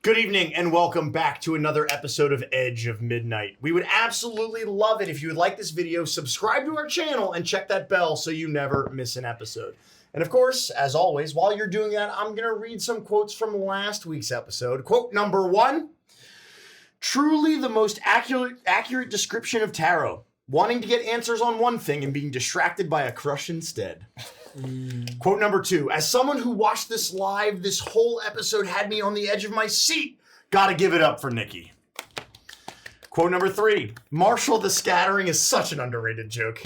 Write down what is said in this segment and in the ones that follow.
Good evening and welcome back to another episode of Edge of Midnight. We would absolutely love it if you would like this video, subscribe to our channel, and check that bell so you never miss an episode. And of course, as always, while you're doing that, I'm going to read some quotes from last week's episode. Quote number 1, truly the most accurate description of tarot. Wanting to get answers on one thing and being distracted by a crush instead. Quote number 2, as someone who watched this live, this whole episode had me on the edge of my seat. Gotta give it up for Nikki. Quote number 3, Marshall the Scattering is such an underrated joke.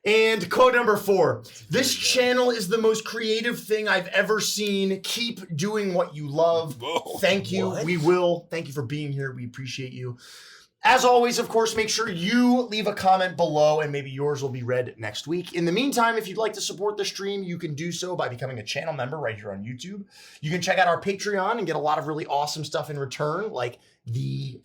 And quote number 4, this channel is the most creative thing I've ever seen. Keep doing what you love. Thank you. We will. Thank you for being here. We appreciate you. As always, of course, make sure you leave a comment below and maybe yours will be read next week. In the meantime, if you'd like to support the stream, you can do so by becoming a channel member right here on YouTube. You can check out our Patreon and get a lot of really awesome stuff in return, like the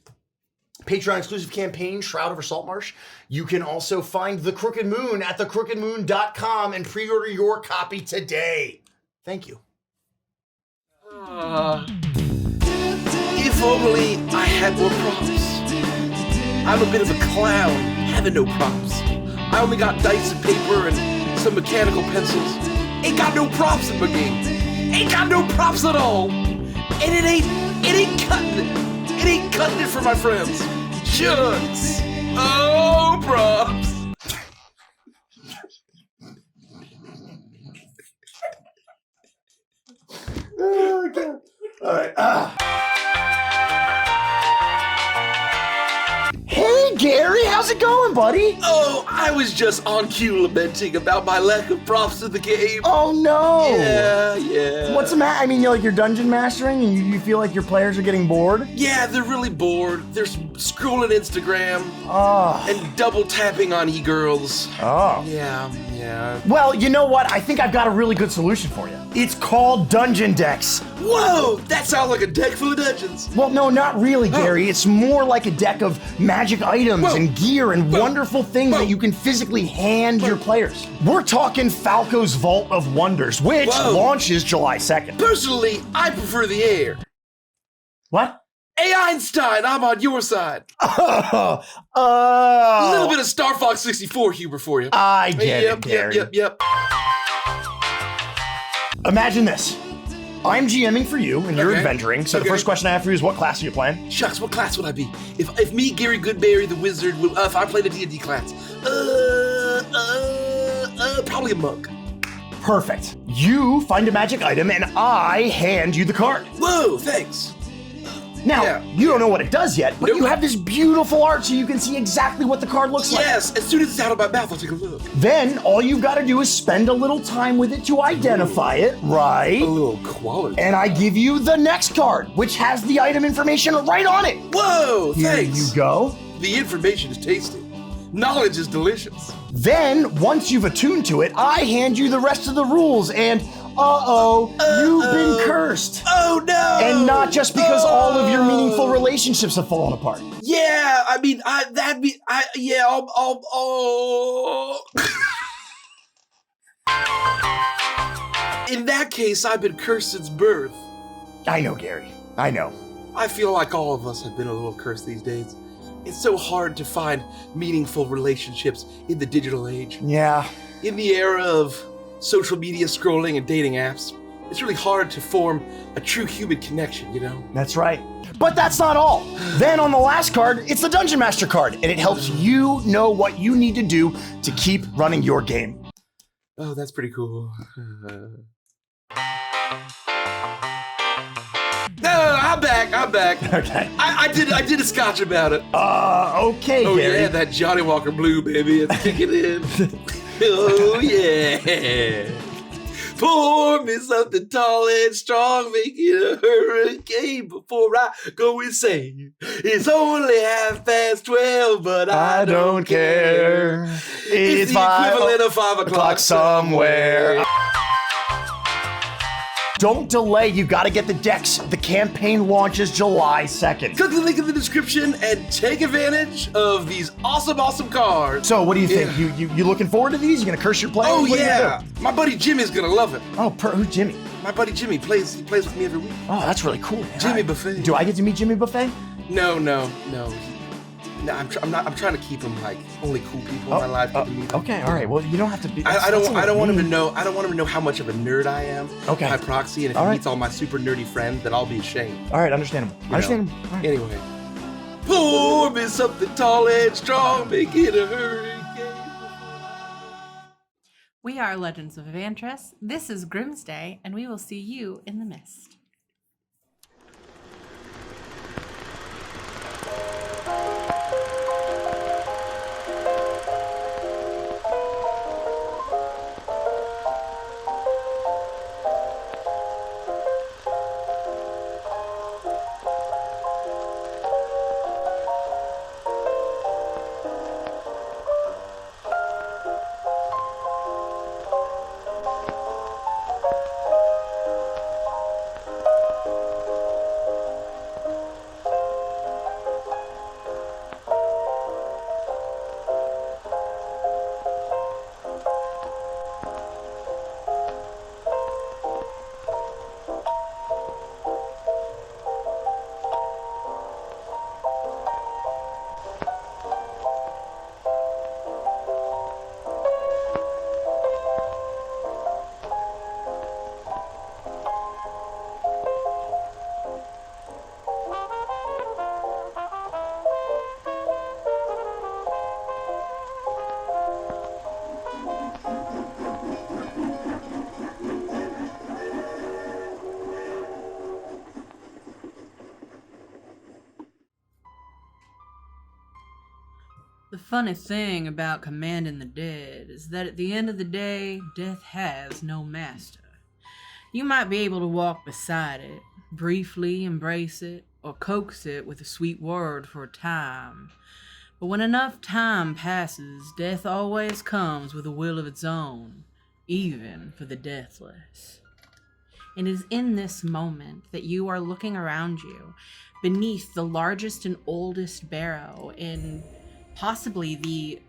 Patreon exclusive campaign, Shroud over Saltmarsh. You can also find The Crooked Moon at thecrookedmoon.com and pre-order your copy today. Thank you. If only I had more props. I'm a bit of a clown, having no props. I only got dice and paper and some mechanical pencils. Ain't got no props in my game. Ain't got no props at all. And it ain't cutting it. It ain't cutting it for my friends. Shucks. Oh, props. Oh, God. All right. Hey, Gary, how's it going, buddy? Oh, I was just on cue lamenting about my lack of props in the game. Oh, no. Yeah. What's the matter? I mean, you're dungeon mastering and you feel like your players are getting bored? Yeah, they're really bored. They're scrolling Instagram Oh. and double tapping on e-girls. Oh. Yeah. Well, you know what? I think I've got a really good solution for you. It's called Dungeon Decks. Whoa, that sounds like a deck full of dungeons. Well, no, not really, Gary. It's more like a deck of magic items and gear and wonderful things that you can physically hand your players. We're talking Falco's Vault of Wonders, which launches July 2nd. Personally, I prefer the air. What? Hey, Einstein, I'm on your side. Oh. A little bit of Star Fox 64 humor for you. I get it, Gary. Yep. Imagine this. I'm GMing for you, and you're adventuring, so the first question I have for you is, what class are you playing? Shucks, what class would I be? If me, Gary Goodberry, the wizard, if I played a D&D class, probably a monk. Perfect. You find a magic item, and I hand you the card. Whoa, thanks. Now, you don't know what it does yet, but you have this beautiful art so you can see exactly what the card looks like. Yes, as soon as it's out of my mouth, I'll take a look. Then, all you've got to do is spend a little time with it to identify it, right? A little quality. And I give you the next card, which has the item information right on it. Whoa, thanks. Here you go. The information is tasty. Knowledge is delicious. Then, once you've attuned to it, I hand you the rest of the rules and you've been cursed. Oh no! And not just because all of your meaningful relationships have fallen apart. Yeah, I mean, In that case, I've been cursed since birth. I know, Gary. I know. I feel like all of us have been a little cursed these days. It's so hard to find meaningful relationships in the digital age. Yeah. In the era of social media scrolling and dating apps, it's really hard to form a true human connection, you know? That's right. But that's not all. Then on the last card, it's the Dungeon Master card, and it helps you know what you need to do to keep running your game. Oh, that's pretty cool. No, I'm back. Okay. I did a scotch about it. Okay, Oh Gary. yeah, that Johnny Walker Blue, baby, it's kicking in. Oh yeah. Pour me something tall and strong, make it a hurricane before I go insane. It's only 12:30, but I don't care. It's the equivalent of 5 o'clock somewhere. Don't delay, you gotta get the decks. The campaign launches July 2nd. Click the link in the description and take advantage of these awesome cards. So what do you think? You looking forward to these? You gonna curse your players? Oh What are you yeah, gonna do? my buddy Jimmy's gonna love it. Oh, who's Jimmy? My buddy Jimmy plays with me every week. Oh, that's really cool. Man. Jimmy Buffet. Do I get to meet Jimmy Buffet? No. I'm trying to keep him like only cool people in my life get to meet him. Okay, all right. Well, you don't have to be. I don't want him to know. I don't want him to know how much of a nerd I am. Okay. By proxy, and if he meets all my super nerdy friends, then I'll be ashamed. All right, understandable. Understandable. All right. Anyway, pour me something tall and strong, make it a hurricane. We are Legends of Evantress. This is Grimsday, and we will see you in the mist. The funny thing about commanding the dead is that at the end of the day, death has no master. You might be able to walk beside it, briefly embrace it, or coax it with a sweet word for a time. But when enough time passes, death always comes with a will of its own, even for the deathless. It is in this moment that you are looking around you, beneath the largest and oldest barrow in possibly the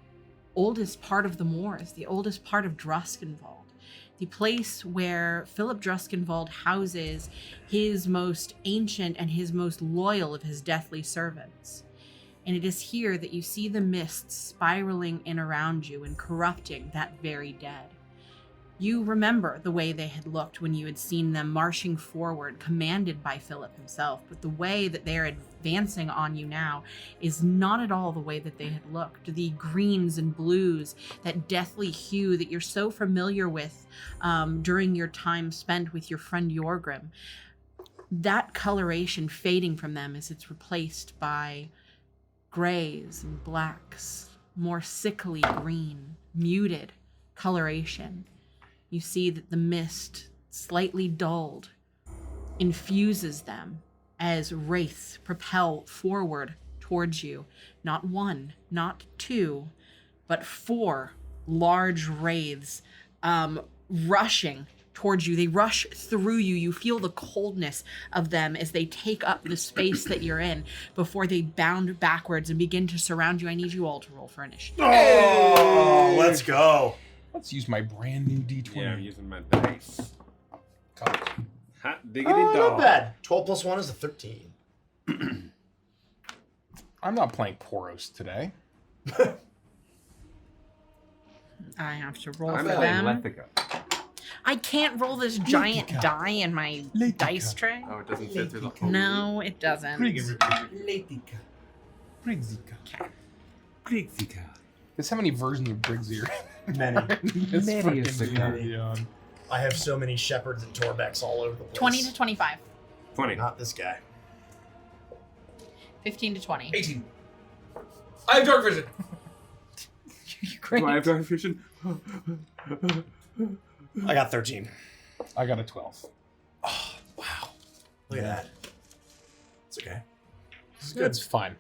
oldest part of the moors, the oldest part of Druskenvald, the place where Philip Druskenvald houses his most ancient and his most loyal of his deathly servants. And it is here that you see the mists spiraling in around you and corrupting that very dead. You remember the way they had looked when you had seen them marching forward, commanded by Philip himself, but the way that they are advancing on you now is not at all the way that they had looked. The greens and blues, that deathly hue that you're so familiar with during your time spent with your friend Jorgrim, that coloration fading from them as it's replaced by grays and blacks, more sickly green, muted coloration. You see that the mist, slightly dulled, infuses them as wraiths propel forward towards you. Not one, not two, but 4 large wraiths rushing towards you. They rush through you. You feel the coldness of them as they take up the space that you're in before they bound backwards and begin to surround you. I need you all to roll for initiative. Oh, let's go. Let's use my brand new D20. Yeah, I'm using my dice. Hot diggity Oh, dog. not bad. 12 plus 1 is a 13. I'm not playing Poros today. I have to roll I'm for playing them. Lethica. I can't roll this giant Letica. die in my Letica. dice tray. Oh, it doesn't fit through the hole. No, it doesn't. Letica. Brigzica. Grigzica. Guess how many versions of Briggsy are Many. in this Many freaking is the Beyond? I have so many shepherds and Torbecks all over the place. 20 to 25. 20. Not this guy. 15 to 20. 18. I have dark vision. Great. Do I have dark vision? I got 13. I got a 12. Oh, wow. Look at that. It's okay. It's good. It's fine.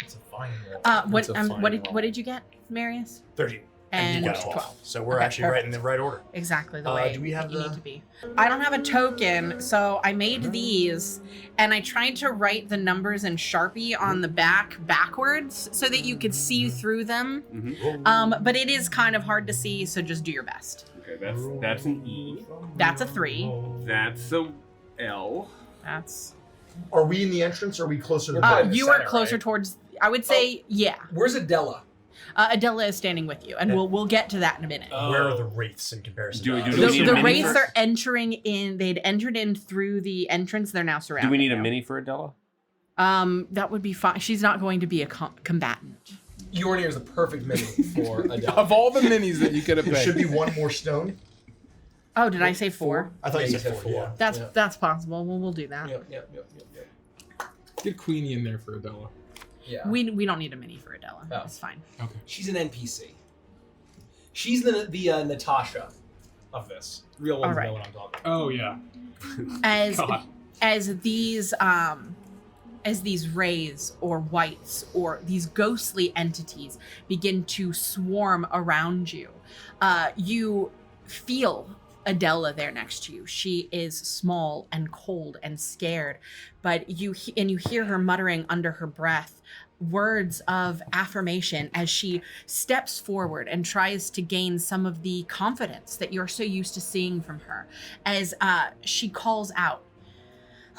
It's a fine roll. What That's a fine roll. what did you get, Marius? 13. And you got 12. So we're Okay, actually right in perfect. the right order. Exactly the way do we have that you the- need to be. I don't have a token, so I made these, and I tried to write the numbers in Sharpie on the back backwards so that you could see through them. Mm-hmm. But it is kind of hard to see, so just do your best. Okay. Okay, that's an E. That's a 3. That's a L. That's. Are we in the entrance or are we closer to the in the You center, are closer right? towards. I would say, yeah. Where's Adela? Adela is standing with you, and we'll get to that in a minute. Where are the wraiths in comparison Do to we us? need a The mini wraiths first? are entering in. They'd entered in through the entrance. They're now surrounded. Do we need a now. mini for Adela? That would be fine. She's not going to be a combatant. Yornir is the perfect mini for Adela. Of all the minis that you could have There picked. should be one more stone. Oh, did I say 4? I thought Yeah, you you said said 4. four. Yeah. That's possible. We'll do that. Yep. Get Queenie in there for Adela. Yeah. We don't need a mini for Adela. Oh. It's fine. Okay. She's an NPC. She's the Natasha of this. Real ones All right. know what I'm talking about. Oh yeah. As God. as these wraiths or whites or these ghostly entities begin to swarm around you, you feel Adela there next to you. She is small and cold and scared, but you hear her muttering under her breath words of affirmation as she steps forward and tries to gain some of the confidence that you're so used to seeing from her as she calls out,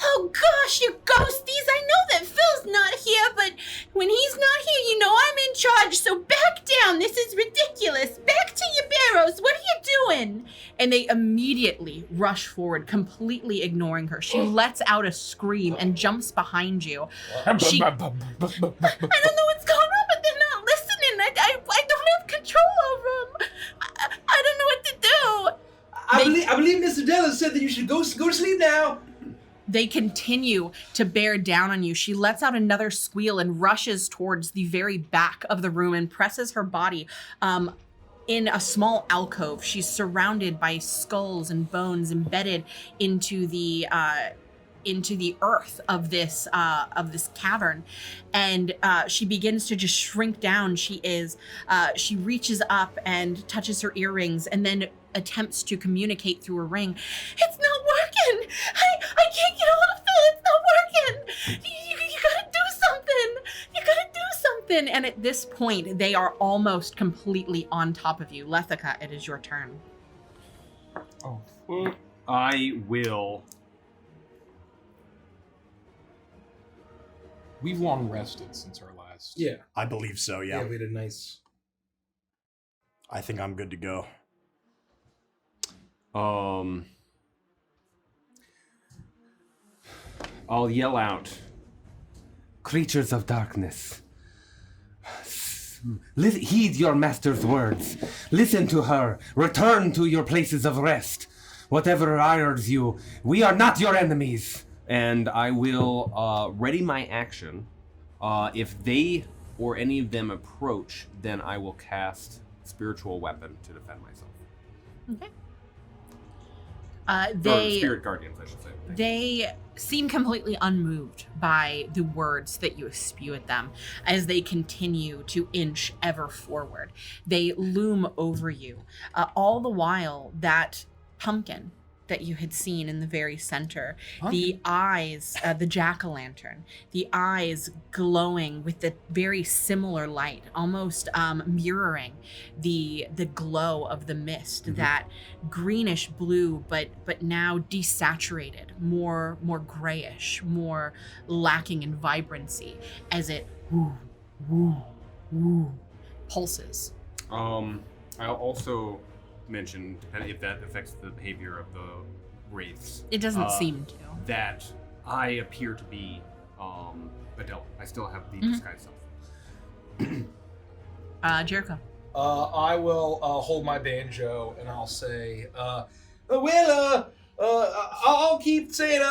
"Oh gosh, you ghosties, I know that Phil's not here, but when he's not here, you know I'm in charge, so back down. This is ridiculous. Back to your barrows. What are you doing?" And they immediately rush forward, completely ignoring her. She lets out a scream and jumps behind you. She, I don't know what's going on, but they're not listening. I don't have control over them. I don't know what to do. I believe Miss Adela said that you should go to sleep now. They continue to bear down on you. She lets out another squeal and rushes towards the very back of the room and presses her body in a small alcove. She's surrounded by skulls and bones embedded into the earth of this cavern, and she begins to just shrink down. She reaches up and touches her earrings and then attempts to communicate through a ring. "It's not working. I can't get hold of Phil. It's not working. You gotta do something. You gotta do something." And at this point, they are almost completely on top of you. Lethica, it is your turn. Oh. I will. We've long rested since our last. Yeah. I believe so, yeah. we did nice. I think I'm good to go. I'll yell out, "Creatures of darkness, heed your master's words. Listen to her. Return to your places of rest. Whatever ires you, we are not your enemies." And I will ready my action. If they or any of them approach, then I will cast Spiritual Weapon to defend myself. Okay. Or Spirit Guardians, I should say. They seem completely unmoved by the words that you spew at them as they continue to inch ever forward. They loom over you. All the while, that pumpkin that you had seen in the very center, the eyes, the jack-o'-lantern, the eyes glowing with the very similar light, almost mirroring the glow of the mist, that greenish blue, but now desaturated, more grayish, more lacking in vibrancy as it pulses. I'll also mention, depending if that affects the behavior of the wraiths. It doesn't seem to. That I appear to be Adele. I still have the disguise self. Jericho. I will hold my banjo and I'll say, I'll keep saying,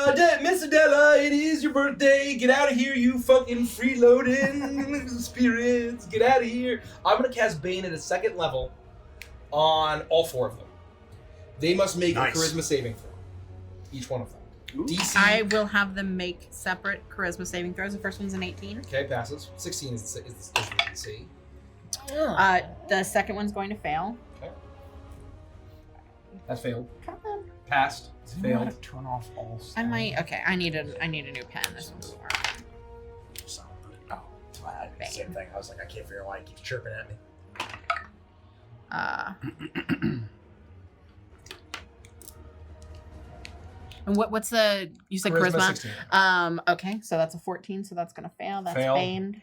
Miss Adela, it is your birthday. Get out of here, you fucking freeloading spirits. Get out of here. I'm going to cast Bane at a second level on all 4 of them. They must make Nice. a charisma saving throw. Each one of them. DC. I will have them make separate charisma saving throws. The first one's an 18. Okay, passes. 16 is the DC. The second one's going to fail. Okay. That failed. Come on. Passed. You know how Failed. to turn off all sound. I might. Okay, I need a new pen. This one's more. Same thing. I was like, I can't figure out why he keeps chirping at me. And what's the, you said Charisma charisma? 16. Okay, so that's a 14, so that's going to fail. That's Fail. Bane.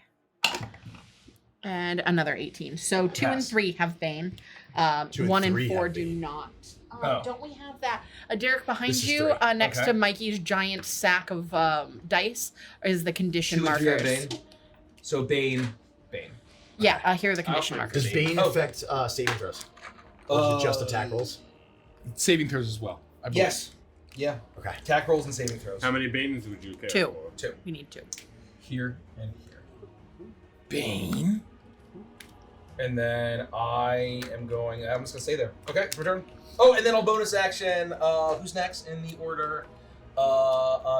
And another 18. So 2 and Pass. 3 have Bane. 2 and 1 and 3 4 have do Bane. not. Oh. Don't we have that? Derek, behind This is you, 3. next Okay. to Mikey's giant sack of dice, is the condition 2 and 3 are markers. Bane. So Bane. Yeah, here are the condition markers. Does Bane Oh. affect saving throws? Or is it just attack rolls? Saving throws as well. I believe. Yes. Yeah. Okay. Attack rolls and saving throws. How many Banes would you care? 2. 2. We need 2. Here and here. Bane. And then I am going. I'm just gonna stay there. Okay, it's my turn. Oh, and then I'll bonus action. Who's next in the order?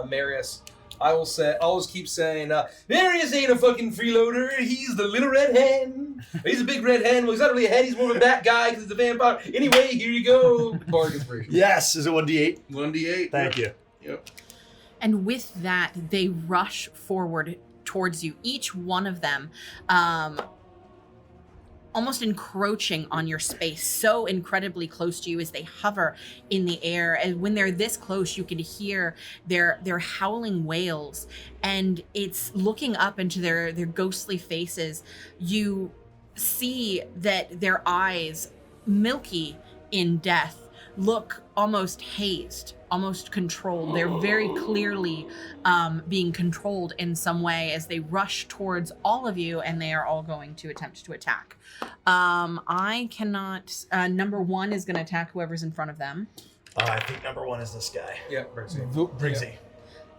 Marius. I'll just keep saying, Marius ain't a fucking freeloader. He's the little red hen. He's a big red hen. Well, he's not really a hen. He's more of a bat guy because he's a vampire. Anyway, here you go. Bardic inspiration. Yes. Is it 1d8? 1d8. Thank you. Yep. And with that, they rush forward towards you, each one of them almost encroaching on your space, so incredibly close to you as they hover in the air. And when they're this close, you can hear their howling wails, and it's looking up into their ghostly faces. You see that their eyes, milky in death, look almost hazed, almost controlled. They're very clearly being controlled in some way as they rush towards all of you, and they are all going to attempt to attack. I cannot. Number 1 is going to attack whoever's in front of them. I think number 1 is this guy. Yeah, Brixie. Briggsy.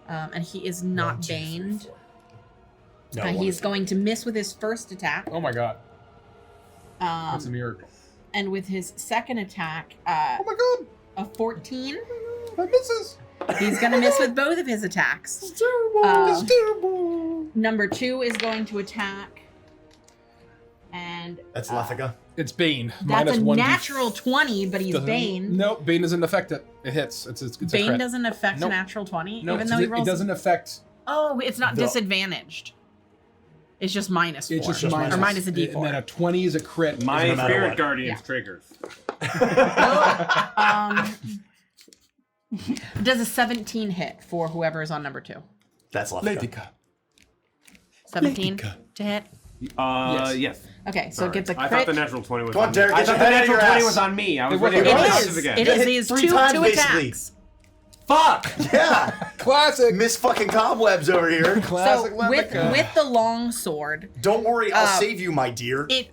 And he is not 1, 2, 3, baned. 4. No, He's going to miss with his first attack. Oh my god. That's a Um, miracle. and with his second attack, Oh my god. a 14, That misses. he's going to miss with both of his attacks. It's terrible. Um, it's terrible. Number 2 is going to attack. And That's Lethica. It's Bane. that's minus a 1d4. natural 20, but he's Doesn't- Bane. Nope, Bane doesn't affect it. It hits. It's a Bane crit. doesn't affect Nope. a natural 20, No, even though he rolls. it doesn't affect. Oh, it's not the- disadvantaged. It's just minus 4. It's just Just minus, or minus a And then D4. a 20 is a crit. My No matter Spirit what. Guardians Yeah. triggers. Does a 17 hit for whoever is on number 2? That's Lethica. Letica. 17 Letica. to hit. Yes. Okay, so it gets a I crit. thought the natural 20 was Come on, on Derek, me. get I your thought head the out of your natural 20 ass. was on me. I was It ready to wasn't. go It aggressive is. again. It is. Hit He has 3 two times, attacks. basically. Fuck! Yeah! Classic. Miss fucking cobwebs over here. Classic So with Letica. the long sword, Don't worry, I'll save you, my dear. it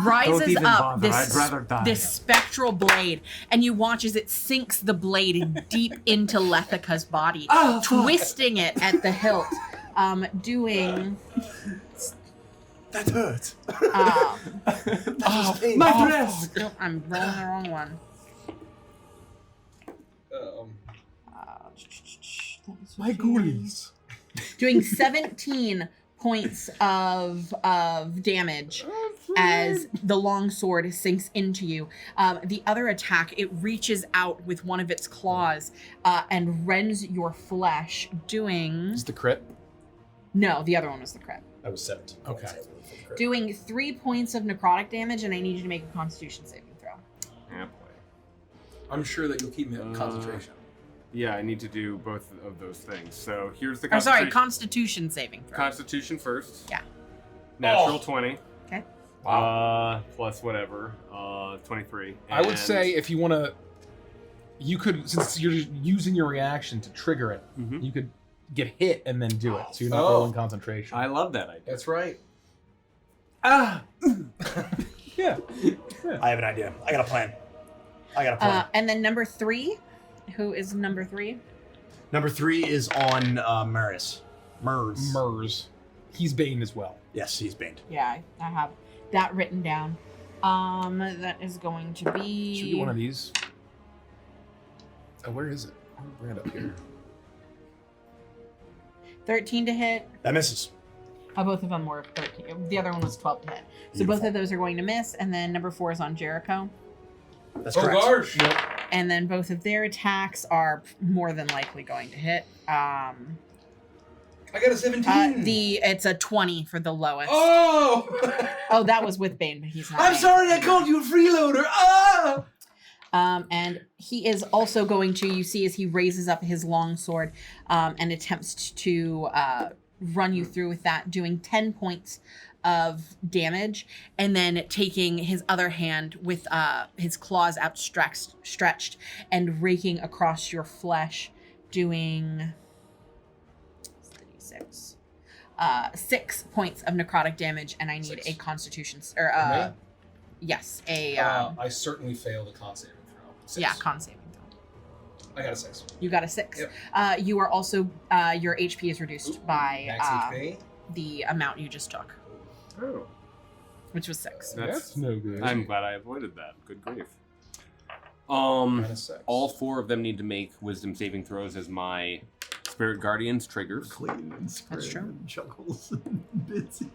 rises even up bother, I'd rather die. this spectral blade, and you watch as it sinks the blade deep into Lethica's body, twisting it at the hilt, doing That hurts. My breast! nope, I'm rolling the wrong one. My ghoulies. Doing 17 points of damage as the long sword sinks into you. The other attack, it reaches out with one of its claws and rends your flesh, doing... Is the crit? No, the other one was the crit. That was 17. Okay. Doing 3 points of necrotic damage, and I need you to make a Constitution saving throw. Yeah, boy. I'm sure that you'll keep me in concentration. Yeah, I need to do both of those things. So here's the Or sorry, concentration. Constitution saving throw. Constitution first. Yeah. Natural Oh. 20. Okay. Plus whatever. 23. I would And- say if you want to, you could, since you're using your reaction to trigger it, Mhm. you could get hit and then do it, so you're not Oh. rolling concentration. I love that idea. That's right. Yeah. I have an idea. I got a plan. And then number 3, who is number 3? Number 3 is on Mers. Mers. He's Bane as well. Yes, he's banned. Yeah, I have that written down. That is going to be... Should we get one of these? Oh, where is it? I'll bring it up here. 13 to hit. That misses. Both of them were 13. The other one was 12 to hit. So Beautiful. both of those are going to miss. And then number 4 is on Jericho. That's Oh correct. gosh. And then both of their attacks are more than likely going to hit. I got a 17. It's a 20 for the lowest. Oh! Oh, that was with Bane, but he's not. I'm Bane. sorry I called you a freeloader. Oh! And he is also going to, you see as he raises up his long sword and attempts to run you through with that, doing 10 points of damage, and then taking his other hand with his claws outstretched and raking across your flesh, doing 6 points of necrotic damage, and I need a constitution, or yes, I certainly failed a con saving throw. 6. Yeah, con saving throw. I got a 6. You got a 6. Yep. You are also your HP is reduced by Max HP. the amount you just took, Oh. which was 6. That's no good. I'm glad I avoided that. Good grief. -6. All 4 of them need to make wisdom saving throws as my spirit guardians triggers. Clean and spread That's true. and chuckles and bitsy.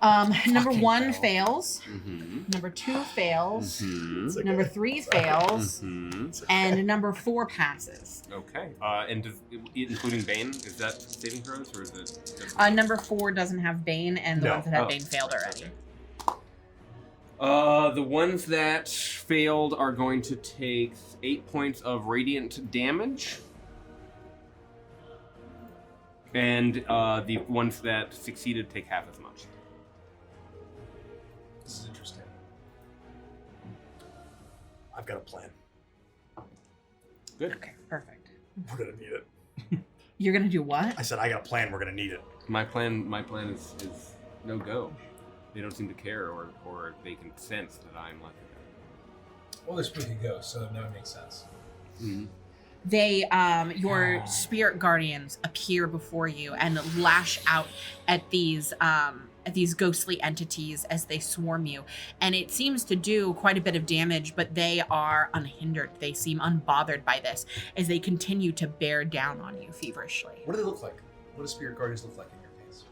Number Fucking 1 hell. fails. Mm-hmm. Number 2 fails. Mm-hmm. It's like Number a- 3 fails. Mm-hmm. And number 4 passes. Okay. And does, including Bane, is that saving throws or is it? Just... Number 4 doesn't have Bane, and the No. ones that have Oh. Bane failed already. The ones that failed are going to take 8 points of radiant damage. And the ones that succeeded take half as much. This is interesting. I've got a plan. Good. Okay, perfect. We're gonna need it. You're gonna do what? I said I got a plan. We're gonna need it. My plan is no go. They don't seem to care, or they can sense that I'm like. Well, there's pretty good ghosts, so that would make sense. Mm-hmm. They, your spirit guardians appear before you and lash out at these ghostly entities as they swarm you. And it seems to do quite a bit of damage, but they are unhindered. They seem unbothered by this as they continue to bear down on you feverishly. What do they look like? What do spirit guardians look like in your case?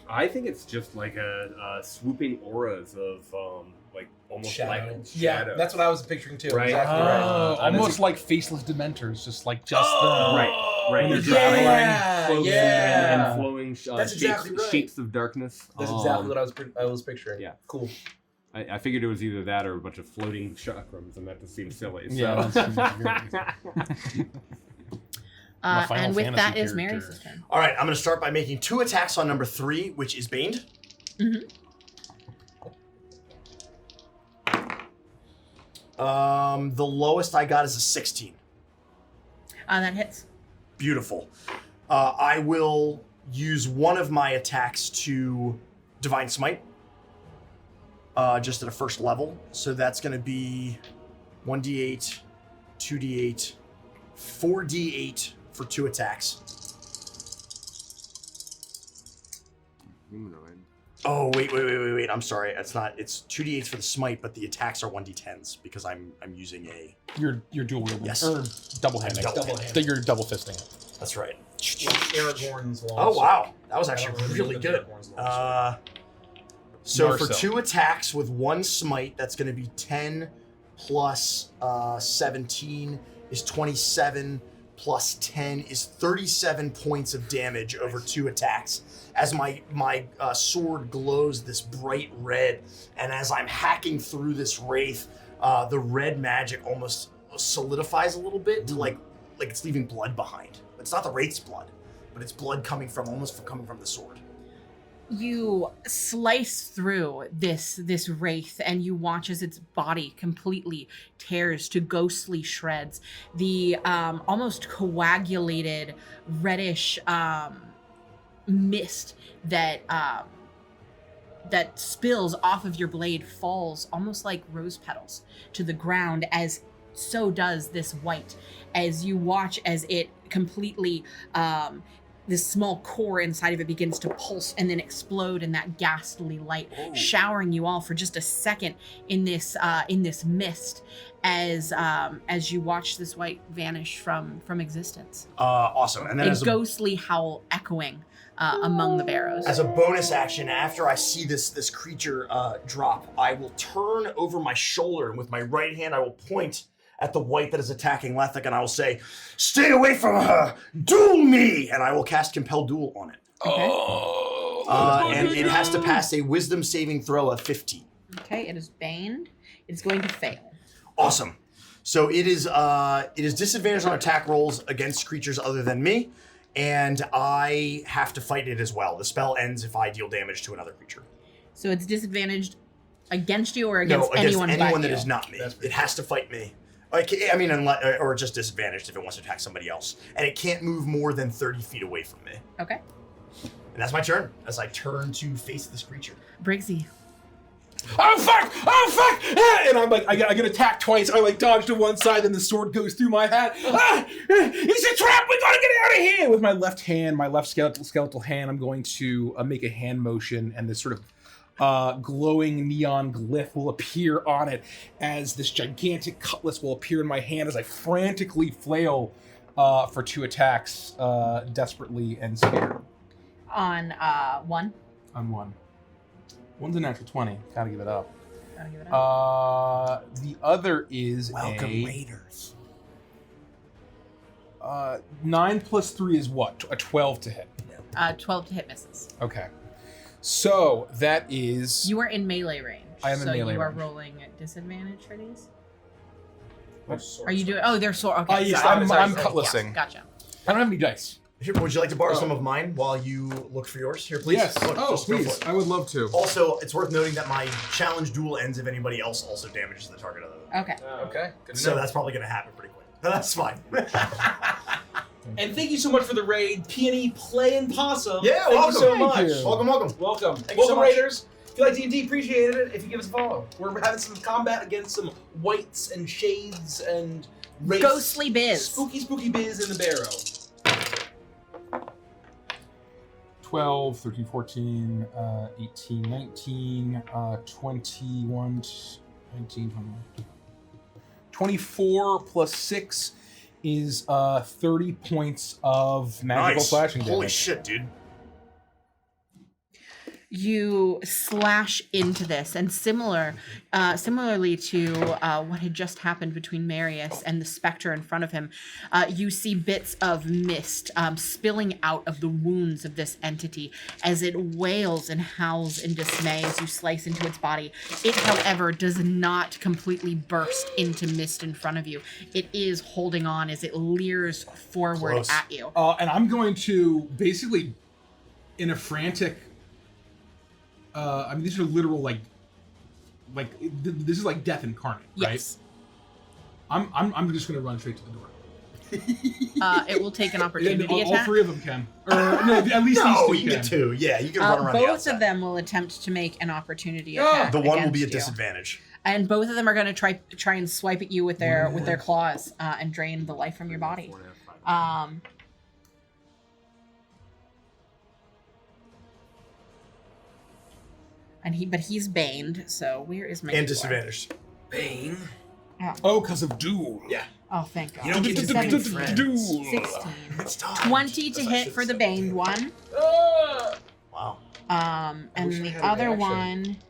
I think it's just like a swooping auras of like almost Shadow. like Yeah, shadow. that's what I was picturing too. Right. Exactly Oh, right. almost like faceless dementors, just like just Right. when they're Yeah, Cloaks yeah. and flowing That's exactly right. shapes of darkness. That's exactly what I was picturing. Yeah. Cool. I figured it was either that or a bunch of floating chakrams, and that just seems silly. So. Yeah, that seems My Final And with Fantasy that is character. Mary's turn. All right, I'm gonna start by making 2 attacks on number 3, which is Baned. Mhm. The lowest I got is a 16. That hits. Beautiful. I will use one of my attacks to Divine Smite, just at a first level. So that's going to be 1d8, 2d8, 4d8 for 2 attacks. Humanoid. Oh, wait. I'm sorry. It's 2d8s for the smite, but the attacks are 1d10s because I'm using a... You're dual wielding. Yes. Or double handing. Double-handed. You're double fisting it. That's right. Aragorn's long. Oh, wow. That was I don't actually remember really the good. Aragorn's long So for Narsil. 2 attacks with 1 smite, that's going to be 10 plus 17 is 27 plus 10 is 37 points of damage over 2 attacks. As my sword glows this bright red, and as I'm hacking through this wraith, the red magic almost solidifies a little bit to like it's leaving blood behind. It's not the wraith's blood, but it's blood coming from the sword. You slice through this wraith, and you watch as its body completely tears to ghostly shreds. The almost coagulated reddish mist that spills off of your blade falls almost like rose petals to the ground, as so does this white. As you watch as it completely this small core inside of it begins to pulse and then explode in that ghastly light, showering you all for just a second in this mist as you watch this white vanish from existence. Awesome. And then A as ghostly howl echoing among the barrows. As a bonus action, after I see this creature drop, I will turn over my shoulder, and with my right hand, I will point at the white that is attacking Lethek, and I will say, "Stay away from her! Duel me!" And I will cast Compel Duel on it. Okay. And it has to pass a Wisdom saving throw of 15. Okay, it is baned. It's going to fail. Awesome. So it is disadvantage on attack rolls against creatures other than me, and I have to fight it as well. The spell ends if I deal damage to another creature. So it's disadvantaged against you or against anyone anyone but that you? is not me. It has to fight me. Unless, or just disadvantaged if it wants to attack somebody else. And it can't move more than 30 feet away from me. Okay. And that's my turn, as I turn to face this creature. Briggsy. Oh fuck! Oh fuck! Ah! And I'm like, I get attacked twice. I like dodge to one side, and the sword goes through my hat. Ah! It's a trap! We gotta get out of here! With my left hand, my left skeletal hand, I'm going to make a hand motion, and this sort of glowing neon glyph will appear on it as this gigantic cutlass will appear in my hand as I frantically flail for 2 attacks, desperately and scared. On 1. On 1. 1's a natural 20. Gotta give it up. Gotta give it up. The other is Raiders. 9 plus 3 is what? A 12 to hit. 12 to hit misses. Okay. So that is. You are in melee range. I am in melee So you are range. rolling at disadvantage for these? What? Are you doing? Oh, they're sword. Okay. Yes, sorry, I'm sorry. cutlassing. Yeah, gotcha. I don't have any dice. Here, would you like to borrow some of mine while you look for yours? Here, please. Yes. Look, Oh, just go for please. it. I would love to. Also, it's worth noting that my challenge duel ends if anybody else also damages the target of it. Okay. Okay. Good to So know. that's probably going to happen pretty quick. But that's fine. And thank you so much for the raid, Peony Playin' Possum. Yeah, thank welcome. you so Thank much. you. Welcome. Welcome. Thank you so Welcome, much. Raiders. If you like D&D, appreciate it if you give us a follow. We're having some combat against some whites and shades and wraiths. Ghostly biz. Spooky biz in the barrow. 12, 13, 14, 18, 19, 21, 19, 21. 24 plus 6 is 30 points of magical slashing damage. Holy shit, dude. You slash into this, and similarly to what had just happened between Marius and the specter in front of him, you see bits of mist spilling out of the wounds of this entity as it wails and howls in dismay as you slice into its body. It, however, does not completely burst into mist in front of you. It is holding on as it leers forward Close. at you. And I'm going to basically, in a frantic. These are literal this is like death incarnate, right? Yes. I'm just gonna run straight to the door. It will take an opportunity all attack. 3 of them can. Or no, at least No, these 2 you can. get 2. Yeah, you can run around the Both outside. of them will attempt to make an opportunity attack. The one will be at against you. disadvantage. And both of them are going to try and swipe at you with their claws and drain the life from your body. But he's baned. So where is my And D4? disadvantaged. Bane. Oh, because of duel. Yeah. Oh, thank God. You don't get disadvantage, friends. Duel. 16. It's time. 20 to hit for the baned one. Wow. And wish I the had an other action.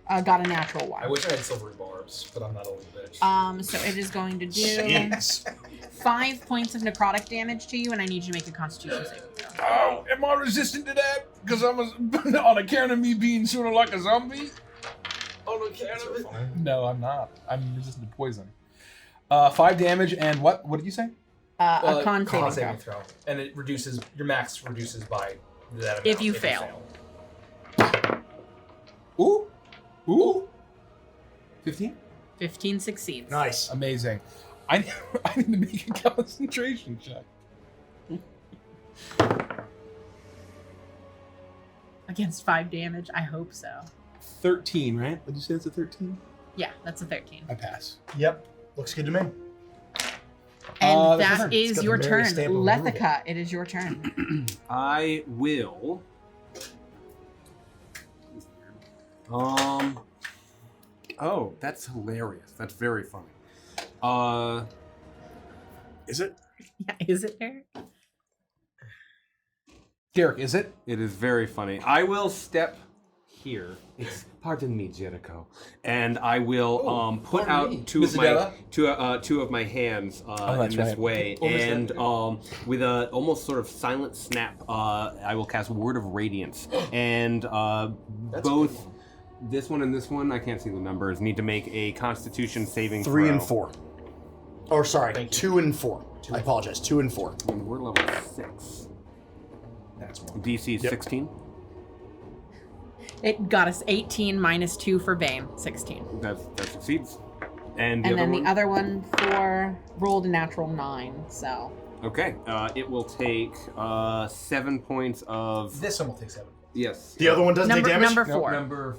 one got a natural one. I wish I had silvery barbs, but I'm not a little bitch. So it is going to do Yes. 5 points of necrotic damage to you, and I need you to make a Constitution saving throw. Oh, am I resistant to that? Because I'm on account of me being sort of like a zombie? On account of it? No, I'm not. I'm resistant to poison. 5 damage and what? What did you say? A con saving throw. saving throw. And it reduces, your max reduces by that amount. If you fail. Ooh. Ooh. 15? 15 succeeds. Nice. Amazing. I need to make a concentration check. Against 5 damage, I hope so. 13, right? Did you say it's a 13? Yeah, that's a 13. I pass. Yep. Looks good to me. And that's that your turn. It's is got your the turn. Mary stamp of approval. Lethica, it is your turn. I will. Oh, that's hilarious. That's very funny. Is it? Yeah, is it there? Derek, is it? It is very funny. I will step here. Pardon me, Jericho. And I will put out two of my hands that's in this right. way, and with a almost sort of silent snap, I will cast Word of Radiance, and both this one and this one, I can't see the numbers, need to make a Constitution saving throw. 3 and 4. Or sorry, Thank you. 2 and 4. I apologize. 2 and 4. And we're level 6. That's one. DC is Yep. 16. It got us 18 minus 2 for Bane, 16. That succeeds. And the And other then one? the other one rolled a natural 9, so. Okay. It will take 7 points of. This one will take 7. Yes. The other one doesn't take damage? Number No, 4.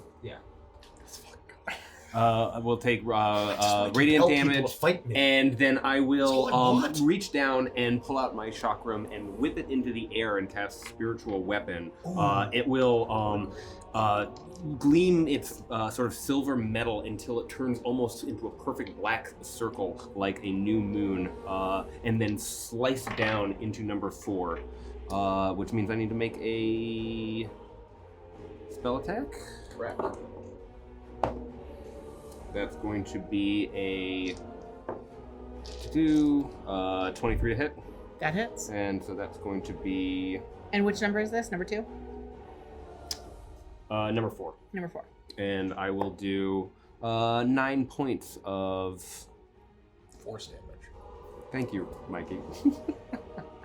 We'll take Help radiant people damage, fight me. and then I will That's all I want. reach down and pull out my chakram and whip it into the air and cast spiritual weapon. It will gleam its sort of silver metal until it turns almost into a perfect black circle like a new moon, and then slice down into number 4, which means I need to make a spell attack. Correct. That's going to be a 23 to hit, That hits. and so that's going to be And which number is this? Number 2? number 4. Number 4. And I will do 9 points of. Force damage. Thank you, Mikey.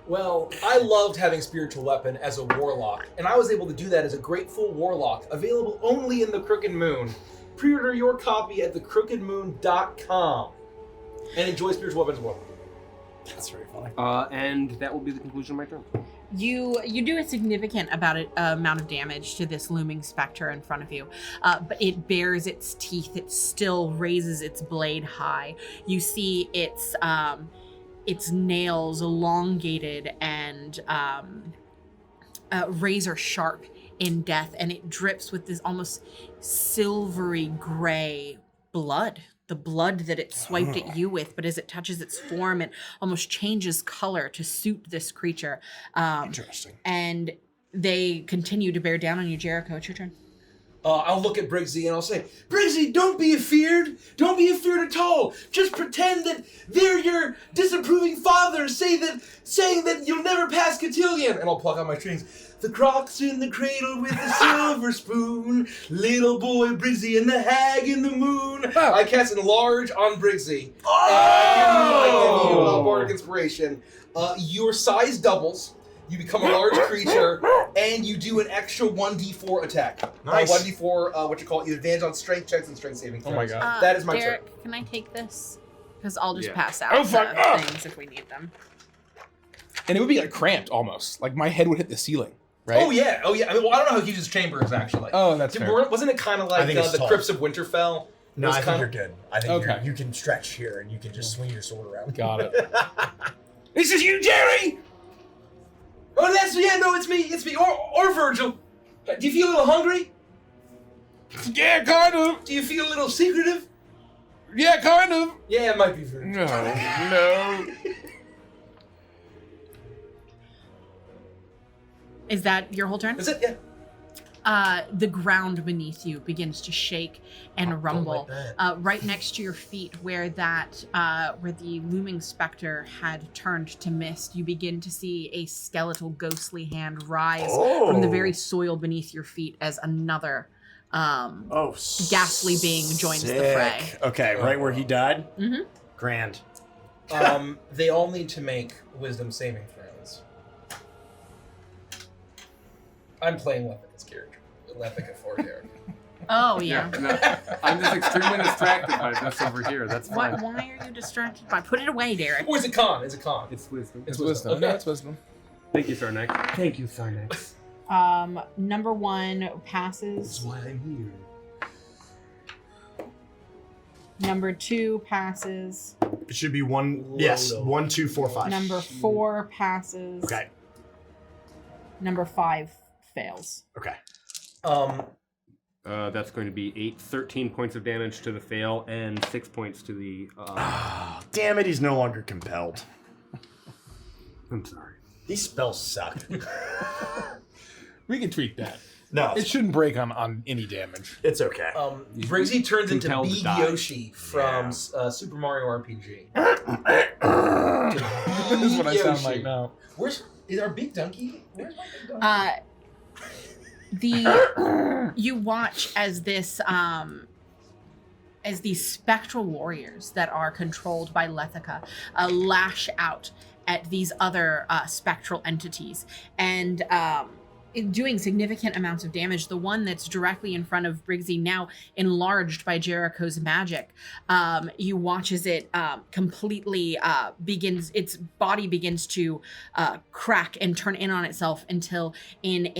Well, I loved having Spiritual Weapon as a warlock, and I was able to do that as a Grateful Warlock, available only in the Crooked Moon. Pre-order your copy at thecrookedmoon.com. And enjoy Spiritual Weapons as well. That's very funny. And that will be the conclusion of my turn. You do a significant amount of damage to this looming specter in front of you, but it bares its teeth. It still raises its blade high. You see its nails elongated and razor sharp in death, and it drips with this almost silvery gray blood. The blood that it swiped at you with, but as it touches its form, it almost changes color to suit this creature. Interesting. And they continue to bear down on you, Jericho. It's your turn. I'll look at Briggsy and I'll say, Briggsy, don't be afeared. Don't be afeared at all. Just pretend that they're your disapproving father saying that you'll never pass cotillion. And I'll pluck out my strings. The croc's in the cradle with the silver spoon. Little boy Briggsy and the hag in the moon. I cast Enlarge on Briggsy. And I give you a bardic inspiration. Your size doubles. You become a large creature, and you do an extra 1d4 attack. Nice. 1d4, what you call it, you advantage on strength checks and strength saving throws. Oh my god. That is my Derek, turn. can I take this? Because I'll just Yeah. pass out Oh, fuck. things if we need them. And it would be like cramped almost. Like my head would hit the ceiling, right? Oh yeah. I mean, well, I don't know how huge his chamber is actually. Oh, that's fair. Wasn't it kind of I like think it's the tall. Crypts of Winterfell? No, Was I think kinda- you're good. I think Okay. you can stretch here and you can just swing your sword around. Got it. This is you, Jerry! Oh, it's me, or Virgil. Do you feel a little hungry? Yeah, kind of. Do you feel a little secretive? Yeah, kind of. Yeah, it might be Virgil. No. Is that your whole turn? Is it? Yeah. The ground beneath you begins to shake and rumble. like that. Right next to your feet, where the looming specter had turned to mist, you begin to see a skeletal, ghostly hand rise from the very soil beneath your feet as another ghastly being joins the fray. Sick. Okay, right where he died? Mm-hmm. Grand. They all need to make wisdom saving throws. I'm playing Lephica's character. Lephica for Derek. Oh yeah. No, I'm just extremely distracted by this over here. That's Why fine. are you distracted by? Put it away, Derek. Or is it con? Is it con? It's wisdom. It's It's wisdom. Okay. No, it's wisdom. Thank you, Sarnak. Thank you, Sarnak. Number 1 passes. why I'm here. Number 2 passes. It should be one. Yes, Low. 1, 2, 4, 5. Number 4 passes. Okay. Number 5 fails. Okay. That's going to be 13 points of damage to the fail and 6 points to the. Damn it, he's no longer compelled. I'm sorry. These spells suck. We can tweak that. No, It shouldn't break on any damage. it's okay. Briggsy turns into compelled to Big die. Yoshi from Super Mario RPG. This is what I sound Yoshi. like now. Is our big donkey? Where's my big donkey? You watch as this as these spectral warriors that are controlled by Lethica lash out at these other spectral entities and doing significant amounts of damage. The one that's directly in front of Briggsy, now enlarged by Jericho's magic, you watch as it completely its body begins to crack and turn in on itself until in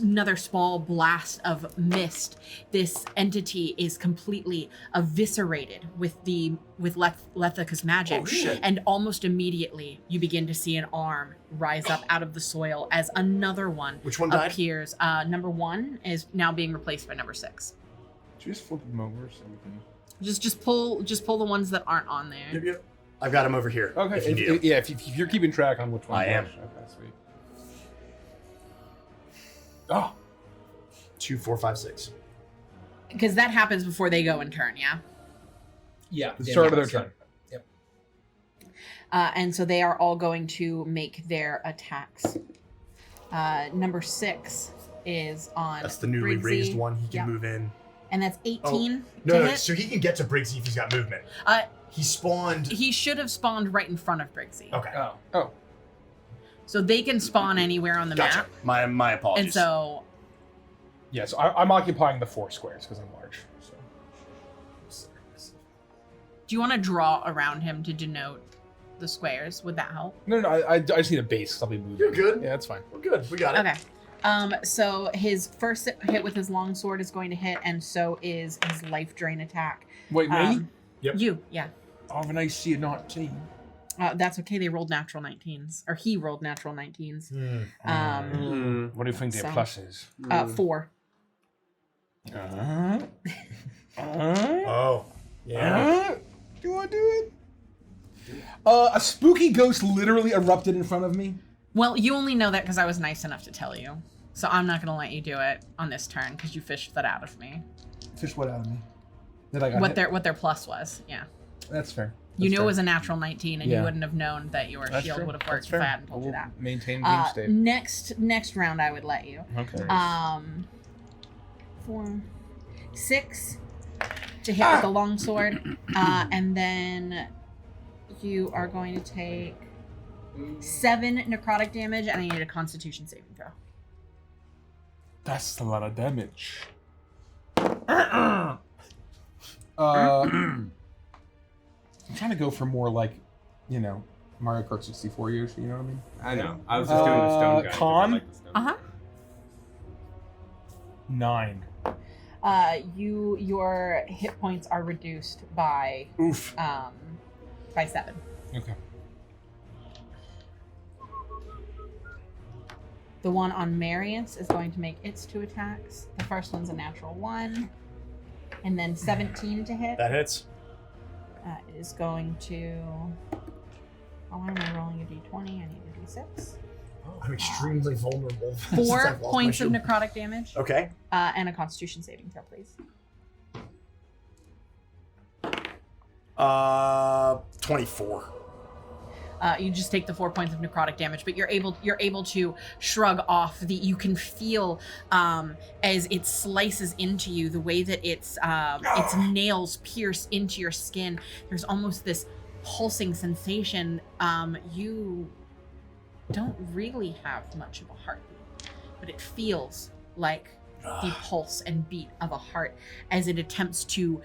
another small blast of mist, this entity is completely eviscerated with Lethica's magic. Oh, shit. And almost immediately you begin to see an arm rise up out of the soil as another one Which one died? appears. Number 1 is now being replaced by number 6. Should we just flip them over so we can... Just pull the ones that aren't on there. Yep. I've got him over here. Okay, If you need 'em. yeah, if you're keeping track on which one. I am. Okay, sweet. Oh, 2, 4, 5, 6. Because that happens before they go in turn, yeah? Yeah. the start of their turn. Yep. And so they are all going to make their attacks. Number 6 is on That's the newly Briggsy. raised one. He can Yep. move in. And that's 18 No, to no, hit. so he can get to Briggsy if he's got movement. He spawned. He should have spawned right in front of Briggsy. Okay. Oh. So they can spawn anywhere on the Gotcha. map. My apologies. And so Yeah, so I'm occupying the 4 squares because I'm large. So. do you want to draw around him to denote the squares? Would that help? No, I just need a base. 'Cause I'll be moving. You're good. Yeah, that's fine. We're good. We got it. Okay. So his first hit with his longsword is going to hit, and so is his life drain attack. Wait, me? Yep. You, yeah. I have an AC of 19. That's okay. They rolled natural 19s, or he rolled natural 19s. What do you think their So- plus is? 4. Oh. Yeah. Do you want to do it? A spooky ghost literally erupted in front of me. Well, you only know that because I was nice enough to tell you. So I'm not going to let you do it on this turn because you fished that out of me. Fish what out of me? That I got What hit? their plus was, yeah. That's fair. You That's knew fair. it was a natural 19, and Yeah. you wouldn't have known that your That's shield true. would have That's worked if fair. I hadn't told you We'll that. Maintain game state. Next round, I would let you. Okay. 4, 6 to hit with the longsword, and then you are going to take 7 necrotic damage, and I need a Constitution saving throw. That's a lot of damage. I'm trying to go for more like, Mario Kart 64 years. You know what I mean? I know. I was just doing the stone guy. 'cause I con? like the stone. Uh huh. 9. Your hit points are reduced by Oof. by 7. Okay. The one on Marius is going to make its 2 attacks. The first one's a natural 1, and then 17 to hit. That hits. Is going to. Oh, why am I rolling a d20? I need a d6. I'm extremely vulnerable. 4 points of necrotic damage. Okay. And a Constitution saving throw, please. 24. You just take the 4 points of necrotic damage, but you're able to shrug off the. You can feel as it slices into you, the way that its nails pierce into your skin. There's almost this pulsing sensation. You don't really have much of a heartbeat, but it feels like the pulse and beat of a heart as it attempts to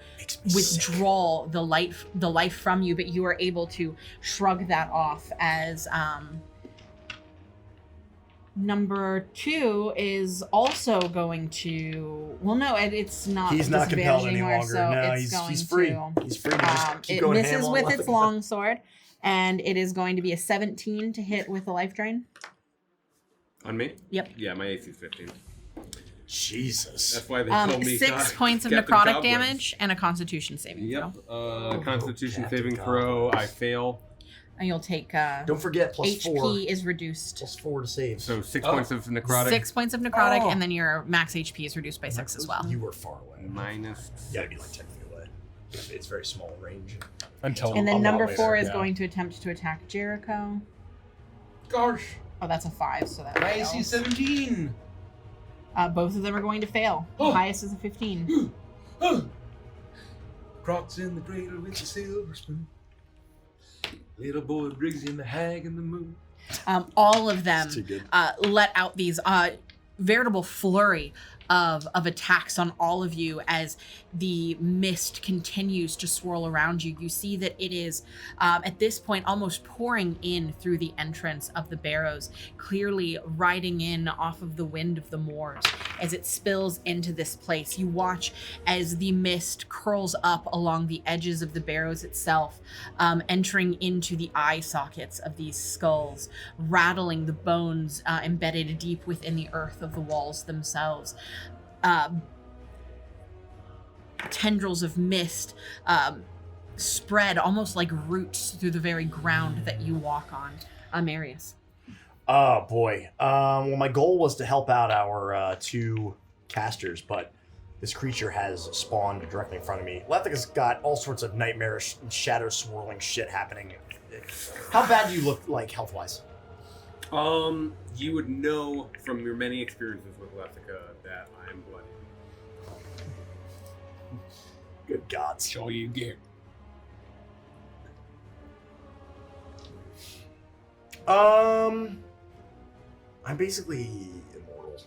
withdraw the life from you, but you are able to shrug that off as number 2 is also going to. Well, no, it's not. He's not disadvantage compelled any anymore, longer. so No, it's going he's free. to. He's free to just keep It going ham misses on with Lethica. its longsword, and it is going to be a 17 to hit with the life drain. On me? Yep. Yeah, my AC is 15. Jesus. That's why they told me 6 points of Captain necrotic Cobwebs. damage and a Constitution saving Yep. throw. Constitution Captain saving throw. I Cobwebs. fail. And you'll take Don't forget plus HP 4. is reduced. Plus 4 to save. So 6 points of necrotic. 6 points of necrotic, and then your max HP is reduced by 6 as well. You were far away. Minus. You gotta be like 10 feet away. It's very small range. Until And a then lot number later, 4 is yeah. going to attempt to attack Jericho. Gosh. Oh, that's a 5, so that My fails. AC 17. Both of them are going to fail. The Oh. highest is a 15. Crocs in the cradle with the silver spoon. Little boy Briggs in the hag and the moon. All of them too good. let out these veritable flurry of attacks on all of you as the mist continues to swirl around you. You see that it is, at this point, almost pouring in through the entrance of the barrows, clearly riding in off of the wind of the moors as it spills into this place. You watch as the mist curls up along the edges of the barrows itself, entering into the eye sockets of these skulls, rattling the bones embedded deep within the earth of the walls themselves. Tendrils of mist spread almost like roots through the very ground that you walk on. Marius. Oh boy. Well, my goal was to help out our 2 casters, but this creature has spawned directly in front of me. Lethica's got all sorts of nightmarish, shadow swirling shit happening. How bad do you look like health-wise? You would know from your many experiences with Lethica that I'm bloody. Good gods. That's all you get. I'm basically immortal.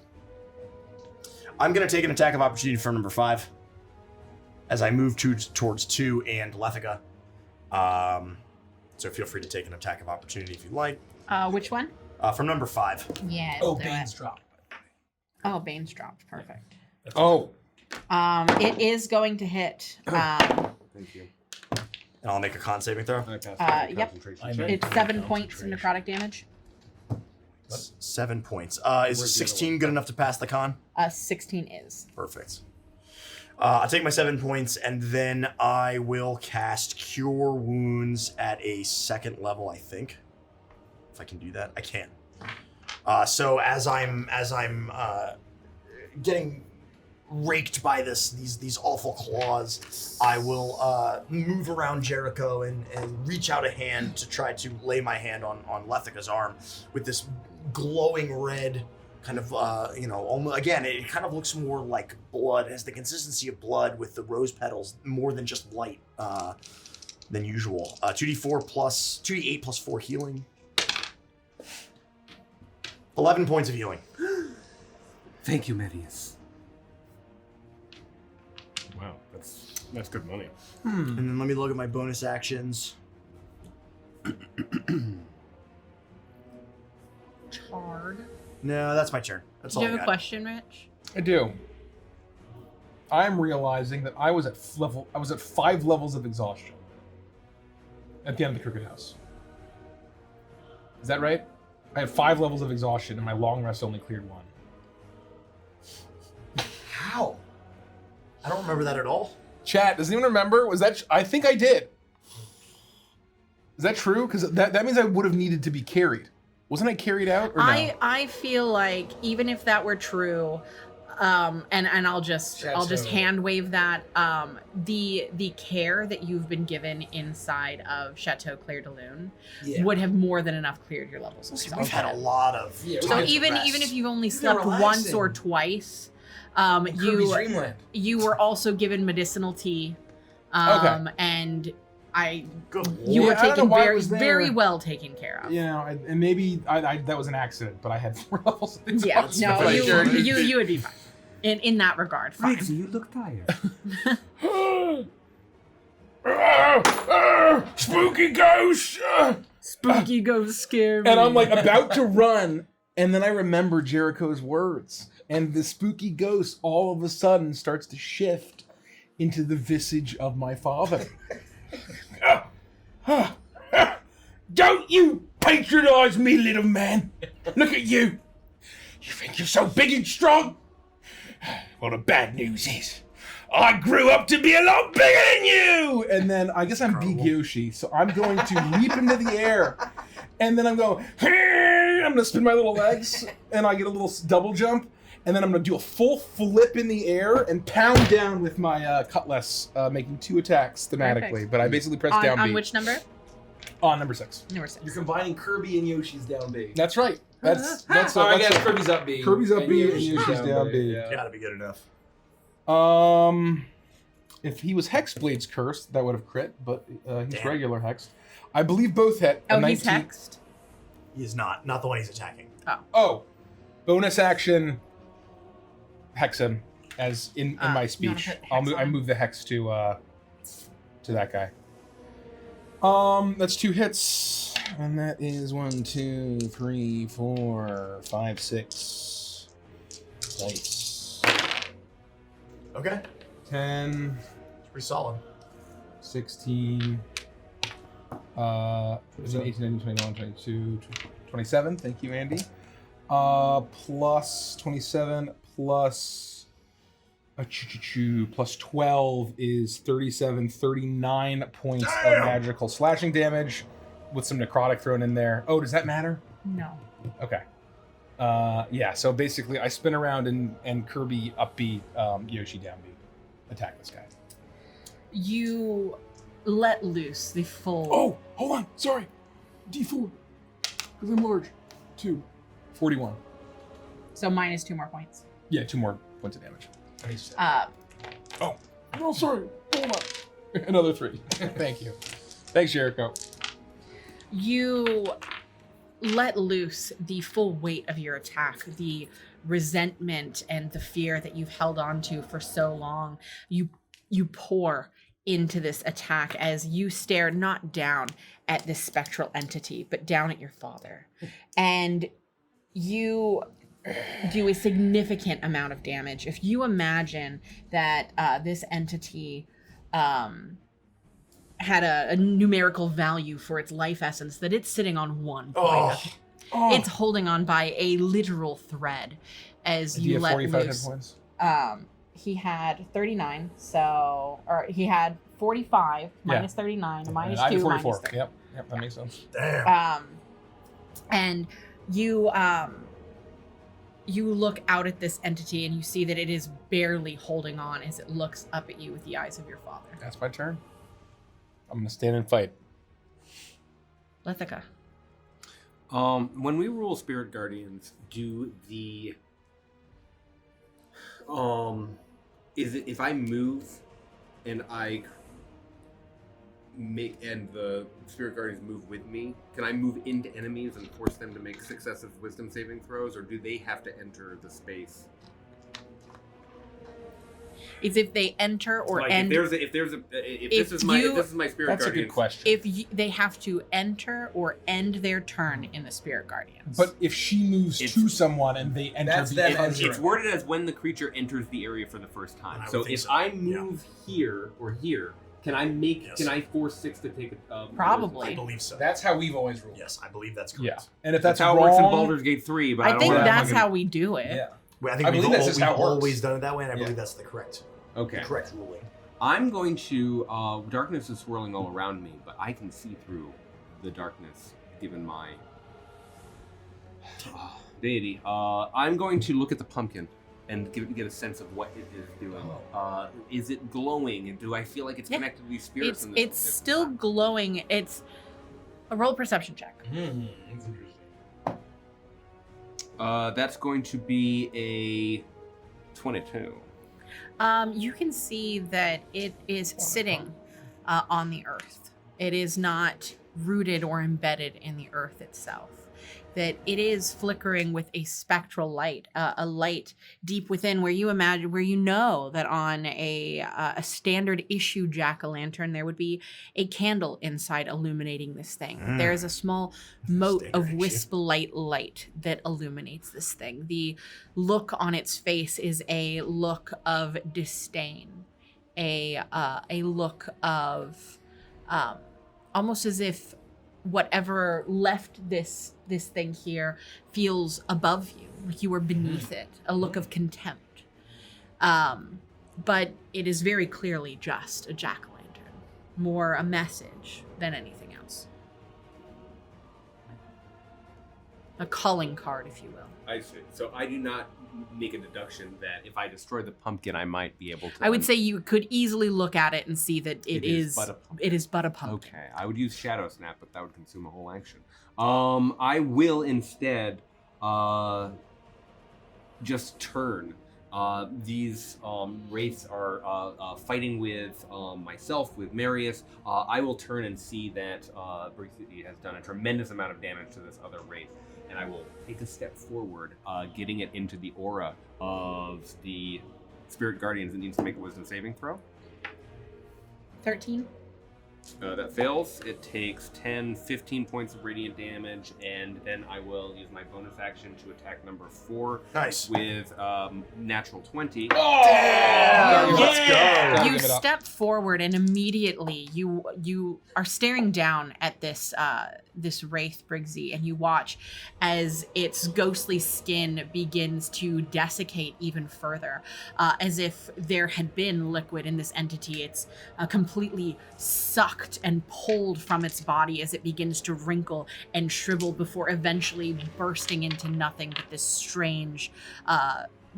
I'm gonna take an attack of opportunity from number 5 as I move towards 2 and Lethica. So feel free to take an attack of opportunity if you'd like. Which one? From number 5. Yeah. Oh, Bane's dropped. Oh, Bane's dropped. Perfect. Oh. It is going to hit. Thank you. And I'll make a con saving throw. I passed Yep. concentration I check. made- It's 7 points of necrotic damage. 7 points. Is Where's the 16 other one? good enough to pass the con? 16 is. Perfect. I'll take my 7 points, and then I will cast Cure Wounds at a 2nd level, I think. If I can do that, I can. So as I'm getting raked by these awful claws, I will move around Jericho and reach out a hand to try to lay my hand on Lethica's arm with this glowing red kind of, almost, again, it kind of looks more like blood. It has the consistency of blood with the rose petals, more than just light than usual. 2d8 plus 4 healing. 11 points of healing. Thank you, Marius. Wow, that's good money. And then let me look at my bonus actions. Charred. No, that's my turn. That's Do all you I have a got. question, Rich? I do. I'm realizing that I was at 5 levels of exhaustion at the end of the Crooked House. Is that right? I had 5 levels of exhaustion, and my long rest only cleared 1. How? I don't remember that at all. Chat, does anyone remember? Was that? I think I did. Is that true? Because that means I would have needed to be carried. Wasn't I carried out? Or no? I feel like even if that were true, and I'll just hand wave that, the care that you've been given inside of Chateau Clair de Lune would have more than enough cleared your levels of We've had a exhaustion. lot of So time to even rest. if you've only slept relaxing. once or twice, Kirby's you Dreamland. were also given medicinal tea, Okay. and Good you lord. were I don't know taken why it very was there. very well taken care of. You know, and maybe I that was an accident, but I had 4 levels of Yeah, exhaustion. no, very true. you would be fine in that regard. Fine. Riggs, you look tired. Spooky ghost! Spooky ghost scare me. And I'm like about to run, and then I remember Jericho's words, and the spooky ghost all of a sudden starts to shift into the visage of my father. Don't you patronize me, little man. Look at you. You think you're so big and strong? Well, the bad news is, I grew up to be a lot bigger than you! And then I guess I'm Big Yoshi, so I'm going to leap into the air. And then I'm going, I'm going to spin my little legs, and I get a little double jump. And then I'm going to do a full flip in the air and pound down with my cutlass, making 2 attacks thematically. Perfect. But I basically press down B. on which number? On number 6. Number 6. You're combining Kirby and Yoshi's down B. That's right. That's I guess Kirby's up B. Kirby's up B and Yoshi's Yoshi's down B. Yeah. Gotta be good enough. If he was Hexblade's cursed, that would have crit, but he's Damn. regular hexed. I believe both hit. Oh, A he's 19 hexed. He is not the one he's attacking. Oh, bonus action. Hex him as in my You wanna speech. put I'll hex move. on I him? move the hex to that guy. That's 2 hits, and that is 1, 2, 3, 4, 5, 6 dice. Okay. 10, It's pretty solid. 16, 18, 19, 21, 22, 27. Thank you, Andy. Plus 27 plus plus 12 is 37, 39 points Damn! of magical slashing damage with some necrotic thrown in there. Oh, does that matter? No. Okay. Yeah, so basically I spin around and Kirby up B, Yoshi down B. Attack this guy. You let loose the full. Oh, hold on. Sorry. D4. Because I'm large. 2. 41. So minus 2 more points. Yeah, 2 more points of damage. Oh, sorry. Hold on. Another 3. Thank you. Thanks, Jericho. You let loose the full weight of your attack, the resentment and the fear that you've held on to for so long. You pour into this attack as you stare not down at this spectral entity, but down at your father. And you do a significant amount of damage. If you imagine that this entity had a numerical value for its life essence, that it's sitting on 1 point. It's holding on by a literal thread as Do you have let 45 loose. hit points? He had 39, or he had 45 minus 39, minus I 2, have minus 44. 3. Yep, that makes sense. Damn. And you look out at this entity and you see that it is barely holding on as it looks up at you with the eyes of your father. That's my turn. I'm going to stand and fight. Lithica. When we rule spirit guardians, do the is it if I move and I make and the spirit guardians move with me, can I move into enemies and force them to make successive wisdom saving throws, or do they have to enter the space? Is if they enter or Like end. if this is my spirit That's a guardian. good question. If they have to enter or end their turn in the spirit guardians. But if she moves It's- to someone and they enter That's the them area- entering. It's worded as when the creature enters the area for the first time. I would So think if so. I move here or here, can I make? Yes. Can I force 6 to take a? Probably. I believe so. That's how we've always ruled. Yes, I believe that's Yeah. correct. And if That's that's how wrong, it works in Baldur's Gate 3. But I I don't think wanna that's fucking- how we do it. Yeah. Well, I I think believe that's just we've how it works. always done it that way, and I Yeah. believe that's the correct Okay. ruling. I'm going to. Darkness is swirling all around me, but I can see through the darkness given my deity. I'm going to look at the pumpkin and get a sense of what it is doing. Is it glowing? And do I feel like it's Yeah. connected to these spirits? It's in this it's still glowing. It's a roll perception check. That's interesting. That's going to be a 22. You can see that it is sitting on the earth. It is not rooted or embedded in the earth itself. That it is flickering with a spectral light, a light deep within, where you know that on a standard issue jack-o'-lantern there would be a candle inside illuminating this thing. There is a small mote Standard of issue. wisp light that illuminates this thing. The look on its face is a look of disdain, a look of almost as if whatever left this thing here feels above you, like you are beneath it, a look of contempt. But it is very clearly just a jack-o'-lantern, more a message than anything else. A calling card, if you will. I see. So I do not make a deduction that if I destroy the pumpkin, I might be able to. I would say you could easily look at it and see that It is but a pumpkin. it is but a pumpkin. Okay, I would use Shadow Snap, but that would consume a whole action. I will instead just turn These wraiths are fighting with myself, with Marius. I will turn and see that Brixie has done a tremendous amount of damage to this other wraith, and I will take a step forward, getting it into the aura of the spirit guardians. It needs to make a wisdom saving throw. 13. That fails. It takes 15 points of radiant damage, and then I will use my bonus action to attack number 4. Nice. With natural 20. Oh, Damn, let's go. Gotta You give it up. step forward, and immediately you are staring down at this this wraith Briggsy, and you watch as its ghostly skin begins to desiccate even further, as if there had been liquid in this entity. It's completely sucked and pulled from its body as it begins to wrinkle and shrivel before eventually bursting into nothing but this strange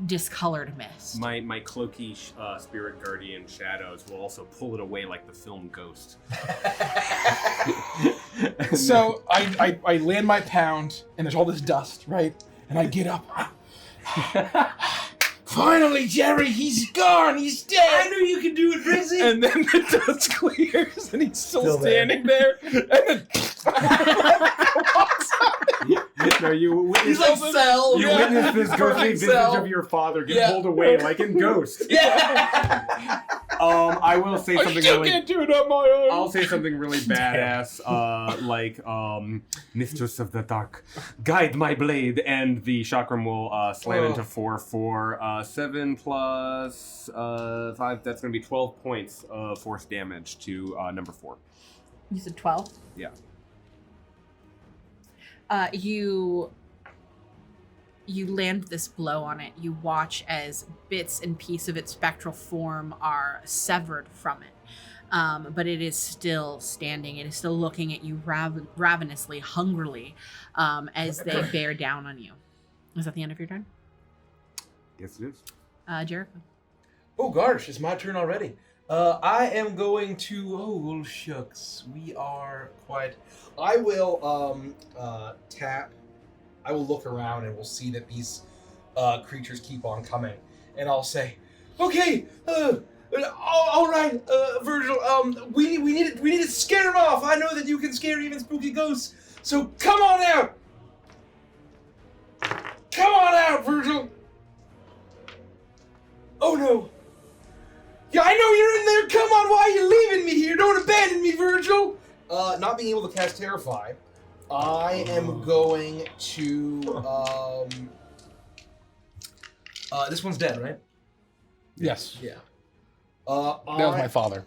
discolored mist. My cloaky spirit guardian shadows will also pull it away like the film Ghost. So I land my pound, and there's all this dust, right? And I get up. Finally, Jerry, he's gone. He's dead. I knew you could do it, Brizzy. And then the dust clears, and he's still standing there. And then No, you he's like Cell. You witness this ghostly visage Cell. of your father get pulled away like in Ghost. Yeah. I will say I something still really. can't do it on my own. I'll say something really badass, like Mistress of the Dark, guide my blade, and the chakram will slam into 4 for 7 plus 5. That's going to be 12 points of force damage to number 4. You said 12? Yeah. You land this blow on it. You watch as bits and pieces of its spectral form are severed from it. But it is still standing. It is still looking at you ravenously, hungrily, as they bear down on you. Is that the end of your turn? Yes, it is. Jericho? Oh, gosh, it's my turn already. I am going to... Oh, well, shucks. We are quite... I will tap... I will look around and we'll see that these creatures keep on coming. And I'll say, okay, all right, Virgil, we need to scare them off. I know that you can scare even spooky ghosts. So come on out. Come on out, Virgil. Oh, no. Yeah, I know you're in there. Come on, why are you leaving me here? Don't abandon me, Virgil. Not being able to cast Terrify, I am going to, this one's dead, right? Yes. Yeah. That was my father.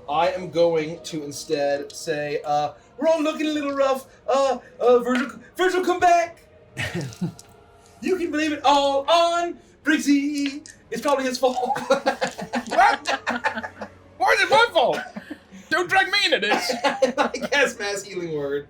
I am going to instead say, we're all looking a little rough. Virgil, come back. You can blame it all on Briggsy. It's probably his fault. What? Why is it my fault? Don't drag me into this. I cast Mass Healing Word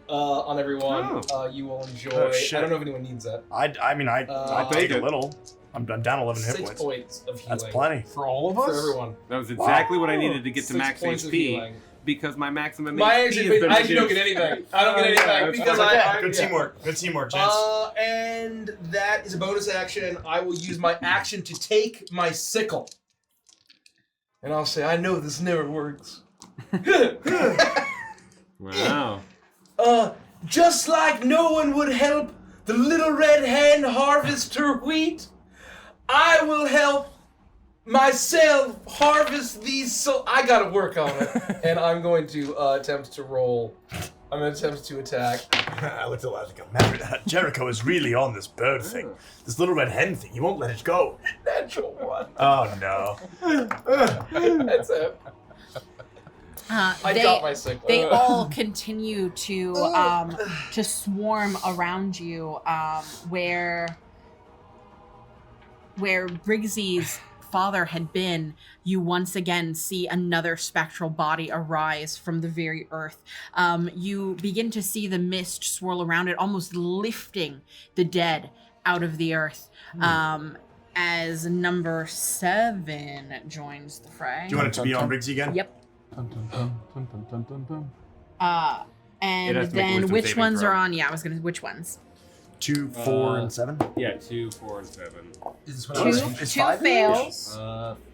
on everyone. You will enjoy. Oh, shit. I don't know if anyone needs that. I mean, I'll take a little. I'm down 11 hit 6 points. points of healing. That's plenty. For all of us? For everyone. That was exactly what I needed to get to 6 max points of HP, healing. because my maximum My HP actually, has been I actually don't get reduced. anything. I don't get anything because Good yeah. teamwork. Good teamwork, gents. And that is a bonus action. I will use my action to take my sickle. And I'll say, I know this never works. Wow. Just like no one would help the little red hen harvest her wheat, I will help myself harvest these. So I gotta work on it. And I'm going to attempt to roll. I'm going to attempt to attack. I looked at Elijah and go, man, Jericho is really on this bird thing. This little red hen thing. He won't let it go. Natural one. Oh, no. That's it. I got my sickle. They all continue to swarm around you, where Briggsy's father had been. You once again see another spectral body arise from the very earth. You begin to see the mist swirl around it, almost lifting the dead out of the earth. As number 7 joins the fray. Do you want it to be on Briggsy again? Yep. Dun, dun, dun, dun, dun, dun, dun. And It has to make a then wisdom which saving ones throw. are on? Yeah, I was gonna. Which ones? 2, 4, and 7. Yeah, 2, 4, and 7. Is this Two. what Is Two 5 fails.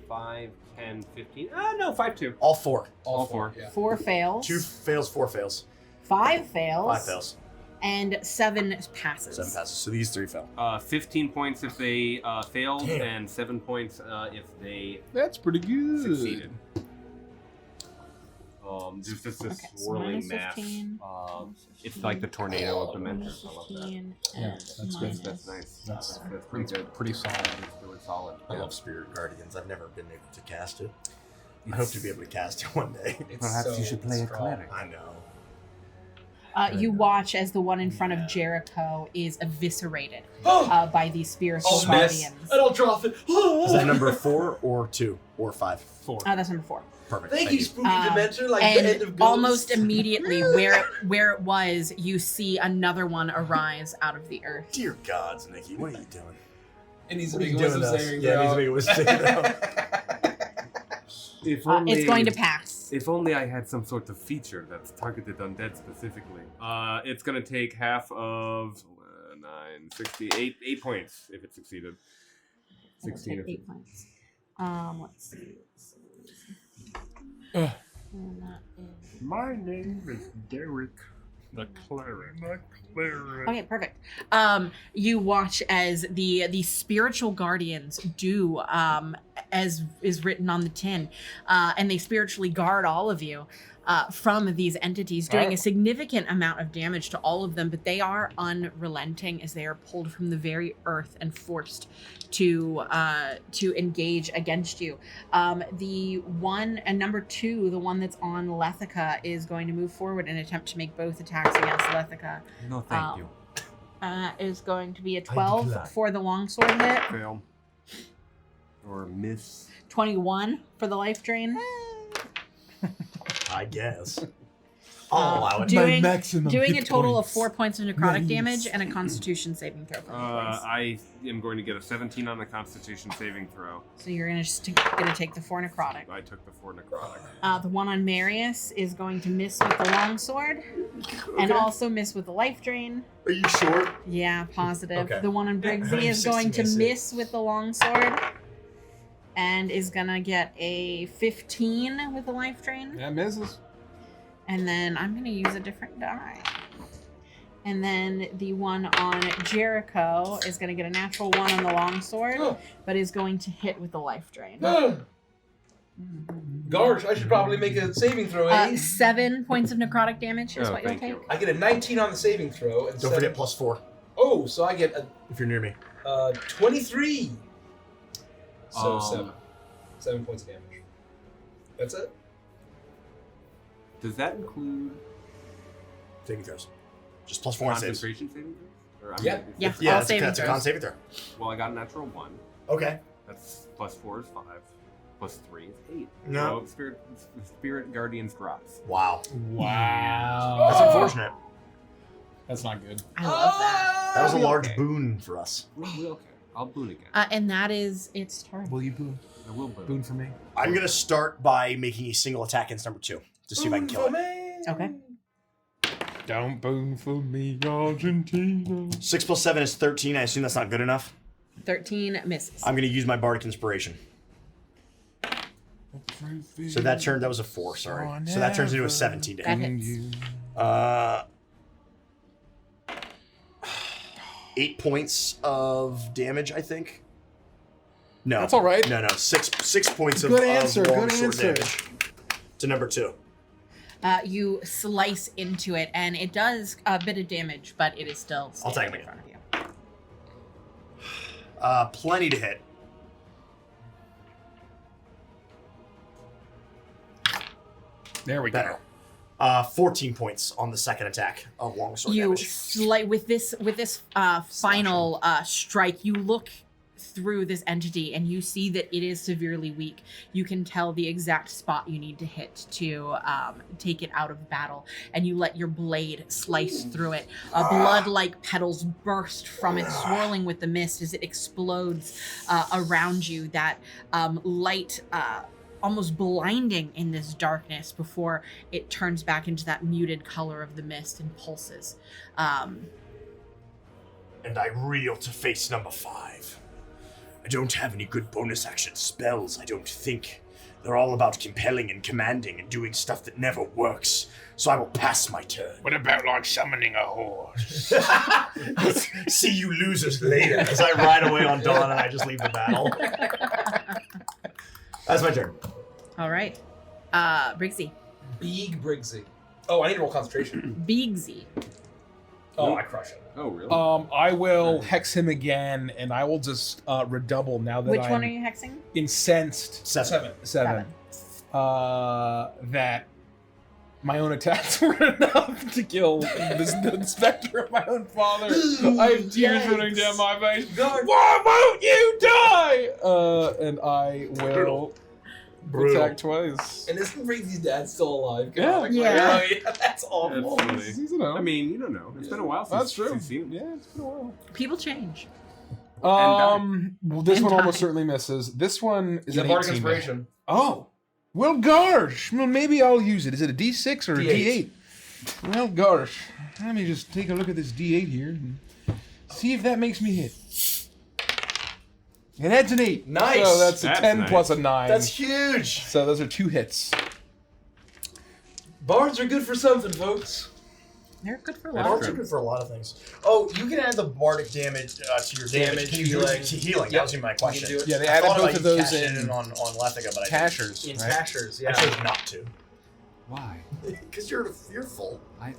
5, 10, 15. No, 5, 2. All 4. All 4. Yeah. 4 fails. 2 fails, 4 fails. 5 fails. 5 fails. And 7 passes. 7 passes. So these 3 fail. 15 points if they failed, Damn. and 7 points if they That's pretty good. succeeded. There's just this Okay, so swirling minus mass. 15, It's like the tornado of dimensions. I love that. 15, Yeah, and that's good. minus- That's nice. That's- That's pretty good. Pretty solid. It's really solid. I Yeah. love Spirit Guardians. I've never been able to cast it. I hope to be able to cast it one day. It's Perhaps so you should play a strong. cleric. I know. You watch as the one in front of Jericho is eviscerated Oh, by these spiritual oh miss. guardians. And I'll drop it. Is that number 4 or 2 or 5? 4. That's number 4. Perfect. Thank you, Spooky Um, Dementor. Like the end of And Ghost. almost immediately, where it was, you see another one arise out of the earth. Dear gods, Nikki, what are you doing? It needs to What are make you a doing wisdom to us? saving Yeah, it needs to throw. make a wisdom saving throw. If only, It's going to pass. If only I had some sort of feature that's targeted undead specifically. It's going to take half of 9, 60, 8 points if it succeeded. 16 if 8 points. Let's see. Ugh. And that is- My name is Derek the Cleric. The Cleric. Okay, perfect. You watch as the spiritual guardians do as is written on the tin, and they spiritually guard all of you from these entities, doing a significant amount of damage to all of them. But they are unrelenting as they are pulled from the very earth and forced to engage against you. The one and number 2, the one that's on Lethica, is going to move forward and attempt to make both attacks against Lethica. No, thank you. Is going to be a 12 decline. for the longsword hit, Fail. Or miss. 21 for the life drain. I guess. I'll allow it. Doing maximum a hit total of points. 4 points of necrotic Nice. damage and a Constitution saving throw. For I am going to get a 17 on the Constitution saving throw. So you're gonna take the 4 necrotic. I took the 4 necrotic. The one on Marius is going to miss with the longsword, and also miss with the life drain. Are you sure? Yeah, positive. Okay. The one on Briggsy is 16 going to AC. miss with the longsword, and is gonna get a 15 with the life drain. That misses. And then I'm going to use a different die. And then the one on Jericho is going to get a natural 1 on the longsword, but is going to hit with the life drain. Gosh, I should probably make a saving throw, eh? 7 points of necrotic damage is Oh, what you'll thank take. you. I get a 19 on the saving throw. And Don't forget +4 Oh, so I get a if you're near me. 23. So Um, 7 points of damage. That's it? Does that include Saving throws. Just +4 on saves. concentration saving throws? Or, I mean, Yeah. Yeah. Yeah, All that's saving a con throws. saving throw. Well, I got a natural 1. Okay. That's +4 is 5. +3 is 8. No. So Spirit Guardians drops. Wow. Wow. That's unfortunate. That's not good. I love that. That was a We'll be large okay. boon for us. Okay. I'll boon again. And that is its turn. Will you boon? I will boon. Boon for me? I'm going to start by making a single attack against number 2 to see if I can kill it. Okay. Don't boon for me, Argentina. 6 + 7 is 13. I assume that's not good enough. 13 misses. I'm going to use my Bardic Inspiration. So that was a 4, sorry. So that turns into a 17 to That hit. hits. 8 points of damage, I think. No. That's all right. No, 6 points of, Good answer, of good longsword answer. damage to number 2. You slice into it, and it does a bit of damage, but it is still I'll take standing it in front of you. Plenty to hit. There we Better. go. 14 points on the second attack of longsword You damage. with this final strike, you look through this entity and you see that it is severely weak. You can tell the exact spot you need to hit to take it out of battle, and you let your blade slice through it. Blood-like petals burst from it, swirling with the mist as it explodes around you. That light almost blinding in this darkness before it turns back into that muted color of the mist and pulses. and I reel to face number 5. I don't have any good bonus action spells, I don't think. They're all about compelling and commanding and doing stuff that never works, so I will pass my turn. What about like summoning a horse? See you losers later. As I ride away on Dawn and I just leave the battle. That's my turn. All right. Briggsy. Big Briggsy. Oh, I need to roll concentration. Bigsy. Oh, I crush it. Oh, really? I will hex him again, and I will just redouble now that Which I'm one are you hexing? incensed. 7. Seven. That my own attacks were enough to kill the specter of my own father. I have tears running down my face. Why won't you die? And I will attack twice. And isn't Briggsy's dad still alive? Yeah. Yeah. Oh, yeah, that's awful. That's funny. You know. I mean, you don't know. It's been a while since That's true. you've seen him. Yeah, it's been a while. People change. Well, this And one almost die. certainly misses. This one is Is an it Bardic 18. Inspiration? Oh, well, gosh. Well, maybe I'll use it. Is it a D6 or a D8? D8? Well, gosh. Let me just take a look at this D8 here and see if that makes me hit. And that's an 8. Nice. So that's a That's 10 nice. plus a 9. That's huge. So those are 2 hits. Bards are good for something, folks. They're good for That's life. Bards are good for a lot of things. Oh, you can add the bardic damage to your damage. Can you do healing. it to healing? Yep. That was even my You can question. do it. Yeah, they I added thought both about of you those cashing in on Lethica, but I Cashers. In right? Tashers, yeah. I chose not to. Why? Because you're fearful. It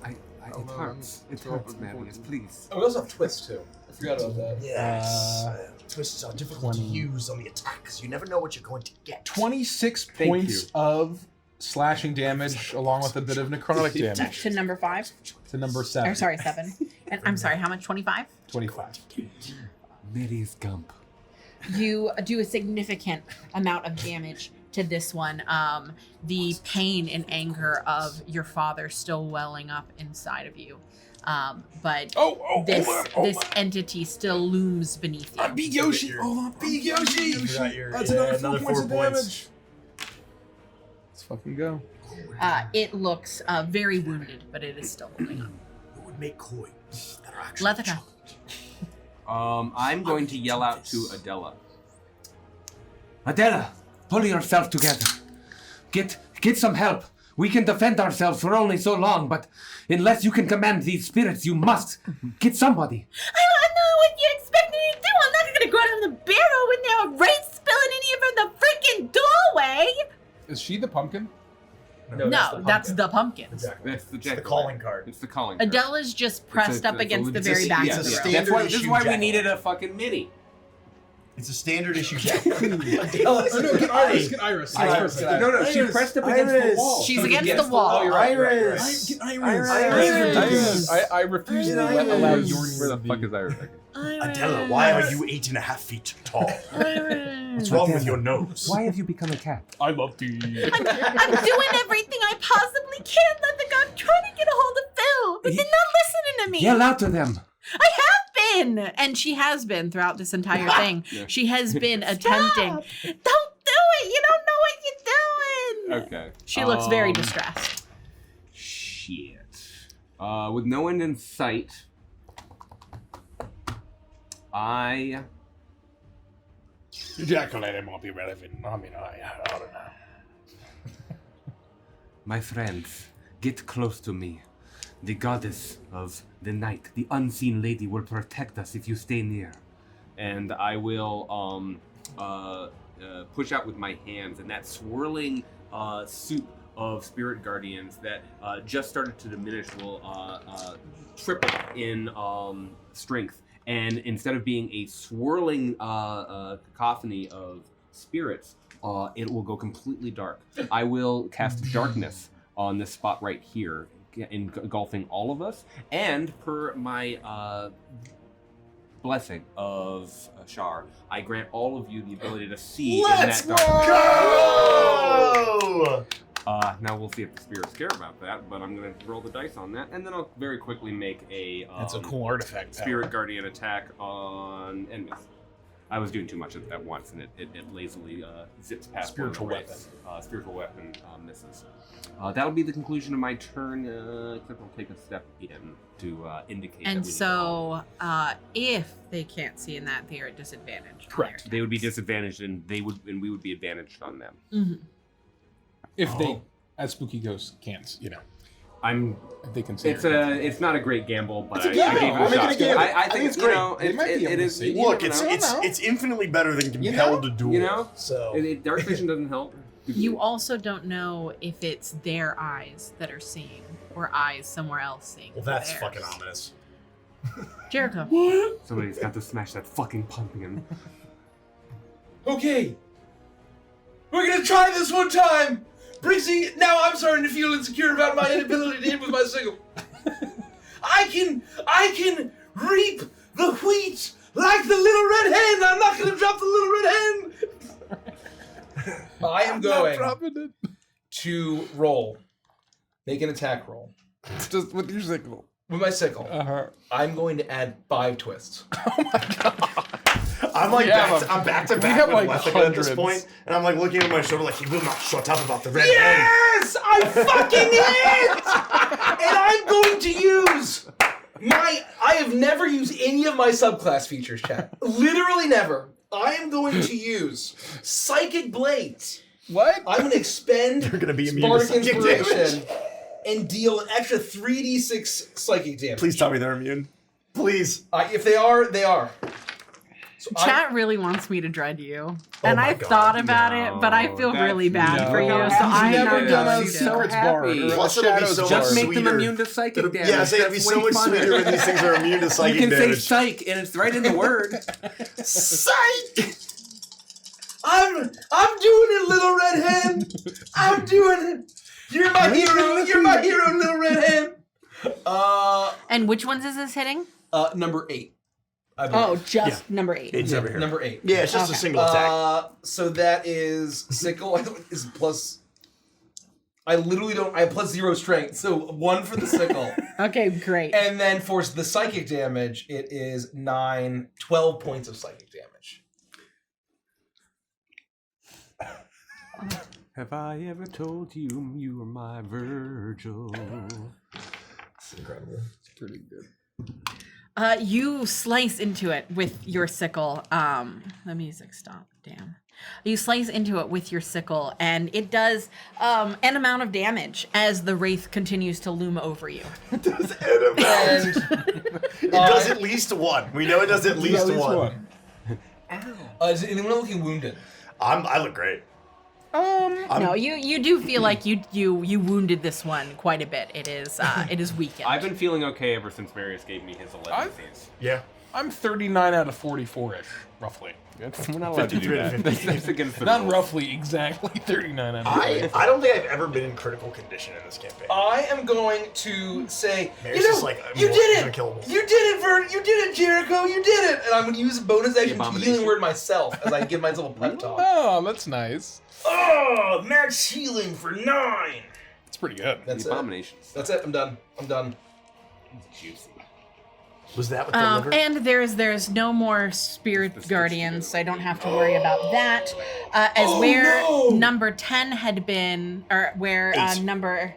hurts. It It's hurts, important. Marius, please. Oh, we also have Twist, too. I forgot about that. Yes. Twists are difficult 20. to use on the attack because you never know what you're going to get. 26 Thank points you. of slashing damage along with a bit of necrotic damage To number 5. to number 7. Or sorry, 7. And I'm sorry, how much? 25? 25. Marius Gump. You do a significant amount of damage to this one. The pain and anger of your father still welling up inside of you. But this entity still looms beneath you. Big Yoshi! Oh, Big Yoshi! That's another 4 points of damage. Let's fucking go. It looks very wounded, but it is still holding on. Who would make coins that are actually Lethica. I'm going to yell out to Adela. Adela, pull yourself together. Get some help. We can defend ourselves for only so long, but unless you can command these spirits, you must get somebody. I don't know what you expect me to do. I'm not gonna go down the barrel when there are rays spilling in here from the freaking doorway. Is she the pumpkin? No, that's the pumpkin. Exactly. That's the It's the calling card. It's the calling card. Adela's just pressed up against the it's a- very back yeah, of the it's a room. That's why, this is Standard why issue we jacket. needed a fucking mini. It's a standard issue jacket. Oh, no, get Iris. Get Iris. Iris. No, she pressed up against the wall. She's against the wall. Oh, you're right. Iris. Get Iris. I refuse to allow your Where the fuck is Iris? Adela, why are you 8.5 feet tall? What's wrong with your nose? Why have you become a cat? I love tea. I'm doing everything I possibly can. I'm trying to get a hold of Phil, but they're not listening to me. Yell out to them. I have been. And she has been throughout this entire thing. Yeah. She has been attempting. Don't do it. You don't know what you're doing. Okay. She looks very distressed. Shit. With no end in sight, I... Ejaculate might be relevant. I mean, I don't know. My friends, get close to me. The goddess of the night, the unseen lady, will protect us if you stay near. And I will push out with my hands, and that swirling soup of spirit guardians that just started to diminish will triple in strength. And instead of being a swirling cacophony of spirits, it will go completely dark. I will cast darkness on this spot right here, engulfing all of us. And per my blessing of Shar, I grant all of you the ability to see in that darkness. Go! Now we'll see if the spirits care about that, but I'm going to roll the dice on that, and then I'll very quickly make a That's a cool artifact. spirit guardian attack on and miss. I was doing too much at once, and it lazily zips past Spiritual one of the rays. Spiritual weapon misses. That'll be the conclusion of my turn, except I'll take a step in to indicate that And we so, if they can't see in that, they are at disadvantage. Correct. they would be disadvantaged, and we would be advantaged on them. Mm-hmm. If they, as spooky ghosts, can't, you know, if they can see. It's not a great gamble, but It's a gamble. I gave it We're a making shot. a gamble. I think it's great. They might be able to see. Look, You never know. it's infinitely better than compelled to duel. You know, So dark vision doesn't help. You also don't know if it's their eyes that are seeing or eyes somewhere else seeing. well, that's theirs. fucking ominous. Jericho. Somebody's got to smash that fucking pumpkin. Okay. We're gonna try this one time. Brixie, now I'm starting to feel insecure about my inability to hit with my sickle. I can reap the wheat like the little red hen. I'm not gonna drop the little red hen. I am going to roll. Make an attack roll. Just with your sickle. With my sickle. Uh-huh. I'm going to add 5 twists. I'm like have I'm back to we back have, with like, Lethica at this hundreds. point, and I'm like looking at my shoulder like he will not shut up about the red hen. Yes! I fucking hit! And I'm going to use I have never used any of my subclass features, chat. Literally never. I am going to use Psychic Blades. What? I'm going to expend You're gonna be immune to Spark psychic Inspiration damage. and deal an extra 3d6 psychic damage. Please tell me they're immune. Please. If they are, they are. So Chat really wants me to dread you. Oh And my I've God, thought about it, but I feel really bad for you, so I'm never not done going a to. secrets happy. bar or a Plus, it'll be shadows so bar. Just much make them sweeter. immune to psychic damage. Yeah, it'd be That's so way much funner. sweeter when these things are immune to You psychic can say damage. psych, and it's right in the word. Psych! I'm doing it, little red hen. I'm doing it. You're my hero. You're my hero, little red hen. And which ones is this hitting? Number 8. I believe. Oh, just number 8. It's over here. Number 8. Yeah, it's just a Okay. single attack. So that is sickle is plus. I literally don't. I have plus 0 strength, so 1 for the sickle, Okay, great. and then for the psychic damage, it is 12 points of psychic damage. Have I ever told you you were my Virgil? It's incredible. It's pretty good. You slice into it with your sickle. The music stopped. Damn. You slice into it with your sickle, and it does an amount of damage as the wraith continues to loom over you. And It does at least 1. We know it does at least, one. is anyone looking wounded? I look great. No, you do feel like you wounded this one quite a bit. It is weakened. I've been feeling okay ever since Marius gave me his 11 I've- disease. Yeah. I'm 39 out of 44-ish, roughly. We're not allowed to do 53 that. to 50. That's against the Not rules. roughly, exactly 39 out of 44. I don't think I've ever been in critical condition in this campaign. I am going to say, Mary's you know, just like, you more did it! unkillable. You did it, Vern! You did it, Jericho! You did it! And I'm going to use a bonus action to abomination. healing word myself as I give myself a pep talk. Oh, that's nice. Oh, max healing for 9! It's pretty good. That's The it. abominations. That's it. I'm done. I'm done. Juicy. Was that with the liver? And there's no more spirit guardians, so I don't have to worry about that. As where number 10 had been, or where 8. number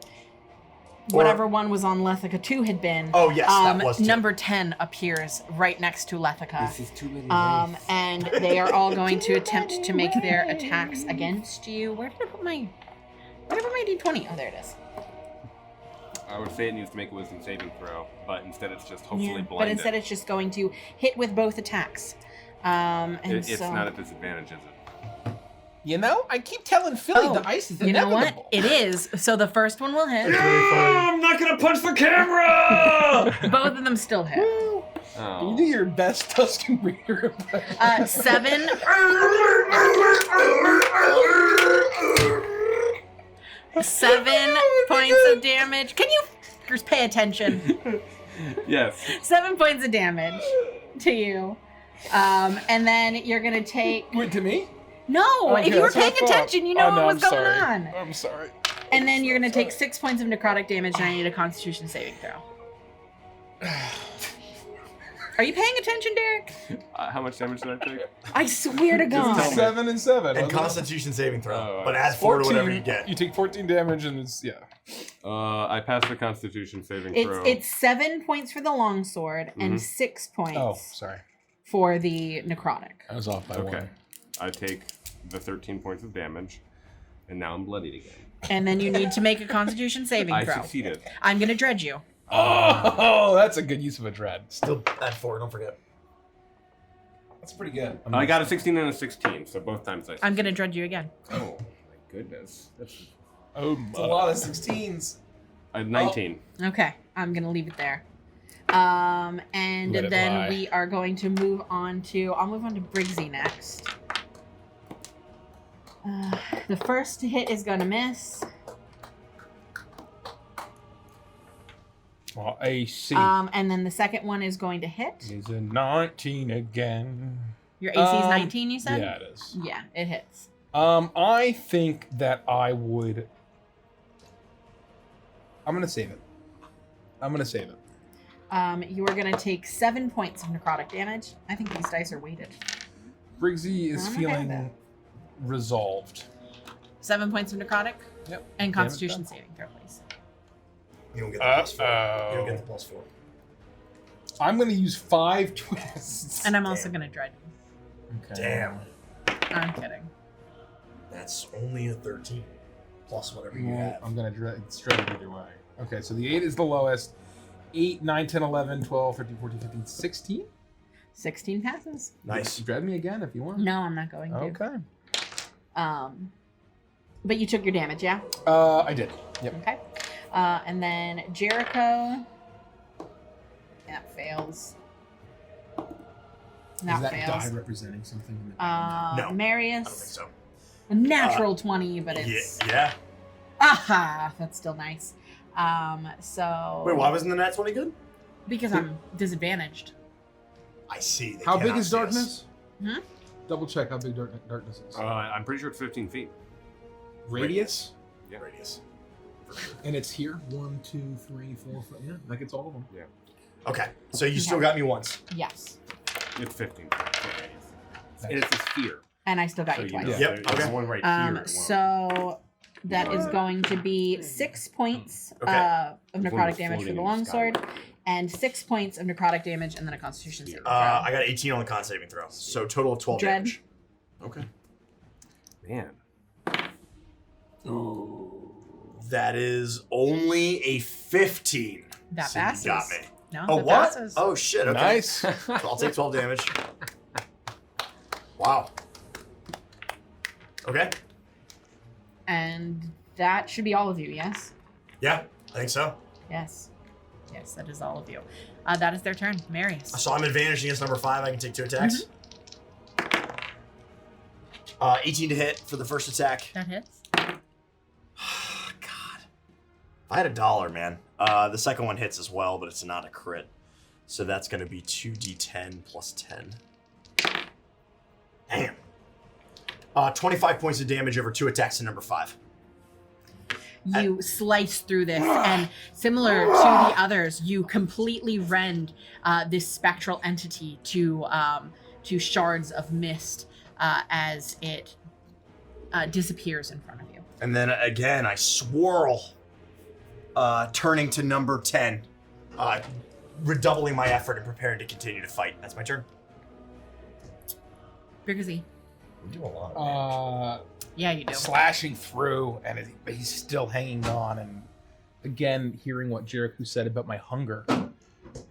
whatever one was on Lethica 2 had been. Oh, yes, that was 2. number 10 appears right next to Lethica. This is too many And they are all going to attempt to make their attacks against you. Where did I put my D20? Oh, there it is. I would say it needs to make a wisdom saving throw, but instead it's just hopefully blind. But instead it's just going to hit with both attacks. And It's so, not a disadvantage, is it? You know, I keep telling Philly the ice is you know inevitable. what? It is. So the first one will hit. I'm not gonna punch the camera! Both of them still hit. You Oh. do your best Tuscan Breeder impression. 7. 7 points of damage. Can you just pay attention? Yes. 7 points of damage to you. And then you're gonna take. Wait, to me? No, Okay, if you were that's what I paying thought. attention, you know Oh, no, what was I'm going sorry. on. I'm sorry. And then you're gonna take 6 points of necrotic damage, and I need a Constitution saving throw. Are you paying attention, Derek? How much damage did I take? I swear to tell God. me. 7 and 7. And wasn't it? Constitution saving throw. Oh, But add 4 to 14, whatever you get. You take 14 damage and it's, yeah. I passed the Constitution saving It's throw. 7 points for the longsword and 6 points Oh, sorry. for the necrotic. I was off by Okay. 1. I take the 13 points of damage, and now I'm bloodied again. And then you need to make a Constitution saving I throw. succeeded. I'm gonna dredge you. Oh, that's a good use of a dread. Still add 4, don't forget. That's pretty good. I got a 16 and a 16, so both times I I'm gonna dredge you again. Oh, my goodness. That's It's a lot of 16s. 19. Okay, I'm gonna leave it there. And Let it then lie. we are going to move on to. I'll move on to Briggsy next. The first hit is gonna miss. Well, AC And then the second one is going to hit. is a 19 again. Your AC is 19, you said? Yeah, it is. Yeah, it hits. I think that I would. I'm gonna save it. You are gonna take 7 points of necrotic damage. I think these dice are weighted. Briggsy is I'm okay with feeling that. resolved. 7 points of necrotic. Yep. And Damage Constitution done. saving throw, please. You don't get the plus 4. Uh-oh. You don't get the plus 4. I'm gonna use 5 twists. And I'm also gonna dredge you. Okay. Damn. I'm kidding. That's only a 13. Plus whatever you Well, have. I'm gonna it's dreaded either way. Okay, so the 8 is the lowest. 8, 9, 10, 11, 12, 13, 14, 15, 16. 16 passes. Nice. Dread me again if you want. No, I'm not going to. Okay. But you took your damage, yeah? I did. Yep. Okay. And then Jericho. That fails. Is That that fails. die representing something? In the No, I don't think Marius. so. A natural 20, but it's. Yeah. Aha! That's still nice. So. Wait, why wasn't the nat 20 good? Because I'm disadvantaged. I see. They How big cannot is see us. darkness? Hmm? Double check how big darkness is. I'm pretty sure it's 15 feet. Radius? Yeah. Radius. And it's here. 1, 2, 3, 4, 5. Yeah, that gets all of them. Yeah. Okay, so you still got me once. Yes. It's 15 feet. And it's a sphere. And I still got So you you twice. know, Yep, there's okay. one right here. and one- So that is going to be 6 points Okay. of necrotic One damage for floating the in the sky. longsword, and 6 points of necrotic damage, and then a Constitution saving throw. I got 18 on the con saving throw, so total of 12 Dread. damage. Okay. Man. That is only a 15. That So passes. You got me. No, Oh, that what? passes. Oh, shit. Okay. Nice. So I'll take 12 damage. Wow. Okay. And that should be all of you, yes? Yeah, I think so. Yes. Yes, that is all of you. That is their turn. Marius. So I'm advantaged against number 5. I can take 2 attacks. 18 to hit for the first attack. That hits. God. If I had $1, man. The second one hits as well, but it's not a crit. So that's going to be 2d10 plus 10. Damn. 25 points of damage over 2 attacks to number 5. You slice through this, and similar to the others, you completely rend this spectral entity to shards of mist as it disappears in front of you. And then again, I swirl, turning to number 10, redoubling my effort and preparing to continue to fight. That's my turn. Briggsy. We do a lot of damage. Yeah, you do. Slashing through, and but he's still hanging on. And again, hearing what Jericho said about my hunger,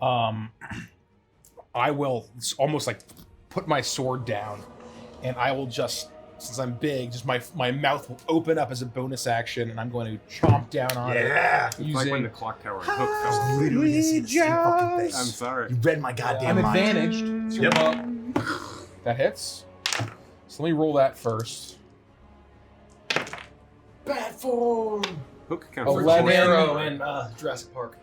I will almost like put my sword down, and I will just, since I'm big, just my mouth will open up as a bonus action, and I'm going to chomp down on Yeah. It's like when using. the clock tower and Hook fell. Literally the same fucking thing. I'm sorry. You read my goddamn I'm mind. advantaged. So, Yep. that hits. So let me roll that first. Bad form. Hook counts for 11. 20. Arrow in Jurassic Park.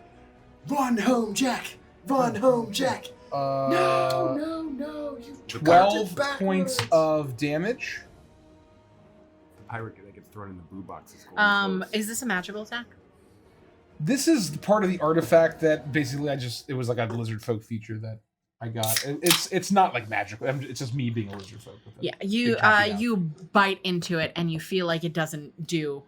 Run home, Jack. Run home, Jack. No, you 12 backwards. points of damage. Pirate that gets thrown in the boo box is going close. Is this a magical attack? This is part of the artifact that basically it was like a lizard folk feature that I got it. It's not like magical. It's just me being a lizard folk. With Yeah, big you chompy mouth. you bite into it and you feel like it doesn't do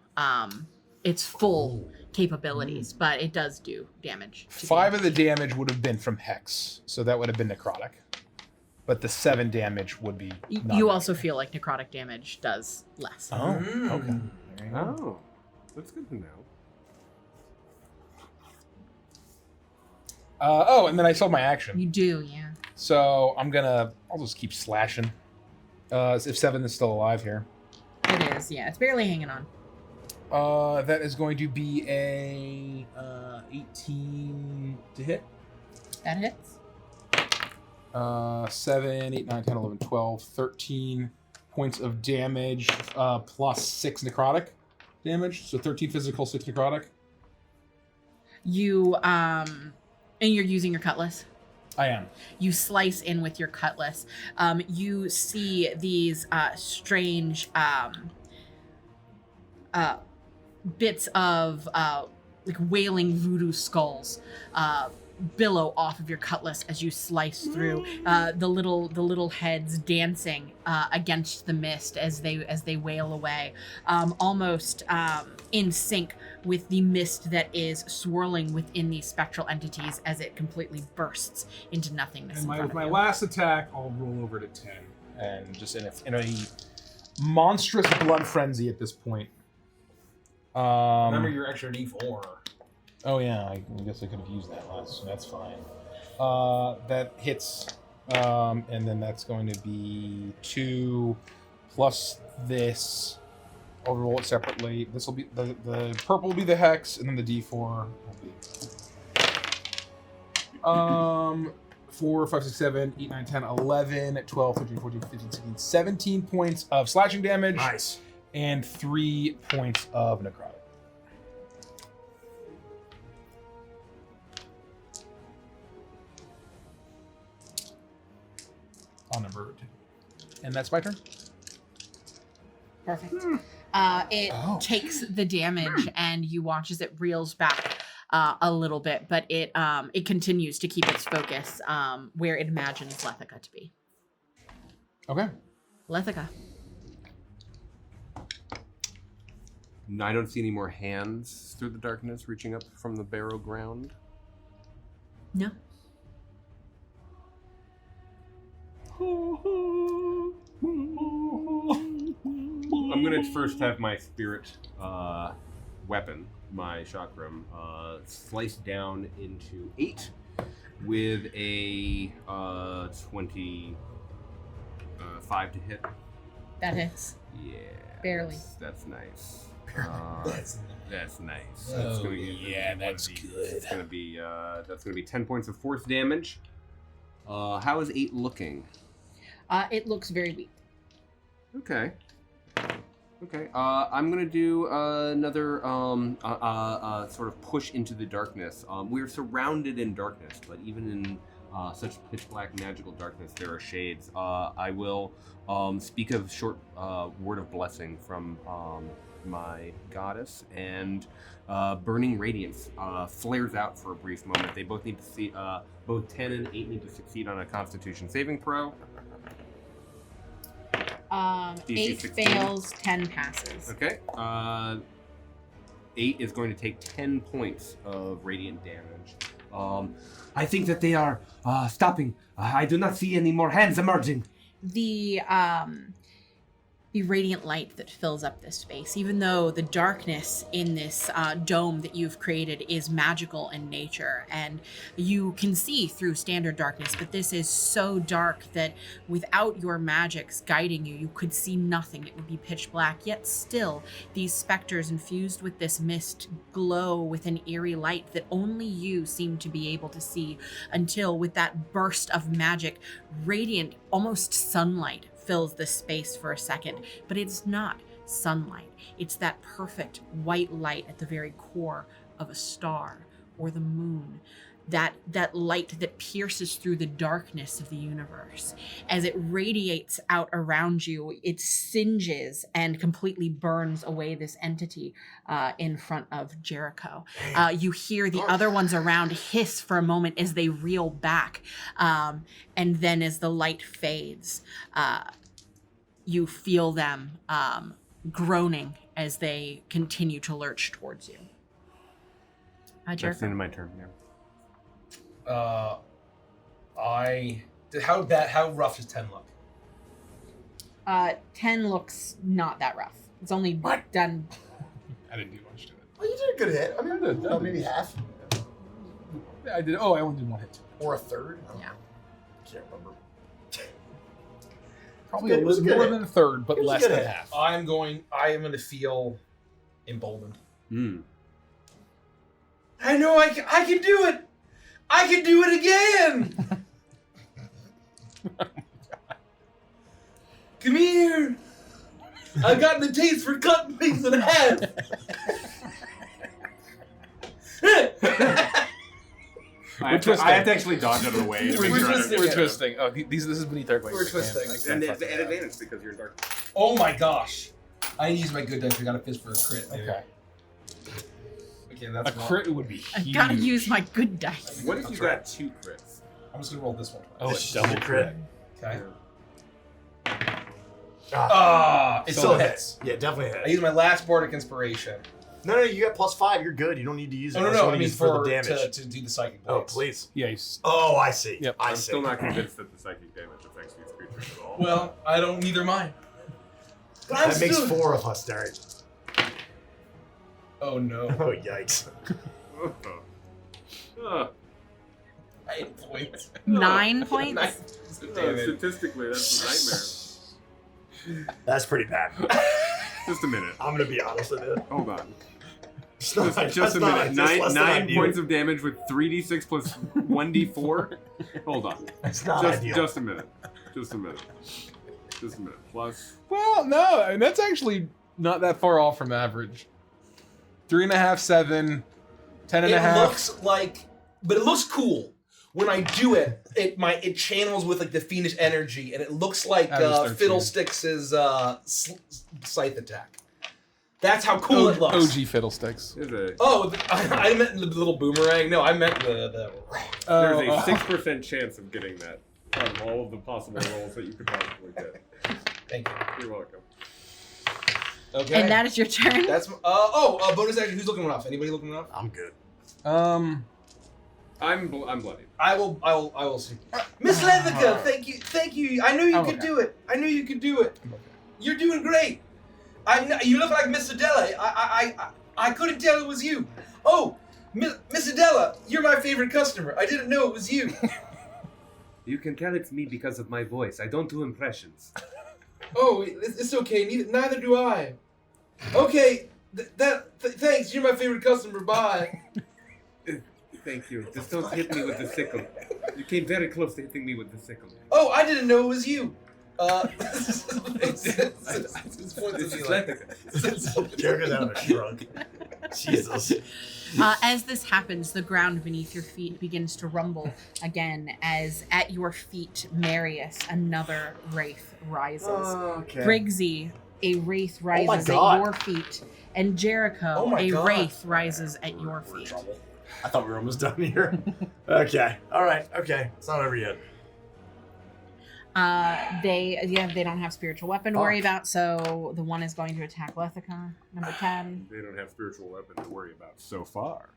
its full capabilities, but it does do damage. to 5 of the damage would have been from Hex, so that would have been necrotic. But the 7 damage would be. You also feel like necrotic damage does less. Oh, okay. There you go. Oh, that's good to know. And then I saw my action. You do, yeah. So I'll just keep slashing. If 7 is still alive here. It is, yeah. It's barely hanging on. That is going to be a 18 to hit. That hits. 7, 8, 9, 10, 11, 12, 13 points of damage, plus 6 necrotic damage. So 13 physical, 6 necrotic. You, and you're using your cutlass? I am. You slice in with your cutlass. You see these strange bits of like wailing voodoo skulls billow off of your cutlass as you slice through. The little heads dancing against the mist as they wail away, almost in sync with the mist that is swirling within these spectral entities as it completely bursts into nothingness. And in front with of my you. last attack, I'll roll over to 10, and just in a monstrous blood frenzy at this point. Remember your extra D4. Oh yeah, I guess I could have used that last, so that's fine. That hits, and then that's going to be 2 plus this. I'll roll it separately. This will be the purple will be the hex, and then the D4 will be 4, 5, 6, 7, 8, 9, 10, 11, 12, 13, 14, 15, 16, 17 points of slashing damage. Nice. And 3 points of necrotic. On number 2. And that's my turn. Perfect. It takes the damage, and you watch as it reels back a little bit, but it continues to keep its focus where it imagines Lethica to be. Okay. Lethica. I don't see any more hands through the darkness reaching up from the barrow ground. No. I'm gonna first have my spirit weapon, my chakram, sliced down into 8 with a 25 to hit. That hits. Yeah. Barely. That's nice. That's nice. Oh, gonna be, yeah, that's good. That's gonna be 10 points of force damage. How is 8 looking? It looks very weak. Okay. I'm gonna do another sort of push into the darkness. We're surrounded in darkness, but even in such pitch black magical darkness, there are shades. I will speak a short word of blessing from my goddess, and burning radiance flares out for a brief moment. They both need to see. Both 10 and 8 need to succeed on a Constitution saving throw. 8 16. fails, 10 passes. Okay. 8 is going to take 10 points of radiant damage. I think that they are stopping. I do not see any more hands emerging. The radiant light that fills up this space, even though the darkness in this dome that you've created is magical in nature, and you can see through standard darkness, but this is so dark that without your magics guiding you, you could see nothing. It would be pitch black, yet still these specters infused with this mist glow with an eerie light that only you seem to be able to see, until with that burst of magic, radiant, almost sunlight fills the space for a second, but it's not sunlight. It's that perfect white light at the very core of a star or the moon. that light that pierces through the darkness of the universe. As it radiates out around you, it singes and completely burns away this entity in front of Jericho. You hear the other ones around hiss for a moment as they reel back. And then as the light fades, you feel them groaning as they continue to lurch towards you. That's the end of my turn. Yeah. How rough does 10 look? 10 looks not that rough. It's only done. I didn't do much to it. Well, you did a good hit. I mean, maybe half. I did. Oh, I only did one hit. Or a third. Yeah. Can't remember. Probably a little more than a third, but less than half. I am going to feel emboldened. I know I can do it. I can do it again. Come here. I've got the taste for cutting things in half. I have to actually dodge out of the way. We're twisting. Oh, this is beneath our We're twisting. And at advantage because you're dark. Oh my gosh. I need to use my good dice. I got a fist for a crit. Okay. Okay, that's a crit would be I huge. gotta use my good dice. What if you got 2 crits? I'm just gonna roll this one. Oh, it's double crit. Okay. It So still it hits. Yeah, definitely I hits. use my last bardic inspiration. No, you got +5. You're good. You don't need to use it. Oh, unless you no. wanna I mean, use it for the for damage. to do the psychic Oh, blades. please. Yeah. Oh, I see. Yep. I I'm see. still not convinced that the psychic damage affects these creatures at all. Well, I don't neither mine. But That makes 4 of us, Derek. Oh no. Oh, yikes. 8 points. 9 points? Statistically, that's a nightmare. That's pretty bad. Just a minute. I'm going to be honest with you. Hold on. Just a minute. 9 points of damage with 3d6 plus 1d4. Hold on. It's not ideal. Just a minute. Just a minute. Plus. Well, no, I mean, that's actually not that far off from average. 3.5, 7, 10 and a half. It looks like, but it looks cool. When I do it, it channels with like the fiendish energy, and it looks like Fiddlesticks' scythe attack. That's how cool it looks. OG Fiddlesticks. Oh, I meant the little boomerang. No, I meant the There's a 6% chance of getting that out of all of the possible rolls that you could possibly get. Thank you. You're welcome. Okay. And that is your turn? That's bonus action. Who's looking rough? Anybody looking rough? I'm good. I'm bloody. I will see. Miss Levica, thank you. I knew you could do it. You're doing great. You look like Miss Adela. I couldn't tell it was you. Oh, Miss Adela, you're my favorite customer. I didn't know it was you. You can tell it's me because of my voice. I don't do impressions. Oh, it's okay. Neither do I. Okay, thanks. You're my favorite customer. Bye. Thank you. Just don't hit me with the sickle. You came very close to hitting me with the sickle. Oh, I didn't know it was you. Jericho's out of a shrug. Jesus. As this happens, the ground beneath your feet begins to rumble again as at your feet, Marius, another wraith rises. Okay. Briggsy, a wraith rises at God. your feet. And Jericho, Oh my a God. wraith rises at your feet. I thought we were almost done here. Okay. All right. Okay. It's not over yet. They don't have spiritual weapon to worry about, so the one is going to attack Lethica, number 10. They don't have spiritual weapon to worry about so far.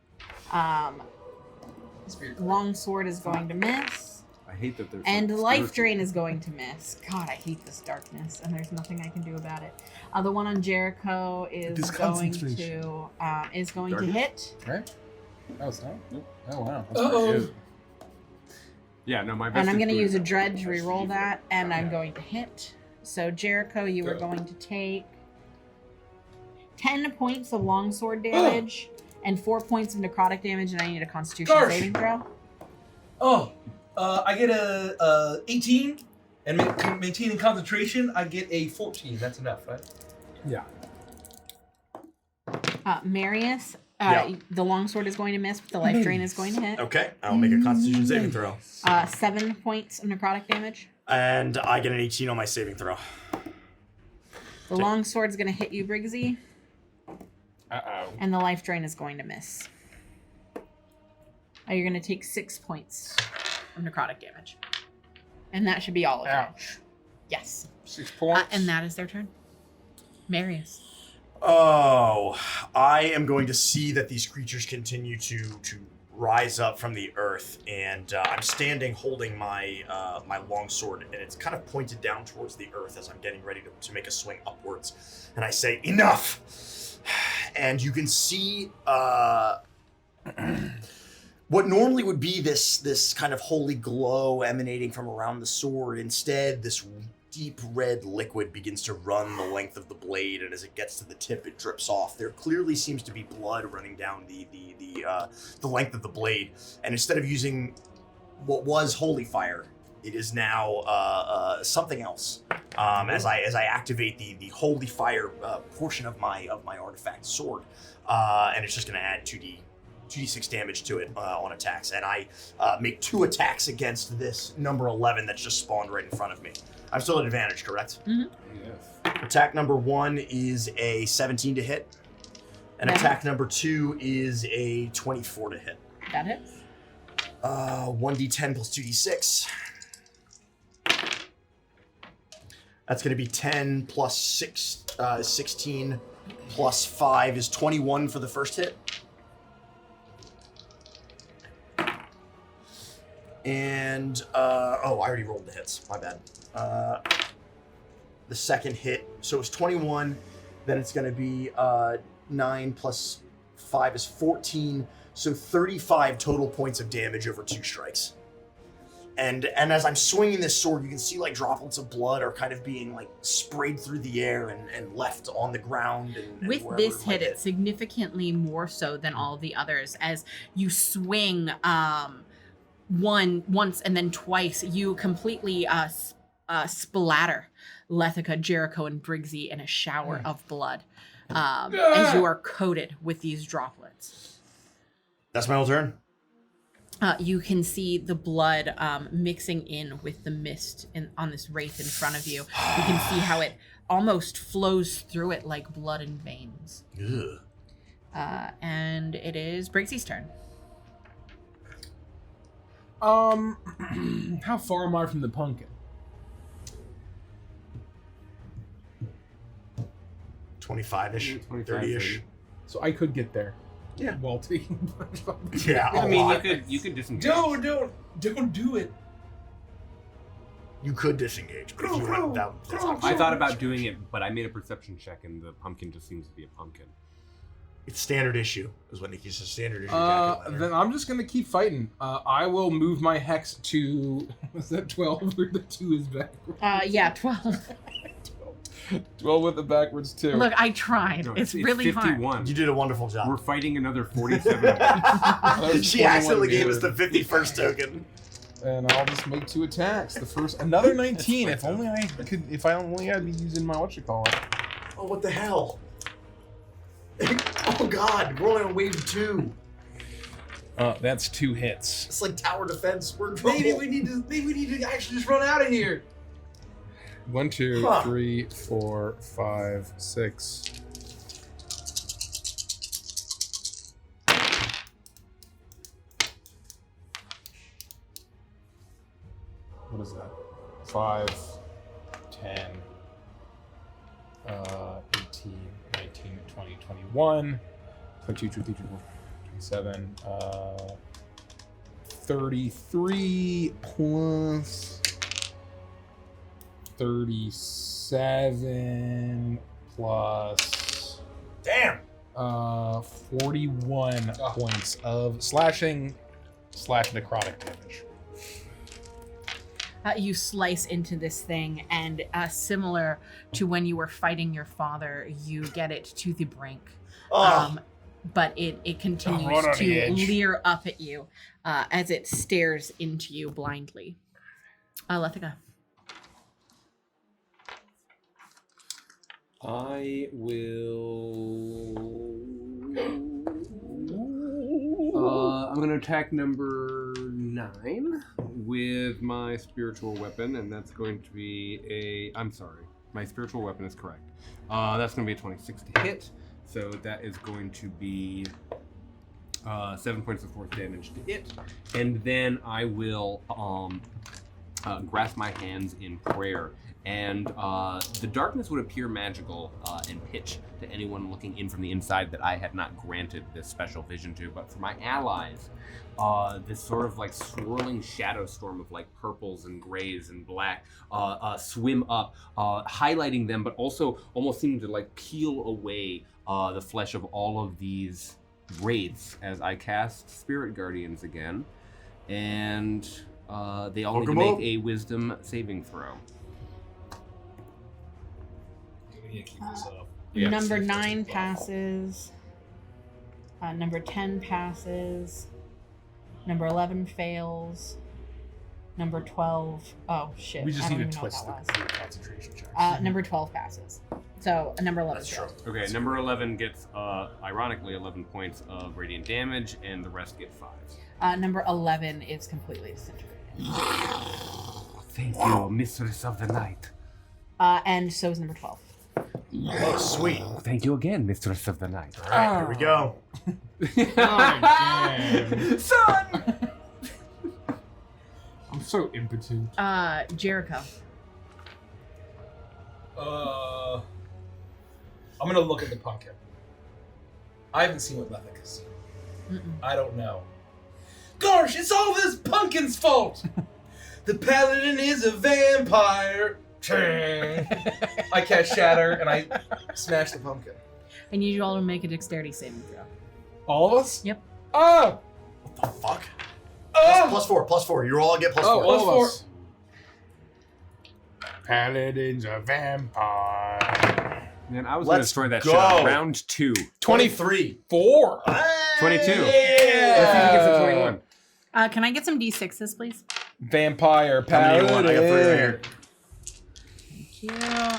Longsword is going to miss. I hate that there's And life drain is going to miss. God, I hate this darkness, and there's nothing I can do about it. The one on Jericho is going to hit. Right? Oh, it's not? Nope. Oh, wow. Uh-oh. Yeah, no, my best And I'm is going to doing use a that. dredge, re-roll that, and I'm going to hit. So Jericho, you are going to take 10 points of longsword damage and 4 points of necrotic damage, and I need a Constitution saving throw. I get a 18, and maintaining concentration, I get a 14. That's enough, right? Yeah. Marius, The longsword is going to miss, but the life drain is going to hit. Okay, I'll make a Constitution saving throw. 7 points of necrotic damage. And I get an 18 on my saving throw. The longsword's going to hit you, Briggsy. Uh-oh. And the life drain is going to miss. You're going to take 6 points of necrotic damage. And that should be all of it. Ouch. Yes. 6 points. And that is their turn. Marius. Oh, I am going to see that these creatures continue to rise up from the earth, and I'm standing holding my my longsword, and it's kind of pointed down towards the earth as I'm getting ready to make a swing upwards. And I say, enough! And you can see what normally would be this kind of holy glow emanating from around the sword. Instead, this deep red liquid begins to run the length of the blade, and as it gets to the tip, it drips off. There clearly seems to be blood running down the length of the blade, and instead of using what was holy fire, it is now something else. As I activate the holy fire portion of my artifact sword, and it's just going to add 2d6 damage to it on attacks, and I make 2 attacks against this number 11 that's just spawned right in front of me. I'm still at advantage, correct? Mm-hmm. Yes. Attack number 1 is a 17 to hit, and attack number 2 is a 24 to hit. That hits. 1d10 plus 2d6. That's going to be 10 plus 6, 16 plus 5 is 21 for the first hit. And, I already rolled the hits. My bad. The second hit, so it's 21, then it's going to be 9 plus 5 is 14, so 35 total points of damage over 2 strikes. And as I'm swinging this sword, you can see like droplets of blood are kind of being like sprayed through the air and left on the ground. And with this hit, it's significantly more so than all the others. As you swing once and then twice, you completely splatter Lethica, Jericho, and Briggsy in a shower of blood as you are coated with these droplets. That's my whole turn. You can see the blood mixing in with the mist on this wraith in front of you. You can see how it almost flows through it like blood in veins. And it is Briggsy's turn. How far am I from the pumpkin? 25-ish, 30-ish. So I could get there. Yeah. While taking Yeah, I mean, you could disengage. Don't do it. You could disengage, but if you went down, I thought about doing it, but I made a perception check, and the pumpkin just seems to be a pumpkin. it's standard issue, is what Nikki says. Standard issue. Then I'm just gonna keep fighting. I will move my hex to. Was that 12 or the 2 is backwards? Yeah, 12. 12 with the backwards too. Look, I tried. No, it's really 51. hard. You did a wonderful job. We're fighting another 47. She accidentally gave us the 51st token. And I'll just make 2 attacks. The first, another 19. If only I could. If I only had be using my whatchamacallit. Oh, what the hell? Oh God, we're only on wave 2. That's 2 hits. It's like tower defense. We're in trouble. Maybe we need to actually just run out of here. 1, 2, 3, 4, 5, 6. What is that? 5, 10, 18, 19, 20, 21, 22, 23, 24, 27, 33 plus 37 plus Damn. 41 points of slashing / necrotic damage. You slice into this thing, and similar to when you were fighting your father, you get it to the brink. But it continues to leer up at you as it stares into you blindly. Lethica. I will I'm going to attack number 9 with my spiritual weapon, and that's going to be a... I'm sorry. My spiritual weapon is correct. That's going to be a 26 to hit, so that is going to be 7 points of force damage to it. And then I will grasp my hands in prayer. And the darkness would appear magical in pitch to anyone looking in from the inside that I had not granted this special vision to. But for my allies, this sort of like swirling shadow storm of like purples and grays and black swim up, highlighting them, but also almost seeming to like peel away the flesh of all of these wraiths as I cast Spirit Guardians again. And they all need to make a wisdom saving throw. Number 9 passes. Number 10 passes. Number 11 fails. Number 12. Oh shit! We just I don't need even to know what twist that the was. concentration check. Number 12 passes. So number 11 That's true. fails. Okay, number 11 gets, ironically, 11 points of radiant damage, and the rest get 5. Number 11 is completely disintegrated. Thank you, Mistress of the Night. And so is number 12. Oh, sweet. Thank you again, Mistress of the Night. All right, here we go. Son! I'm so impotent. Jericho. I'm gonna look at the pumpkin. I haven't seen what Lethic has seen. I don't know. Gosh, it's all this pumpkin's fault! The paladin is a vampire. I cast Shatter and I smash the pumpkin. I need you all to make a dexterity saving throw. All of us? Yep. Oh! What the fuck? Oh! Plus 4. You all get plus Oh, 4. all Plus of us. Paladin's a vampire. Man, I was going to Let's destroy that go. shit on round 2. 23. 4. 22. Yeah! Let's see who gets a 21. Can I get some d6s, please? Vampire How many do you want? I got 3 right paladin. here. Thank you.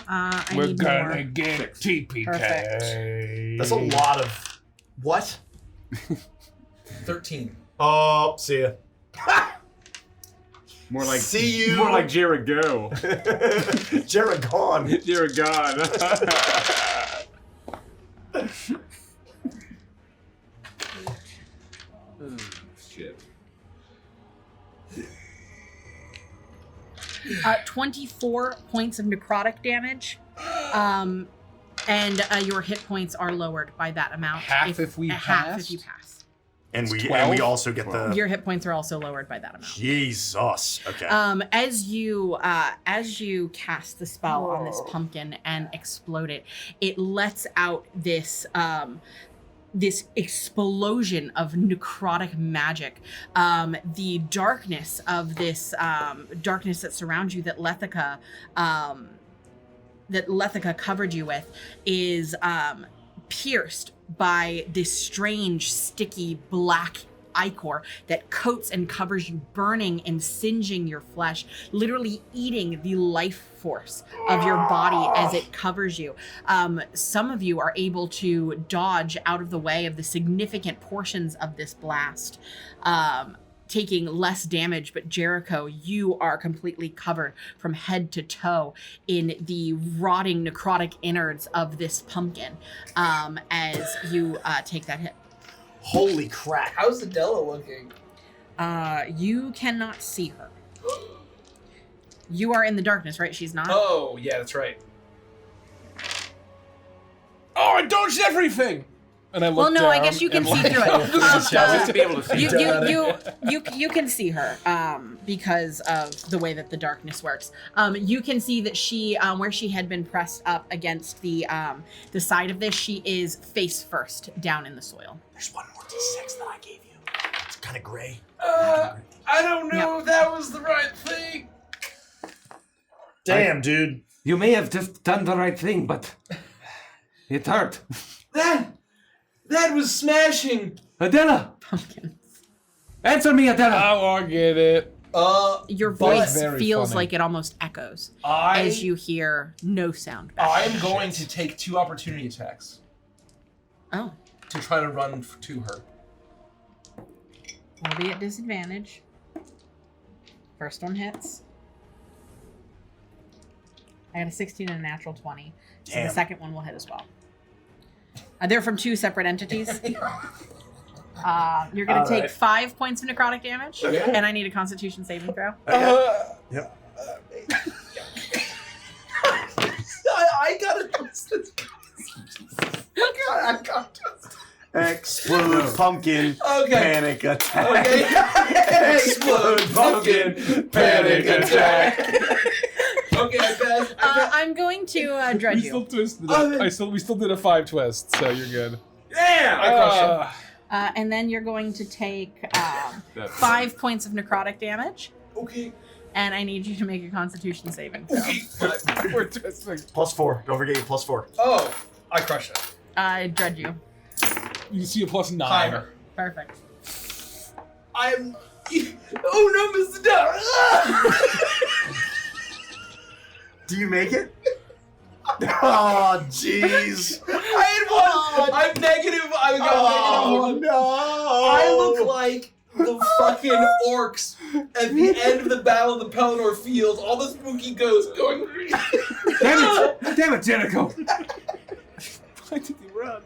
I We're need gonna more. get TPK. Perfect. That's a lot of... What? 13. Oh, see ya. More like See you. More like Jared Go. Jared gone. Jared gone. Shit. 24 points of necrotic damage. And your hit points are lowered by that amount. Half if we half pass? if you pass. And we 12? also get the... Your hit points are also lowered by that amount. Jesus. Okay. As you cast the spell on this pumpkin and explode it, it lets out this this explosion of necrotic magic. The darkness of this darkness that surrounds you that Lethica covered you with is pierced by this strange, sticky, black ichor that coats and covers you, burning and singeing your flesh, literally eating the life force of your body as it covers you. Some of you are able to dodge out of the way of the significant portions of this blast, taking less damage, but Jericho, you are completely covered from head to toe in the rotting necrotic innards of this pumpkin as you take that hit. Holy crap. How's the Della looking? You cannot see her. You are in the darkness, right? She's not? Oh, yeah, that's right. Oh, I dodged everything! And I look Well, no, I down guess you can and see like, through it. Just to be able to see. You can see her because of the way that the darkness works. You can see that she, where she had been pressed up against the side of this, she is face first down in the soil. There's one more D6 that I gave you. It's kind of gray. I don't know if that was the right thing. Damn, dude. You may have just done the right thing, but it hurt. That was smashing. Adela! Pumpkins. Answer me, Adela! Oh, I get it. Your But- voice Very feels funny. like it almost echoes I as you hear no sound back. I am going to take 2 opportunity attacks Oh. to try to run to her. will be at disadvantage. First one hits. I got a 16 and a natural 20. So Damn. the second one will hit as well. They're from two separate entities. You're going to take 5 points of necrotic damage, and I need a Constitution saving throw. Yep. I gotta twist this. I got twist. Explode pumpkin. Okay. Panic attack. Okay. Explode pumpkin. Panic attack. Okay, I bet. I'm going to dredge We still you. twisted it. We still did a 5 twist, so you're good. Yeah, I crushed him. And then you're going to take 5 points of necrotic damage, Okay. and I need you to make a Constitution saving throw. We're twisting. +4. Don't forget your +4. Oh, I crushed it. I dredge you. You see a +9. Timer. Perfect. I'm. Oh no, Mr. Dara! Do you make it? Oh, jeez. I had one. I'm negative. I got -1. no. I look like the fucking orcs at the end of the Battle of the Pelennor Fields. All the spooky ghosts going. Damn it, Jericho! Why did you run?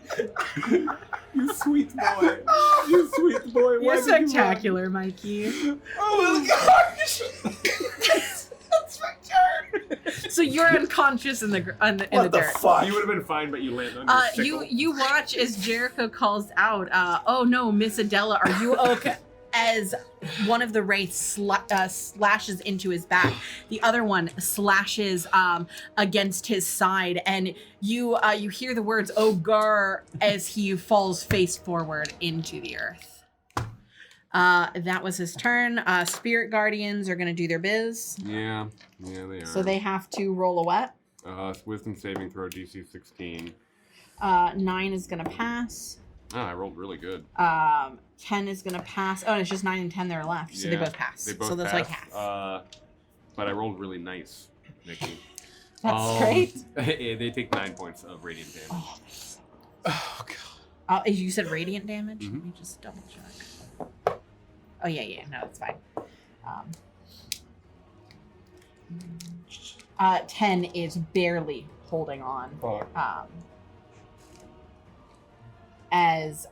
You sweet boy. You sweet boy. You're Why did you run? spectacular, Mikey. Oh my gosh! That's my turn. So you're unconscious in the in the What the dirt. fuck? You would have been fine, but you land on your sickle. You watch as Jericho calls out, "Oh no, Miss Adela, are you okay?" As one of the wraiths slashes into his back, the other one slashes against his side, and you hear the words "Oh gar" as he falls face forward into the earth. That was his turn. Spirit Guardians are going to do their biz, Yeah, they are. so they have to roll a wet. Wisdom saving throw DC 16. 9 is going to pass. Oh, I rolled really good. 10 is gonna pass. Oh, and it's just 9 and 10 that are left, so they Yeah, both pass. They both so that's passed. like half. But I rolled really nice, Nikki. That's great. They take 9 points of radiant damage. Oh, Oh god. you said radiant damage? Mhm. Let me just double check. Oh yeah, no, it's fine. 10 is barely holding on. Fuck. As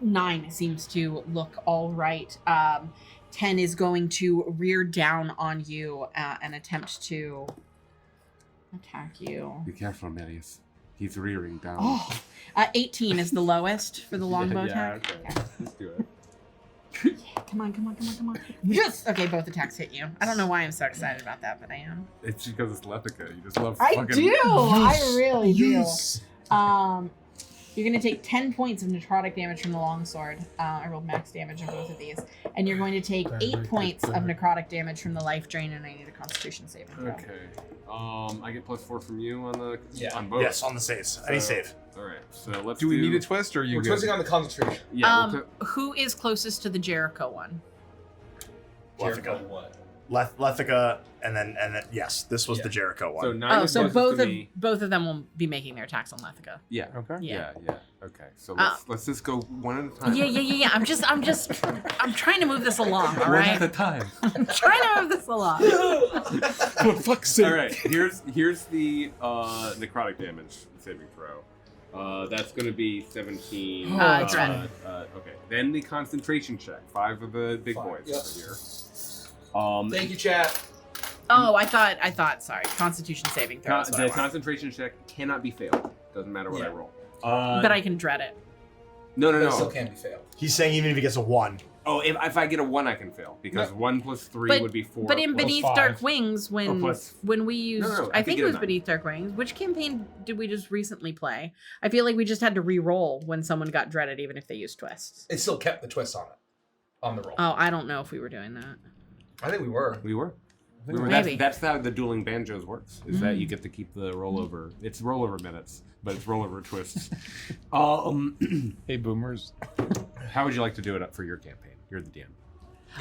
9 seems to look all right. 10 is going to rear down on you and attempt to attack you. Be careful, Marius. He's rearing down. Oh, 18 is the lowest for the longbow attack. Okay. Let's do it. Come on. Yes! Okay, both attacks hit you. I don't know why I'm so excited about that, but I am. It's because it's Lethica. You just love I fucking... do! I really do. You're going to take 10 points of necrotic damage from the longsword. I rolled max damage on both of these. And you're going to take 8 points of necrotic damage from the life drain, and I need a constitution saving throw. Okay. I get +4 from you on the... Yeah. On both. Yes, on the saves. Any save. Alright, so let's Do we need a twist or are you We're good? twisting on the concentration. Yeah, we'll Who is closest to the Jericho one? Lethica. What? Lethica, and then yes, this was Yeah. the Jericho one. so 9 Oh, is so closest both to of me. them will be making their attacks on Lethica. Yeah. Okay. Yeah. Okay. So let's just go one at a time. Yeah. I'm trying to move this along, all One right? at a time. I'm trying to move this along. For fuck's sake. All right. Here's the necrotic damage saving throw. That's going to be 17. It's red. Okay. Then the concentration check. 5 of the big 5, boys yep. over here. Thank you, chat. Oh, I thought. Sorry, Constitution saving throw. is what I The want. concentration check cannot be failed. Doesn't matter what I Yeah. roll. But I can dread it. No. But it still can't be failed. He's saying even if he gets a 1. Oh, if I get a 1, I can fail because 1 plus 3 But- would be 4. But in plus- Beneath 5. Dark Wings, when plus- we used, No, I I think think it was it is Beneath Dark Wings. Which campaign did we just recently play? I feel like we just had to re-roll when someone got dreaded, even if they used twists. It still kept the twist on it, on the roll. Oh, I don't know if we were doing that. I think we were. We were. Maybe. That's how the dueling banjos works. Is that you get to keep the rollover. It's rollover minutes, but it's rollover twists. Hey, boomers. How would you like to do it up for your campaign? You're the DM.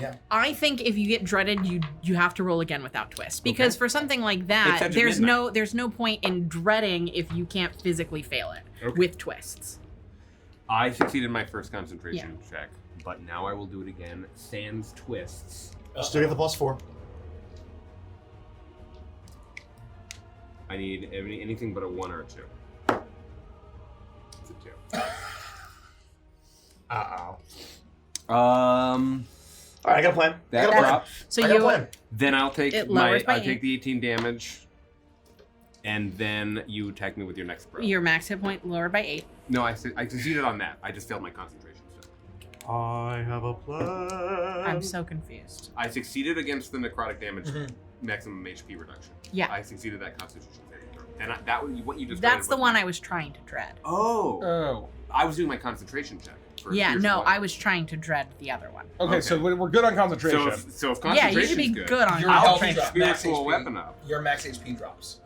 Yeah. I think if you get dreaded, you have to roll again without twist, because for something like It's that, Edge of there's Midnight. no point in dreading if you can't physically fail it Okay. with twists. I succeeded my first concentration check, but now I will do it again. Sans twists. Still get the +4. I need anything but a 1 or a 2. It's a 2. Uh-oh. All right, I got a plan. That drops. So I got a plan. Then I'll take It lowers by I'll take the 18 damage, and then you attack me with your next throw. Your max hit point lowered by 8. No, I succeeded on that. I just failed my concentration check. I have a plan. I'm so confused. I succeeded against the necrotic damage maximum HP reduction. Yeah. I succeeded that Constitution saving throw, and that was what you just. That's the one I was trying to dread. Oh. I was doing my concentration check. Yeah, no, I was trying to dread the other one. Okay, so we're good on concentration. So if Yeah, you concentration should be good, good on Your health concentration. drop, max spiritual HP. weapon up. Your max HP drops.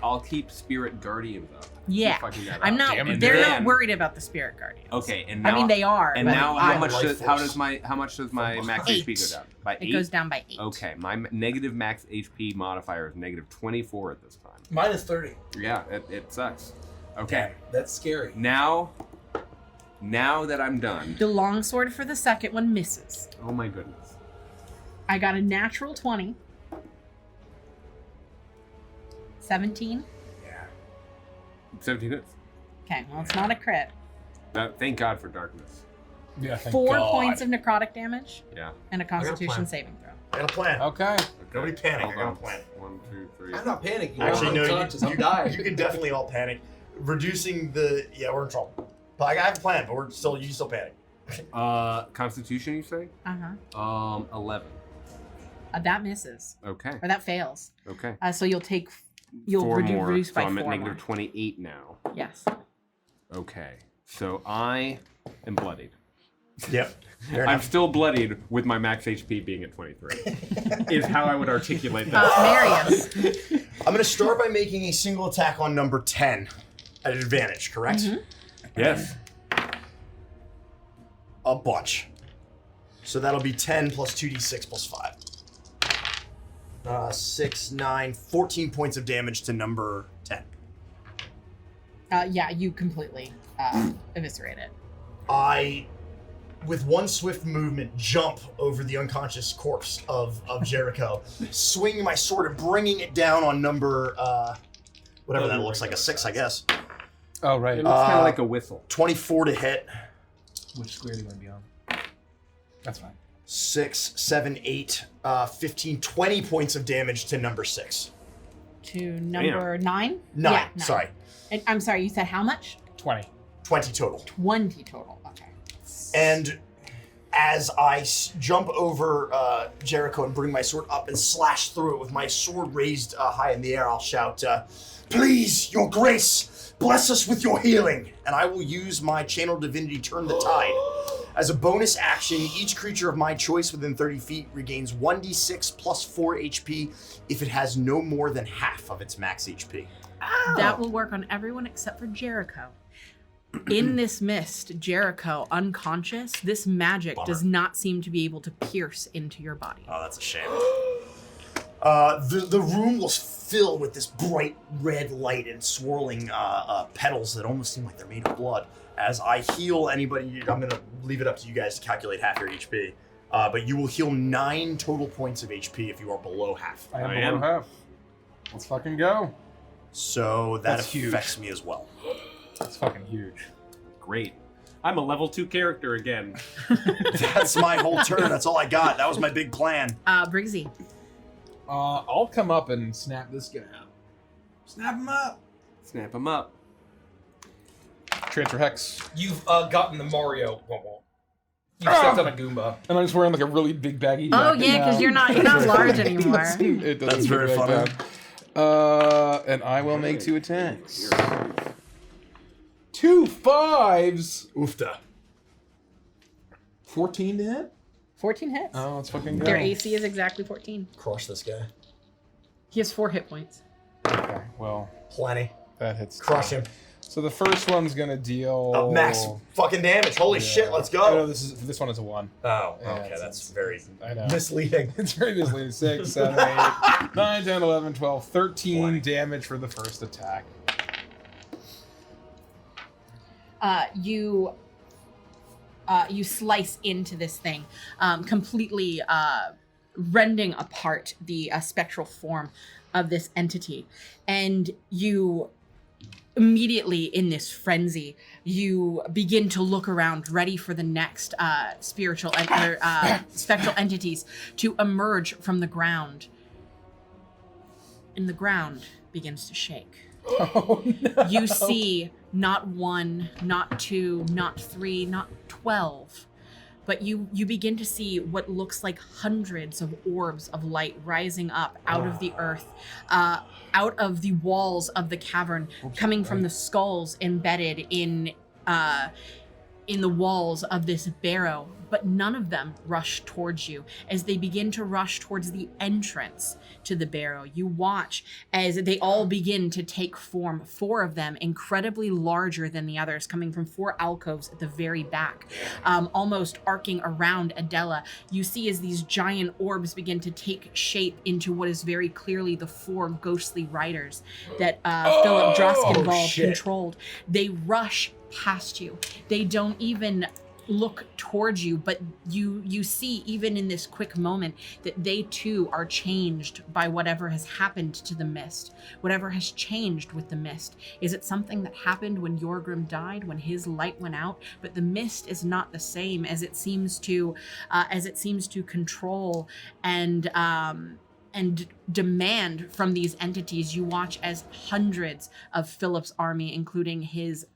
I'll keep Spirit Guardians up. Yeah, Keep fucking that I'm up. not. Damn it. They're And not then- worried about the Spirit Guardians. Okay, and now I mean they are. And but now I- how much Life does force. my max 8. HP go down? By 8. It goes down by 8. Okay, my negative max HP modifier is negative 24 at this time. Mine is 30. Yeah, it sucks. Okay, That's scary. now that I'm done. The longsword for the second one misses. Oh my goodness. I got a natural 20. 17. 17 hits. Okay, well it's not a crit. Thank God for darkness. Yeah, thank 4 God. points of necrotic damage Yeah. and a got a Constitution plan. saving throw. I got a plan. Okay. Nobody panic. Hold I got a on. plan. 1, 2, 3. I'm not panicking. Actually, I'm no, unconscious. I'm you dying. can definitely all panic. Reducing the... Yeah, we're in trouble. But I have a plan, but you can still panic. Constitution, you say? Uh-huh. 11. That misses. Okay. Or that fails. Okay. So you'll 4 more. reduce by So I'm 4 at more. negative 28 now. Yes. Okay. So I am bloodied. Yep. Fair I'm enough. still bloodied with my max HP being at 23. Is how I would articulate that. Marius. I'm going to start by making a single attack on number 10 at an advantage, correct? Yes. A bunch. So that'll be 10 plus 2d6 plus 5. 6, 9, 14 points of damage to number 10. Yeah, you completely eviscerate it. I, with one swift movement, jump over the unconscious corpse of Jericho, swinging my sword and bringing it down on number, whatever that looks like, a 6, I guess. Oh, right. It looks kind of like a whistle. 24 to hit. Which square do you want to be on? That's fine. 6, 7, 8, 15, 20 points of damage to number 6. To number 9? 9, Yeah, 9. sorry. And, I'm sorry, you said how much? 20. 20 total. 20 total. Okay. And as I jump over Jericho and bring my sword up and slash through it with my sword raised high in the air, I'll shout, "Please, your grace, bless us with your healing." And I will use my channel divinity Turn the Tide. As a bonus action, each creature of my choice within 30 feet regains 1d6 plus 4 HP if it has no more than half of its max HP. That will work on everyone except for Jericho. In this mist, Jericho, unconscious, this magic does not seem to be able to pierce into your body. Oh, that's a shame. The room was filled with this bright red light and swirling petals that almost seem like they're made of blood. As I heal anybody, I'm going to leave it up to you guys to calculate half your HP. But you will heal 9 total points of HP if you are below half. I am below half. Let's fucking go. So that That's huge. affects me as well. That's fucking huge. Great. I'm a level 2 character again. That's my whole turn. That's all I got. That was my big plan. Briggsy. I'll come up and snap this guy out. Snap him up. Snap him up. Transfer Hex. You've gotten the Mario. You've stepped on a Goomba. And I'm just wearing like a really big baggy Oh jacket yeah, because now. you're not large anymore. It doesn't That's very look funny. that. And I will make 2 attacks. 2 5s. Oofta. 14 to hit? 14 hits. Oh, let's fucking go. Their AC is exactly 14. Crush this guy. He has 4 hit points. Okay, well, Plenty. that hits. Crush him. So the first one's gonna deal Max fucking damage. Holy shit, let's Oh, no, go. this one is a 1. Oh, Yeah, okay. it's- That's very I know. misleading. It's very misleading. 6, 7, 8, 9, 10, 11, 12, 13 damage for the first attack. You you slice into this thing, completely rending apart the spectral form of this entity. And you immediately, in this frenzy, you begin to look around, ready for the next spectral entities to emerge from the ground. And the ground begins to shake. Oh, no. You see not 1, not 2, not 3, not 12, but you begin to see what looks like hundreds of orbs of light rising up out of the earth, out of the walls of the cavern, coming from the skulls embedded in the walls of this barrow. But none of them rush towards you. As they begin to rush towards the entrance to the barrow, you watch as they all begin to take form. 4 of them, incredibly larger than the others, coming from 4 alcoves at the very back, almost arcing around Adela. You see as these giant orbs begin to take shape into what is very clearly the 4 ghostly riders that Philip Druskenvald controlled. They rush past you. They don't even look towards you, but you see, even in this quick moment, that they too are changed by whatever has happened to the mist. Whatever has changed with the mist. Is it something that happened when Yorgrim died, when his light went out? But the mist is not the same, as it seems to control and demand from these entities. You watch as hundreds of Philip's army, including his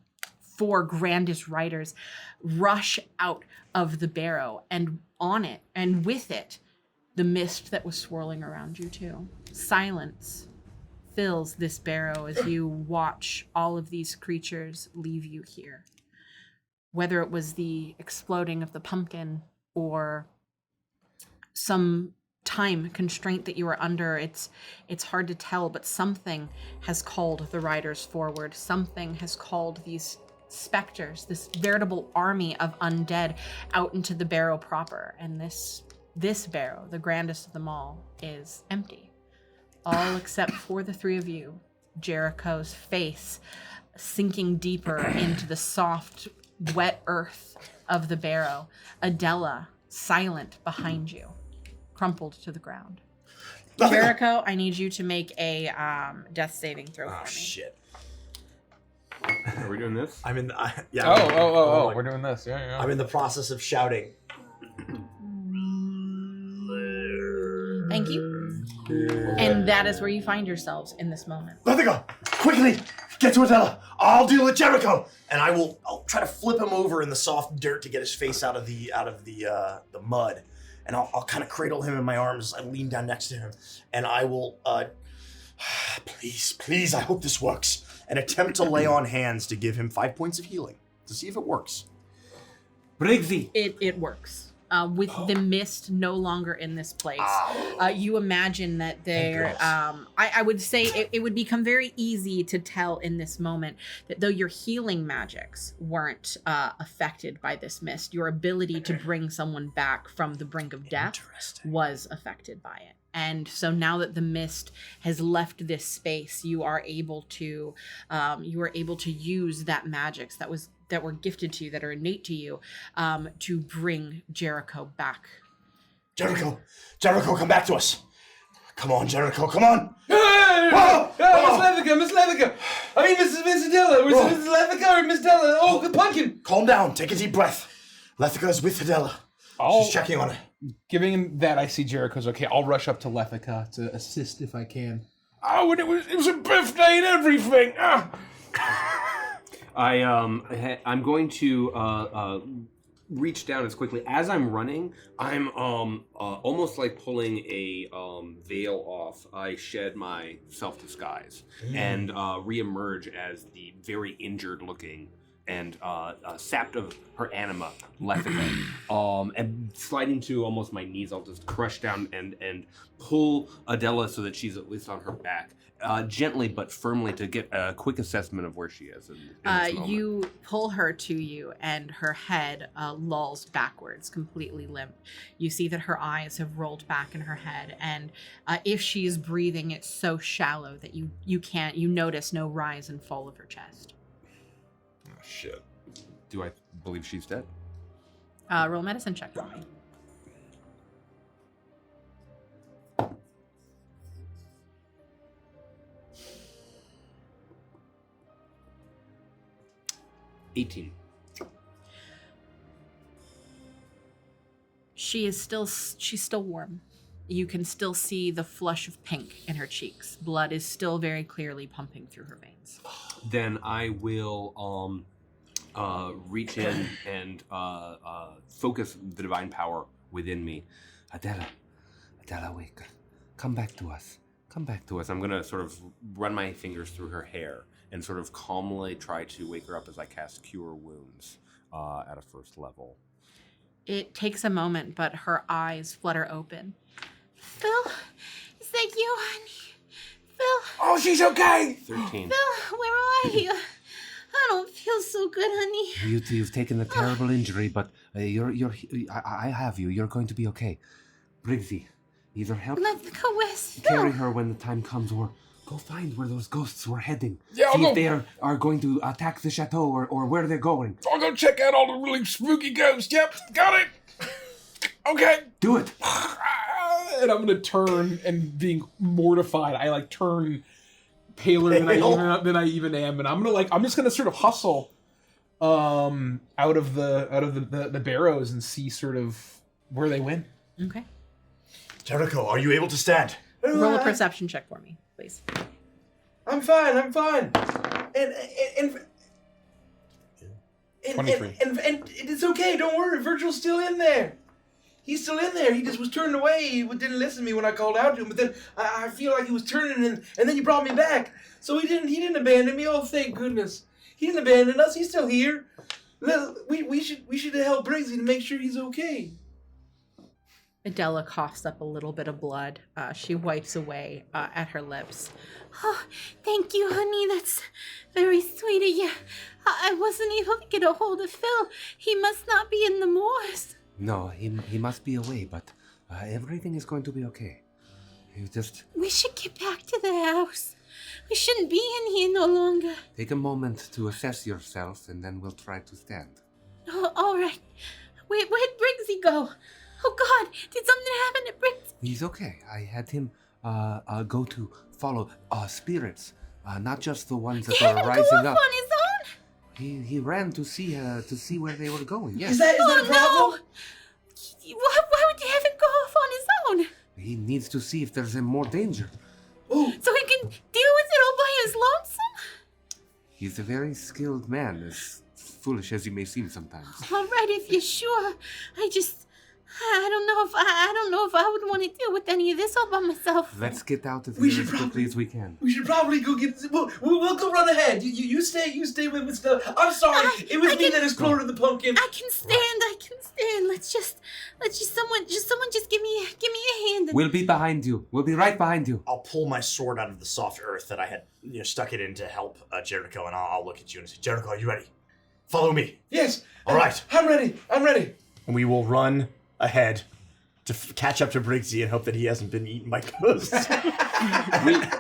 4 grandest riders, rush out of the barrow, and on it, and with it, the mist that was swirling around you too. Silence fills this barrow as you watch all of these creatures leave you here. Whether it was the exploding of the pumpkin or some time constraint that you were under, it's hard to tell, but something has called the riders forward. Something has called these specters, this veritable army of undead, out into the barrow proper. And this barrow, the grandest of them all, is empty. All except for the 3 of you. Jericho's face sinking deeper into the soft, wet earth of the barrow. Adela, silent behind you, crumpled to the ground. Jericho, I need you to make a death saving throw for me. Shit. Are we doing this? I'm in the, We're doing this. Yeah. I'm in the process of shouting. Thank you. And that is where you find yourselves in this moment. Let it go! Quickly! Get to Adela! I'll deal with Jericho! And I'll try to flip him over in the soft dirt to get his face out of the mud. And I'll kind of cradle him in my arms. I lean down next to him. And I will, please, I hope this works. And attempt to lay on hands to give him 5 points of healing. To see if it works. Briggsy! It works. With the mist no longer in this place, you imagine that there, I would say it would become very easy to tell in this moment that though your healing magics weren't affected by this mist, your ability to bring someone back from the brink of death was affected by it. And so now that the mist has left this space, you are able to use that magics that were gifted to you, that are innate to you, to bring Jericho back. Jericho, come back to us. Come on, Jericho, come on. Miss Levica. I mean, Miss Adela. Miss Levica or Miss Della? Oh, the pumpkin. Calm down. Take a deep breath. Lethica is with Adela. She's checking on it. Giving him that, I see Jericho's okay. I'll rush up to Lethica to assist if I can. Oh, and it was a birthday and everything. I'm going to reach down as quickly as I'm running. I'm almost like pulling a veil off. I shed my self-disguise and reemerge as the very injured-looking and sapped of her anima, Lethica. And sliding to almost my knees, I'll just crush down and pull Adela so that she's at least on her back. Gently but firmly to get a quick assessment of where she is. In this moment. You pull her to you, and her head lolls backwards, completely limp. You see that her eyes have rolled back in her head, and if she is breathing, it's so shallow that you notice no rise and fall of her chest. Oh, shit. Do I believe she's dead? Roll medicine check for me. $18. She's still warm. You can still see the flush of pink in her cheeks. Blood is still very clearly pumping through her veins. Then I will reach in and focus the divine power within me. Adela, wake. Come back to us. Come back to us. I'm going to sort of run my fingers through her hair and sort of calmly try to wake her up as I cast Cure Wounds at a first level. It takes a moment, but her eyes flutter open. Phil, is that you, honey? Phil. Oh, she's okay. 13. Phil, where are you? I don't feel so good, honey. You've taken a terrible injury, but I have you. You're going to be okay. Briggsy, either help Let's go, where's Phil? carry her when the time comes, or go find where those ghosts were heading. Yeah, I'll See go. if they are going to attack the chateau or where they're going. I'll go check out all the really spooky ghosts. Yep, got it. Okay. Do it. And I'm gonna turn, and being mortified, I like turn paler than I even am, and I'm just gonna sort of hustle out of the barrows and see sort of where they went. Okay. Jericho, are you able to stand? Roll a perception check for me, please. I'm fine. And 23. And it's okay. Don't worry. Virgil's still in there. He's still in there. He just was turned away. He didn't listen to me when I called out to him. But then I feel like he was turning, and then you brought me back. So he didn't abandon me. Oh, thank goodness. He didn't abandon us. He's still here. We should help Briggsy to make sure he's okay. Adela coughs up a little bit of blood. She wipes away at her lips. Oh, thank you, honey. That's very sweet of you. I wasn't able to get a hold of Phil. He must not be in the moors. No, he must be away, but everything is going to be okay. You just We should get back to the house. We shouldn't be in here no longer. take a moment to assess yourself, and then we'll try to stand. Oh, all right. Where'd Briggsy go? Oh, God, did something happen to Briggsy? He's okay. I had him go to follow spirits, not just the ones that He are had to rising go up. off on his own? He ran to see where they were going. Yes, Is that a problem? No! Why would you have him go off on his own? he needs to see if there's more danger. Oh, So he can deal with it all by his lonesome? He's a very skilled man, as foolish as he may seem sometimes. All right, if you're sure. I don't know if I would want to deal with any of this all by myself. Let's get out of We here should as quickly probably- as we can. we should probably go get. We'll go run ahead. You stay with Mr. I'm sorry. It was me that exploded the pumpkin. I can stand. Let's just someone just give me a hand. We'll be behind you. We'll be right behind you. I'll pull my sword out of the soft earth that I had, stuck it in to help Jericho, and I'll look at you and say, Jericho, are you ready? Follow me. Yes. All right. I'm ready. And we will run ahead to catch up to Briggsy and hope that he hasn't been eaten by ghosts.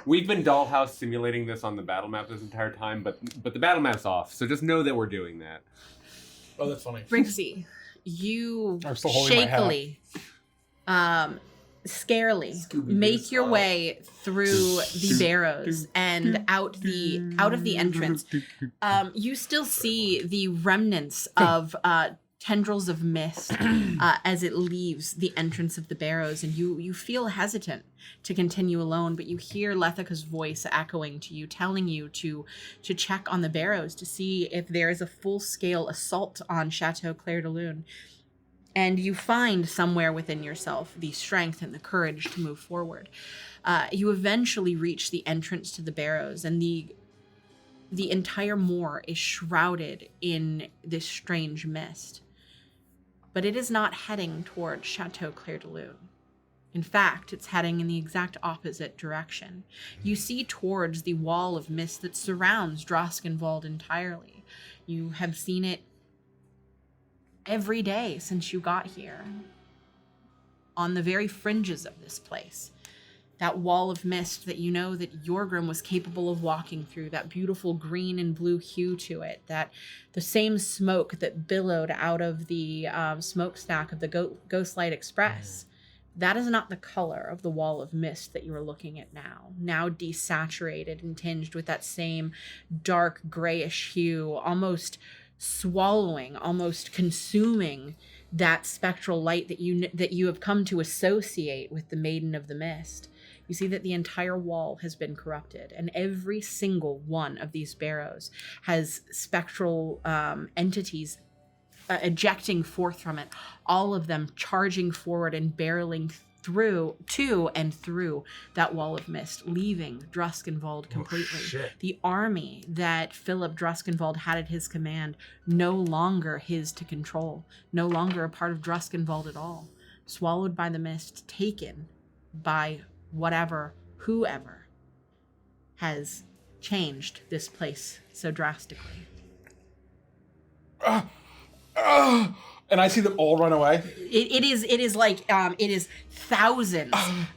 We've been dollhouse simulating this on the battle map this entire time, but the battle map's off, so just know that we're doing that. Oh, that's funny. Briggsy, you I'm still holding my hat. shakily, scarily make your way through the barrows and out of the entrance. You still see the remnants of tendrils of mist as it leaves the entrance of the barrows, and you feel hesitant to continue alone, but you hear Lethica's voice echoing to you, telling you to check on the barrows to see if there is a full-scale assault on Chateau Clair de Lune. And you find somewhere within yourself the strength and the courage to move forward. You eventually reach the entrance to the barrows, and the entire moor is shrouded in this strange mist. But it is not heading toward Chateau Clair de Lune. In fact, it's heading in the exact opposite direction. You see towards the wall of mist that surrounds Druskenvald entirely. You have seen it every day since you got here. On the very fringes of this place, that wall of mist that you know that Yorgrim was capable of walking through, that beautiful green and blue hue to it, that the same smoke that billowed out of the smokestack of the Ghostlight Express, that is not the color of the wall of mist that you are looking at now desaturated and tinged with that same dark grayish hue, almost swallowing, almost consuming that spectral light that you have come to associate with the Maiden of the Mist. You see that the entire wall has been corrupted, and every single one of these barrows has spectral entities ejecting forth from it, all of them charging forward and barreling through that wall of mist, leaving Druskenvald completely. The army that Philip Druskenvald had at his command, no longer his to control, no longer a part of Druskenvald at all, swallowed by the mist, taken by whoever has changed this place so drastically. And I see them all run away. It is thousands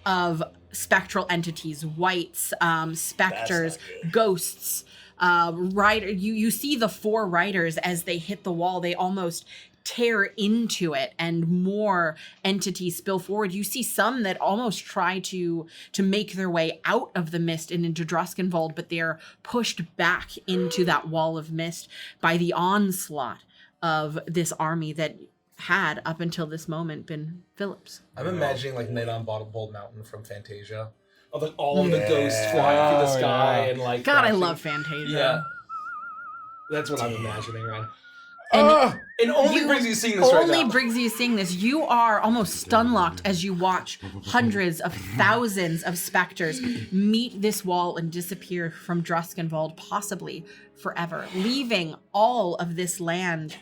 of spectral entities, wights, specters, ghosts, rider. You see the 4 riders as they hit the wall. They almost tear into it, and more entities spill forward. You see some that almost try to make their way out of the mist and into Druskenvald, but they're pushed back into that wall of mist by the onslaught of this army that had, up until this moment, been Philip's. I'm imagining like Night on Bald Mountain from Fantasia. Of like all of the ghosts flying through the sky and like God, crashing. I love Fantasia. Yeah. That's what I'm imagining, right? And it only Briggsy seeing this right now. Only Briggsy seeing this. You are almost stun-locked as you watch hundreds of thousands of specters meet this wall and disappear from Druskenvald, possibly forever, leaving all of this land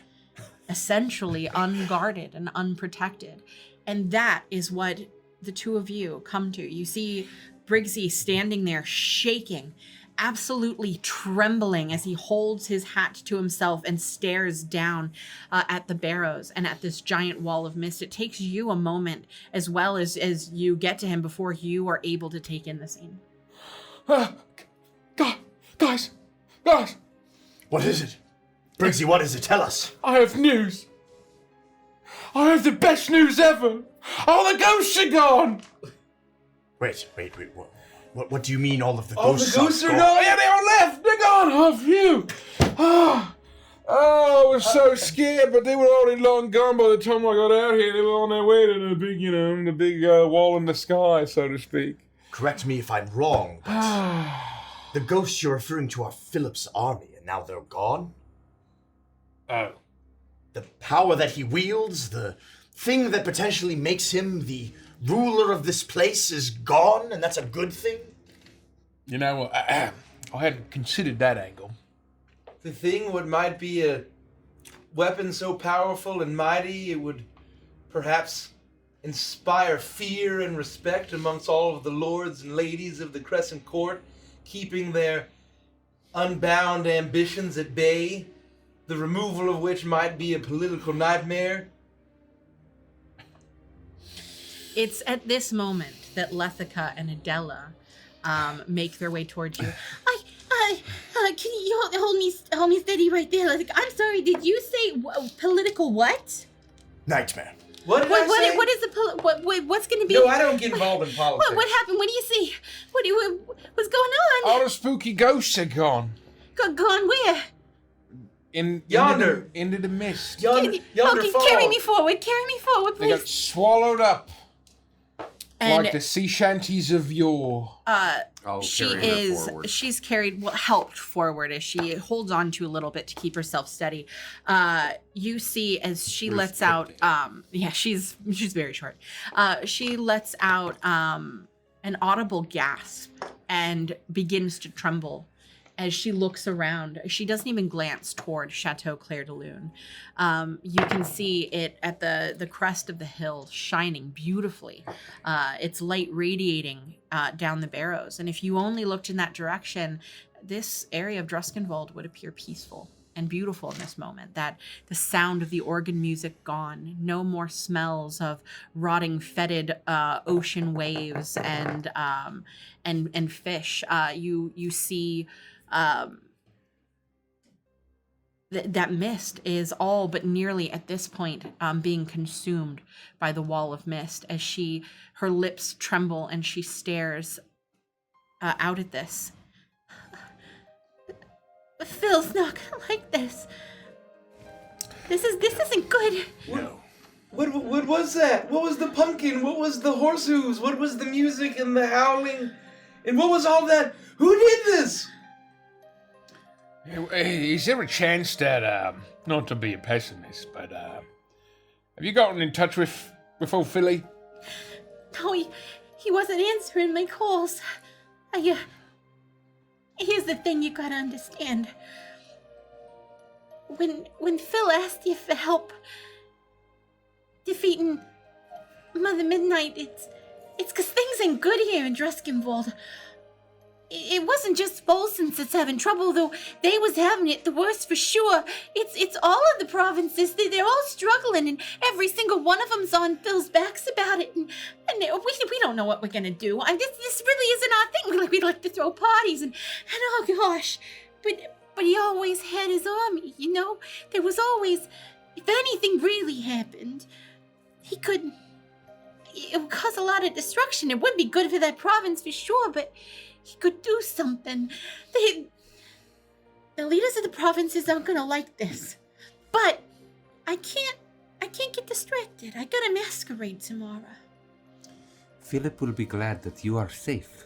essentially unguarded and unprotected. And that is what the two of you come to. You see Briggsy standing there shaking, absolutely trembling as he holds his hat to himself and stares down at the barrows and at this giant wall of mist. It takes you a moment as well as you get to him before you are able to take in the scene. Guys! What is it? Briggsy, what is it? Tell us. I have news. I have the best news ever. All the ghosts are gone. Wait. What do you mean all of the All ghosts the ghosts are gone? gone? Yeah, they all left. They're gone. Oh, phew. I was so scared, but they were already long gone by the time I got out here. They were on their way to the big wall in the sky, so to speak. Correct me if I'm wrong, but the ghosts you're referring to are Philip's army, and now they're gone? Oh. The power that he wields, the thing that potentially makes him the ruler of this place is gone, and that's a good thing? You know, I hadn't considered that angle. The thing what might be a weapon so powerful and mighty, it would perhaps inspire fear and respect amongst all of the lords and ladies of the Crescent Court, keeping their unbound ambitions at bay, the removal of which might be a political nightmare. It's at this moment that Lethica and Adela make their way towards you. Can you hold me steady right there? I'm sorry, did you say political what? Nightmare. What did I say? What is the what's going to be? No, I don't get involved in politics. What happened? What do you see? What's going on? All the spooky ghosts are gone. Gone where? Yonder. Into the mist. Yonder fall. Carry me forward, They got please. swallowed up. And Like the sea shanties of yore. she's carried, helped forward as she holds on to a little bit to keep herself steady. You see as she lets out, she's very short. She lets out an audible gasp and begins to tremble as she looks around. She doesn't even glance toward Chateau Clair de Lune. You can see it at the crest of the hill, shining beautifully. Its light radiating down the barrows. And if you only looked in that direction, this area of Druskenvald would appear peaceful. and beautiful in this moment. That the sound of the organ music gone, no more smells of rotting, fetid ocean waves and fish. You see that mist is all but nearly at this point being consumed by the wall of mist as her lips tremble and she stares out at this. Phil's not gonna like this. This isn't good. No. What was that? What was the pumpkin? What was the horse hooves? What was the music and the howling? And what was all that? Who did this? Is there a chance that, not to be a pessimist, but, have you gotten in touch with old Philly? No, he wasn't answering my calls. Here's the thing you gotta understand. When Phil asked you for help defeating Mother Midnight, it's 'cause things ain't good here in Druskenvald. It wasn't just Volsons that's having trouble, though they was having it the worst for sure. It's all of the provinces. They're all struggling, and every single one of them's on Phil's backs about it. And we don't know what we're gonna do. This really isn't our thing. We like to throw parties, and oh gosh, but he always had his army. You know, there was always, if anything really happened, it would cause a lot of destruction. It would be good for that province for sure, but he could do something. The leaders of the provinces aren't gonna like this. But I can't get distracted. I got a masquerade tomorrow. Philip will be glad that you are safe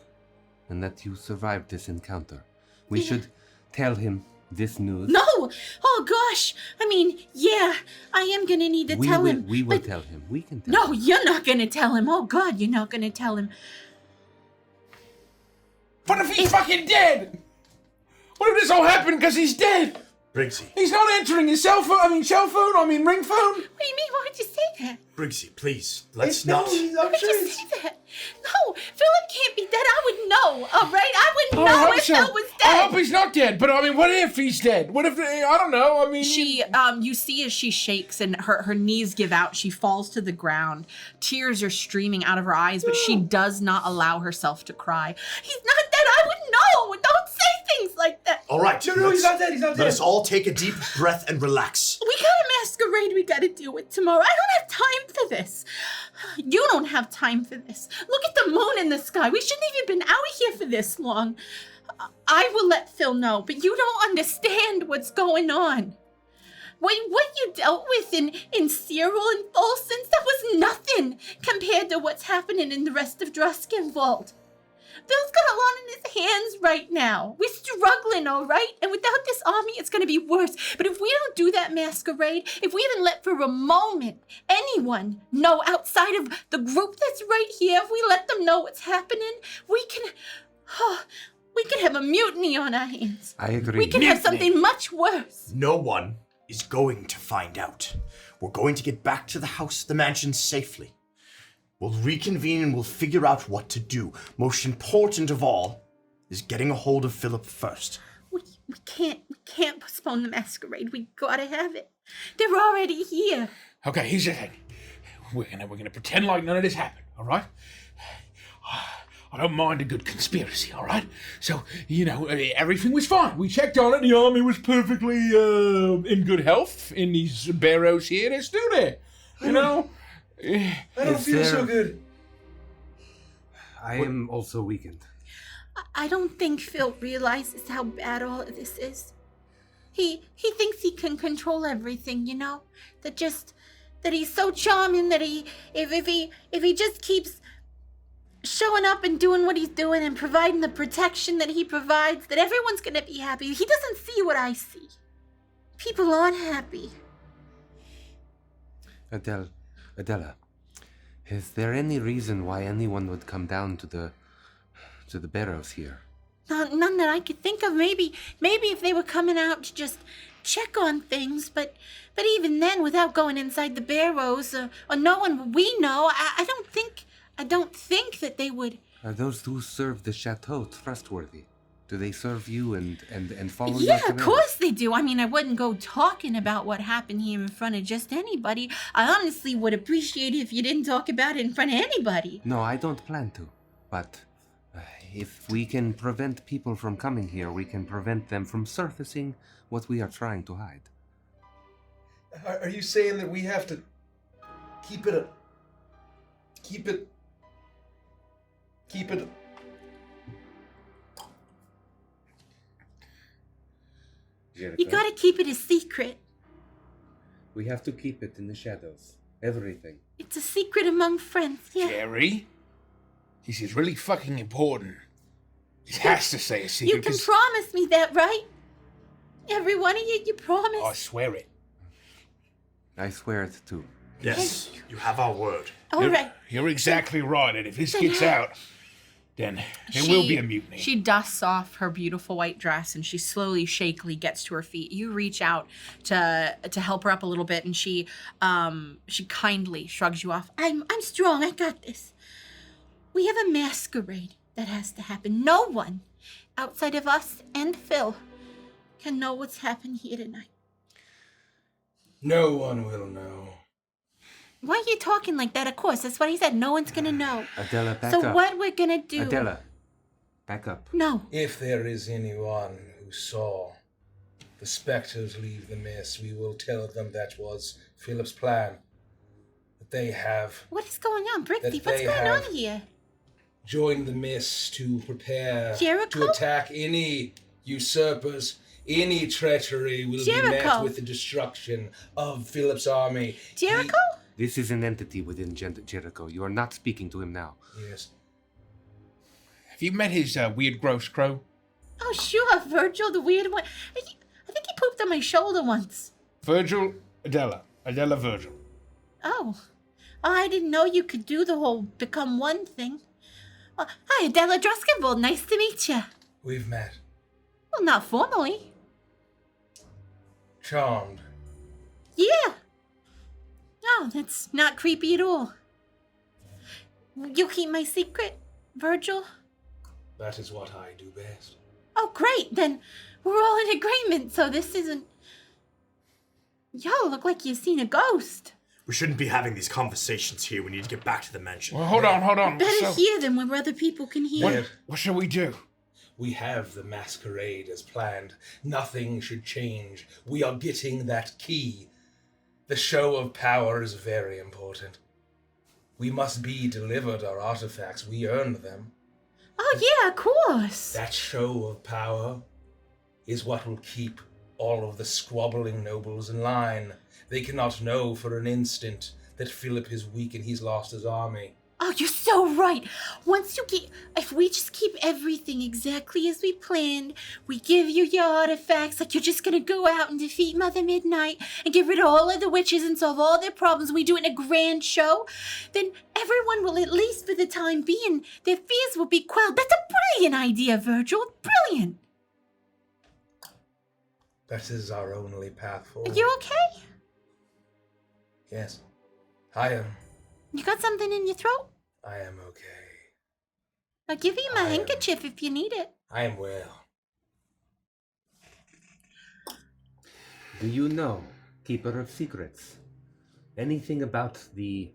and that you survived this encounter. We should tell him this news. No! Oh gosh! I mean, yeah, I am gonna need to tell him. We will tell him. We can tell him. No, you're not gonna tell him. Oh God, you're not gonna tell him. What if he's fucking dead? What if this all happened because he's dead? Briggsy. He's not answering his ring phone. What do you mean? Why would you say that? Briggsy, please, let's not. Why would you say that? No, Philip can't be dead. I would know, all right? I wouldn't know if Phil was dead. I hope he's not dead, but I mean, what if he's dead? What if, I don't know, I mean... You see as she shakes and her knees give out, she falls to the ground. Tears are streaming out of her eyes, but she does not allow herself to cry. He's not dead. I would know. Don't say things like that. All right. No, he's not dead. He's not dead. Let us all take a deep breath and relax. We got a masquerade we gotta deal with tomorrow. I don't have time for this. You don't have time for this. Look at the moon in the sky. We shouldn't have even been out here for this long. I will let Phil know, but you don't understand what's going on. What you dealt with in Cyril and Volsons, that was nothing compared to what's happening in the rest of Druskenvald. Phil's got a lot in his hands right now. We're struggling, all right? And without this army, it's going to be worse. But if we don't do that masquerade, if we even let for a moment anyone know outside of the group that's right here, if we let them know what's happening, we can have a mutiny on our hands. I agree. We can have something much worse. No one is going to find out. We're going to get back to the house, the mansion, safely. We'll reconvene and we'll figure out what to do. Most important of all is getting a hold of Philip first. We can't postpone the masquerade. We gotta have it. They're already here. Okay, here's the thing. We're gonna pretend like none of this happened, all right? I don't mind a good conspiracy, all right? So, everything was fine. We checked on it. The army was perfectly in good health in these barrows here. They're still there, you know? I don't feel so good. I am also weakened. I don't think Phil realizes how bad all of this is. He thinks he can control everything, you know? That he's so charming that if he just keeps showing up and doing what he's doing and providing the protection that he provides, that everyone's gonna be happy. He doesn't see what I see. People aren't happy. Adela, is there any reason why anyone would come down to the barrows here? None that I could think of. Maybe if they were coming out to just check on things, but even then, without going inside the barrows or knowing what we know, I don't think that they would. Are those who serve the chateau trustworthy? Do they serve you and follow your Yeah, of commands? course they do. I mean, I wouldn't go talking about what happened here in front of just anybody. I honestly would appreciate it if you didn't talk about it in front of anybody. No, I don't plan to. But if we can prevent people from coming here, we can prevent them from surfacing what we are trying to hide. Are you saying that we have to keep it? You gotta keep it a secret. We have to keep it in the shadows. Everything. It's a secret among friends, yeah. Jerry, this is really fucking important. It has to stay a secret. You can 'cause promise me that, right? Every one of you promise. I swear it. I swear it too. Yes, you have our word. All right. You're exactly right, and if this gets out, then there will be a mutiny. She dusts off her beautiful white dress and she slowly, shakily gets to her feet. You reach out to help her up a little bit, and she kindly shrugs you off. I'm strong. I got this. We have a masquerade that has to happen. No one outside of us and Phil can know what's happened here tonight. No one will know. Why are you talking like that? Of course, that's what he said. No one's gonna know. Adela, back So up. what we're gonna do? Adela, back up. No. If there is anyone who saw the specters leave the mist, we will tell them that was Philip's plan. That they have What is going on, Brixie? That What's they going have- on here? joined the mist to prepare Jericho? to attack any usurpers. Any treachery will be Jericho. met with the destruction of Philip's army. Jericho? This is an entity within Jericho. You are not speaking to him now. Yes. Have you met his weird gross crow? Oh, sure, Virgil, the weird one. I think he pooped on my shoulder once. Virgil, Adela. Adela, Virgil. Oh. I didn't know you could do the whole become one thing. Hi, Adela Druskenvald. Nice to meet you. We've met. Well, not formally. Charmed. Yeah. Oh, that's not creepy at all. You keep my secret, Virgil? That is what I do best. Oh, great. Then we're all in agreement, so this isn't... Y'all look like you've seen a ghost. We shouldn't be having these conversations here. We need to get back to the mansion. Well, hold on. Better So, hear them where other people can hear. what shall we do? We have the masquerade as planned. Nothing should change. We are getting that key. The show of power is very important. We must be delivered our artifacts. We earned them. Oh, yeah, of course. That show of power is what will keep all of the squabbling nobles in line. They cannot know for an instant that Philip is weak and he's lost his army. Oh, you're so right. If we just keep everything exactly as we planned, we give you your artifacts, like you're just gonna go out and defeat Mother Midnight and get rid of all of the witches and solve all their problems, we do it in a grand show, then everyone will, at least for the time being, their fears will be quelled. That's a brilliant idea, Virgil. Brilliant. That is our only path Are forward. you okay? Yes. I am. You got something in your throat? I am okay. I'll give you my I am. handkerchief if you need it. I am well. Do you know, Keeper of Secrets, anything about the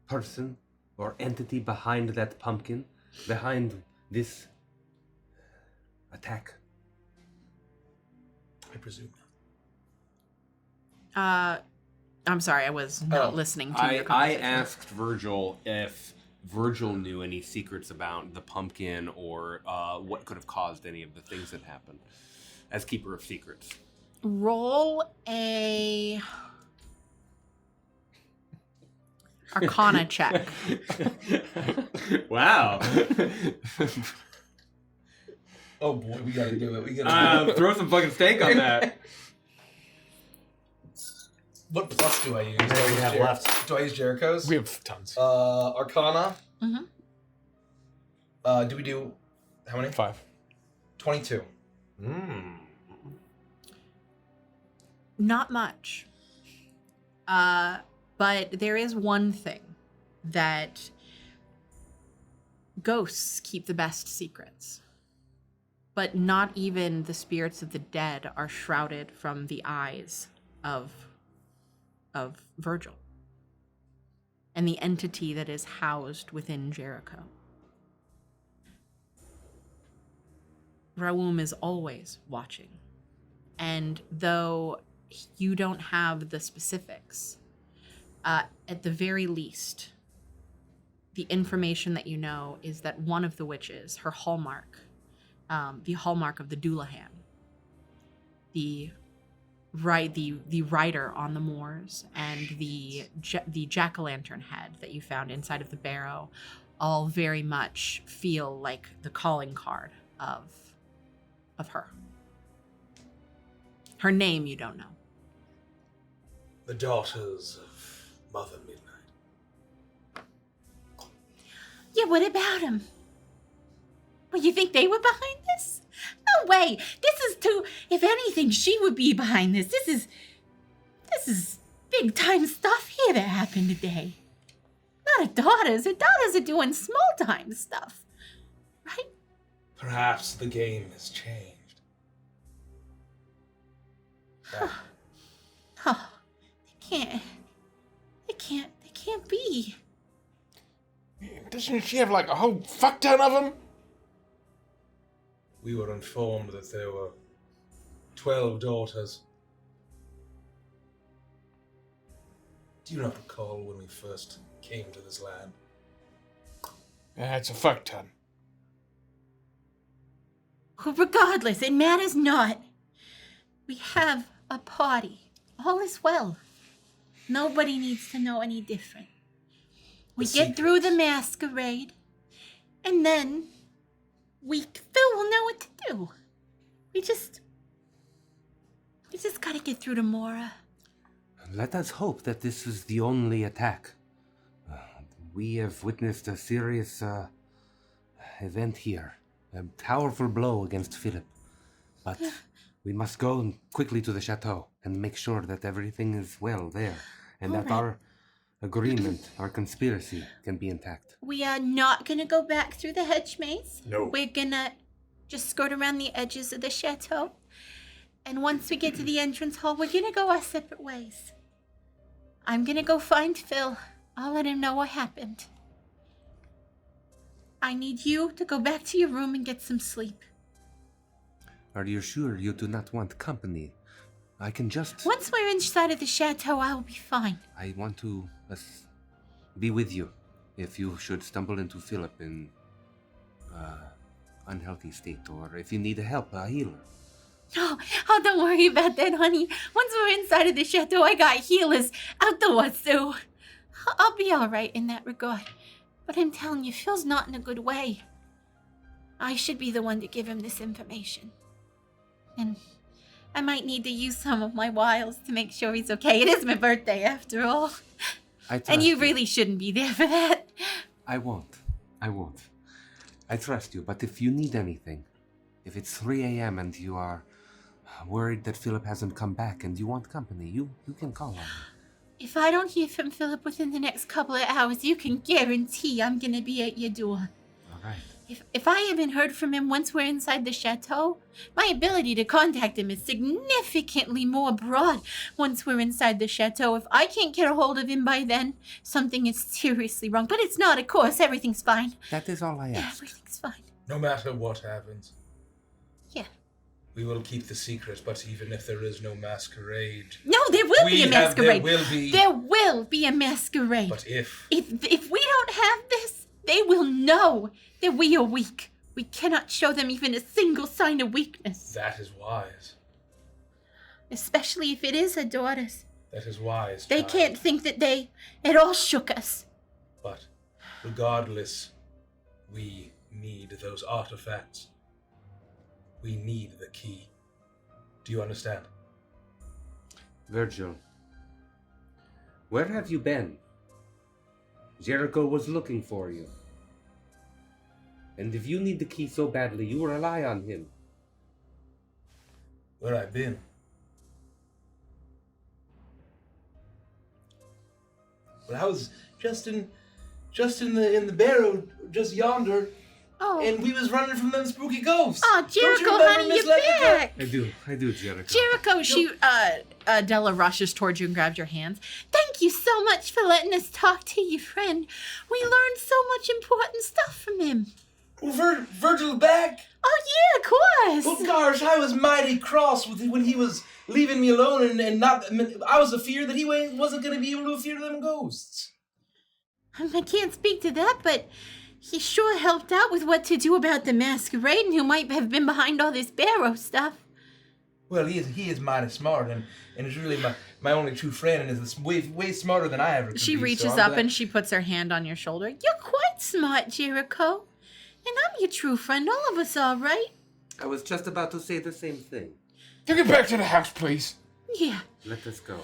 person or entity behind that pumpkin, behind this attack? I presume. I'm sorry, I was not listening to your I conversation. asked Virgil if Virgil knew any secrets about the pumpkin or what could have caused any of the things that happened as Keeper of Secrets. Roll a Arcana check. Wow. Oh boy, we gotta do it. We gotta do it. Throw some fucking steak on that. What plus do I use? What do we have left? Do I use Jericho's? We have tons. Arcana. Mm-hmm. Do we do how many? 5. 22. Not much. But there is one thing that ghosts keep the best secrets. But not even the spirits of the dead are shrouded from the eyes of Virgil and the entity that is housed within Jericho. Raum is always watching. And though you don't have the specifics, at the very least, the information that you know is that one of the witches, her hallmark, the hallmark of the Doulahan, the rider on the moors, and the jack-o'-lantern head that you found inside of the barrow, all very much feel like the calling card of her. Her name you don't know. The daughters of Mother Midnight. Yeah, what about him? Well, you think they were behind this? No way. This is too. If anything, she would be behind this. This is big time stuff here that happened today. Not her daughters. Her daughters are doing small time stuff, right? Perhaps the game has changed. Oh, they can't be. Doesn't she have like a whole fuck ton of them? We were informed that there were 12 daughters. Do you not recall when we first came to this land? That's a fuck ton. Regardless, it matters not. We have a party. All is well. Nobody needs to know any different. We get through the masquerade, and then Phil will know what to do. We just gotta get through to Mora. Let us hope that this is the only attack. We have witnessed a serious event here. A powerful blow against Philip. But we must go quickly to the chateau and make sure that everything is well there. And that our agreement, our conspiracy, can be intact. We are not gonna go back through the hedge maze. No. We're gonna just skirt around the edges of the chateau. And once we get to the entrance hall, we're gonna go our separate ways. I'm gonna go find Phil. I'll let him know what happened. I need you to go back to your room and get some sleep. Are you sure you do not want company? I can just... Once we're inside of the chateau, I will be fine. I want to be with you if you should stumble into Philip in unhealthy state, or if you need help, a healer. Oh, don't worry about that, honey. Once we're inside of the chateau, I got healers outdoors, so I'll be all right in that regard. But I'm telling you, Phil's not in a good way. I should be the one to give him this information. And I might need to use some of my wiles to make sure he's okay. It is my birthday, after all. And you really shouldn't be there for that. I won't. I trust you, but if you need anything, if it's 3 a.m. and you are worried that Philip hasn't come back and you want company, you can call on me. If I don't hear from Philip within the next couple of hours, you can guarantee I'm gonna be at your door. All right. If I haven't heard from him once we're inside the chateau, my ability to contact him is significantly more broad once we're inside the chateau. If I can't get a hold of him by then, something is seriously wrong. But it's not, of course. Everything's fine. That is all I ask. Everything's fine. No matter what happens. Yeah. We will keep the secret, but even if there is no masquerade... No, there will be a masquerade. There will be... There will be a masquerade. But if... If we don't have this, they will know that we are weak. We cannot show them even a single sign of weakness. That is wise. Especially if it is her daughters. That is wise, They child. can't think that they at all shook us. But regardless, we need those artifacts. We need the key. Do you understand? Virgil, where have you been? Jericho was looking for you. And if you need the key so badly, you rely on him. Where I've been? Well, I was just just in the barrow, just yonder, Oh. and we was running from them spooky ghosts. Oh, Don't you Jericho, remember, honey, Miss you're Leprechaun? back. I do, Jericho. Jericho, Della rushes towards you and grabs your hands. Thank you so much for letting us talk to your friend. We learned so much important stuff from him. Well, Virgil's back. Oh, yeah, of course. Well, gosh, I was mighty cross when he was leaving me alone and not. I was afeard that he wasn't going to be able to fear them ghosts. I can't speak to that, but he sure helped out with what to do about the masquerade and who might have been behind all this barrow stuff. Well, he is mighty smart and is really my only true friend and is way smarter than I ever could She be, reaches so I'm up glad. and she puts her hand on your shoulder. You're quite smart, Jericho. And I'm your true friend. All of us are, right? I was just about to say the same thing. Can we get back to the house, please? Yeah. Let us go.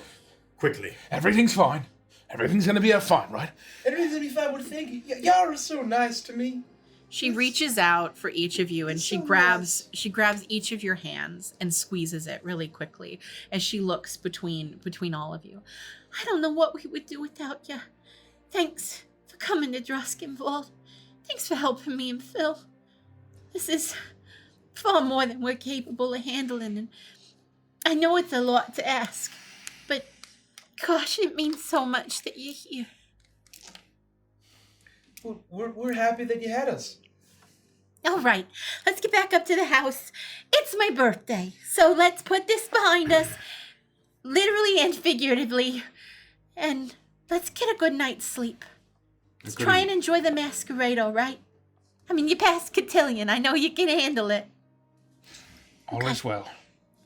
Quickly. Everything's fine. Everything's gonna be fine, right? Everything's gonna be fine. What thank you. Y'all are so nice to me. She reaches out for each of you and she grabs each of your hands and squeezes it really quickly as she looks between all of you. I don't know what we would do without you. Thanks for coming to Druskenvald. Thanks for helping me and Phil. This is far more than we're capable of handling, and I know it's a lot to ask, but gosh, it means so much that you're here. Well, we're happy that you had us. All right, let's get back up to the house. It's my birthday, so let's put this behind us, literally and figuratively, and let's get a good night's sleep. Let's try and enjoy the masquerade, all right? I mean, you passed cotillion. I know you can handle it. All is well.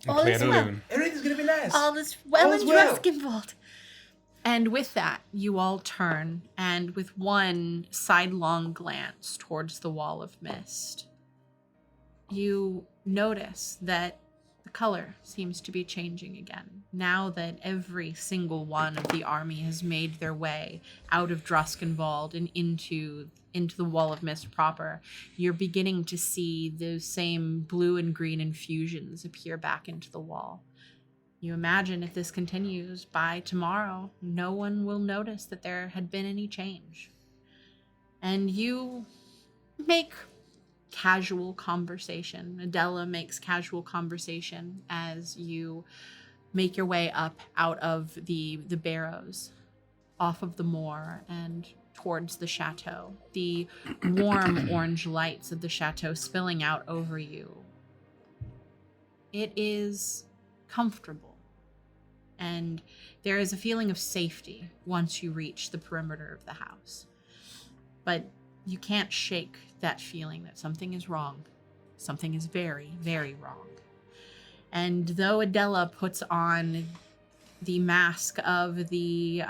All is well. Everything's gonna be nice. All is well All in is well. Druskenvald. And with that, you all turn, and with one sidelong glance towards the wall of mist, you notice that the color seems to be changing again. Now that every single one of the army has made their way out of Druskenvald and into the wall of mist proper, you're beginning to see those same blue and green infusions appear back into the wall. You imagine if this continues, by tomorrow, no one will notice that there had been any change. And you make casual conversation. Adela makes casual conversation as you make your way up out of the barrows, off of the moor and towards the chateau. The warm orange lights of the chateau spilling out over you. It is comfortable. And there is a feeling of safety once you reach the perimeter of the house. But you can't shake that feeling that something is wrong. Something is very, very wrong. And though Adela puts on the mask of the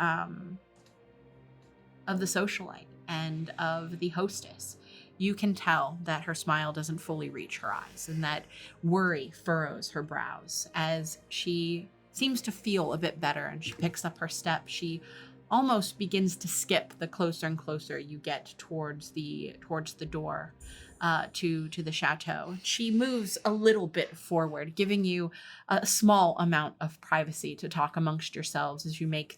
socialite and of the hostess, you can tell that her smile doesn't fully reach her eyes and that worry furrows her brows as she seems to feel a bit better and she picks up her step. She almost begins to skip the closer and closer you get towards the door to the chateau. She moves a little bit forward, giving you a small amount of privacy to talk amongst yourselves as you make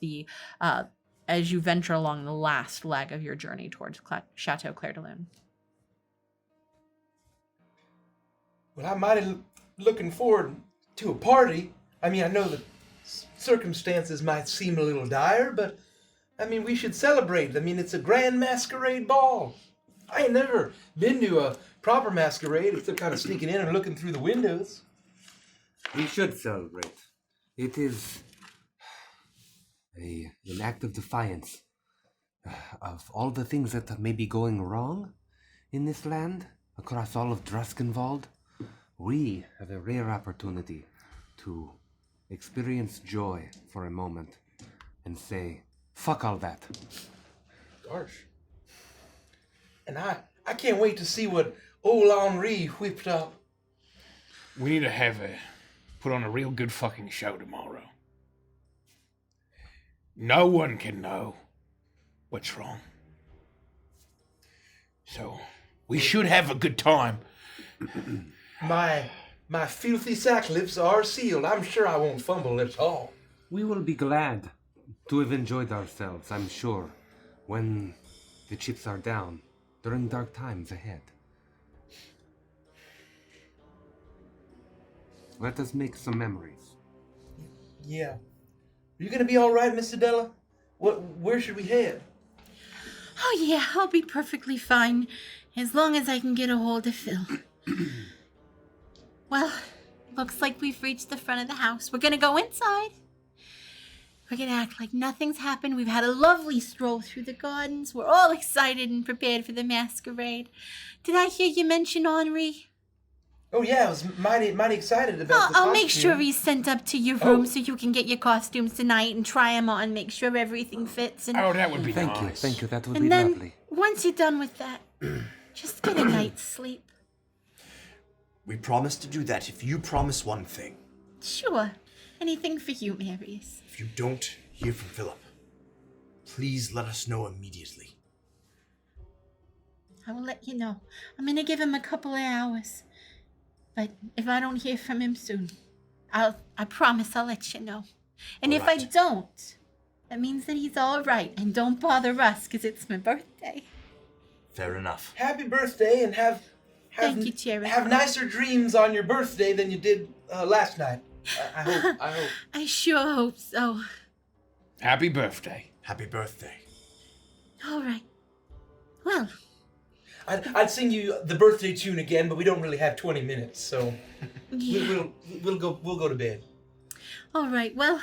as you venture along the last leg of your journey towards Chateau Clair de Lune. Well, I'm mighty looking forward to a party. I mean, I know the circumstances might seem a little dire, but I mean, we should celebrate. I mean, it's a grand masquerade ball. I ain't never been to a proper masquerade except kind of sneaking in and looking through the windows. We should celebrate. It is an act of defiance of all the things that may be going wrong in this land, across all of Druskenvald. We have a rare opportunity to experience joy for a moment and say, fuck all that. Gosh. And I can't wait to see what old Henri whipped up. We need to put on a real good fucking show tomorrow. No one can know what's wrong. So, we should have a good time. My filthy sack lips are sealed. I'm sure I won't fumble at all. We will be glad to have enjoyed ourselves, I'm sure, when The chips are down. During dark times ahead. Let us make some memories. Yeah. Are you gonna be all right, Miss Adela? Where should we head? Oh, yeah, I'll be perfectly fine as long as I can get a hold of Phil. Well, looks like we've reached the front of the house. We're gonna go inside. We're gonna act like nothing's happened. We've had a lovely stroll through the gardens. We're all excited and prepared for the masquerade. Did I hear you mention Henri? Oh yeah, I was mighty excited about the I'll make costume. sure he's sent up to your room so you can get your costumes tonight and try them on, make sure everything fits. And, Oh, that would be Thank you, nice. thank you. That would and be then, lovely. once you're done with that, just get a night's sleep. We promise to do that if you promise one thing. Sure. Anything for you, Marius. If you don't hear from Philip, please let us know immediately. I will let you know. I'm gonna give him a couple of hours. But if I don't hear from him soon, I promise I'll let you know. And if I Alright. don't, that means that he's all right. And don't bother us, because it's my birthday. Fair enough. Happy birthday, and have Thank you, Cherry. have nicer dreams on your birthday than you did last night. I hope. I sure hope so. Happy birthday. Happy birthday. All right. Well, I'd sing you the birthday tune again, but we don't really have 20 minutes, so yeah. we'll go to bed. All right, well,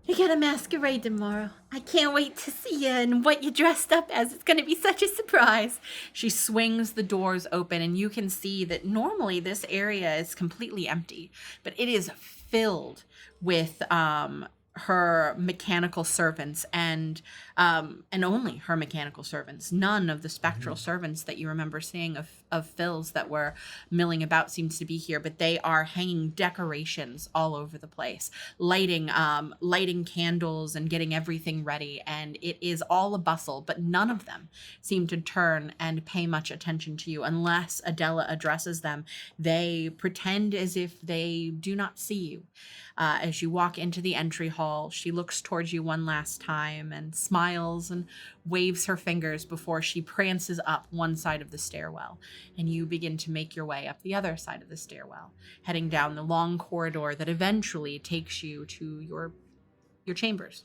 we got a masquerade tomorrow. I can't wait to see you and what you're dressed up as. It's going to be such a surprise. She swings the doors open, and you can see that normally this area is completely empty, but it is filled with her mechanical servants and only her mechanical servants. None of the spectral servants that you remember seeing of Phil's that were milling about seems to be here, but they are hanging decorations all over the place, lighting candles and getting everything ready, and it is all a bustle, but none of them seem to turn and pay much attention to you unless Adela addresses them. They pretend as if they do not see you. As you walk into the entry hall, she looks towards you one last time and smiles and waves her fingers before she prances up one side of the stairwell. And you begin to make your way up the other side of the stairwell, heading down the long corridor that eventually takes you to your chambers.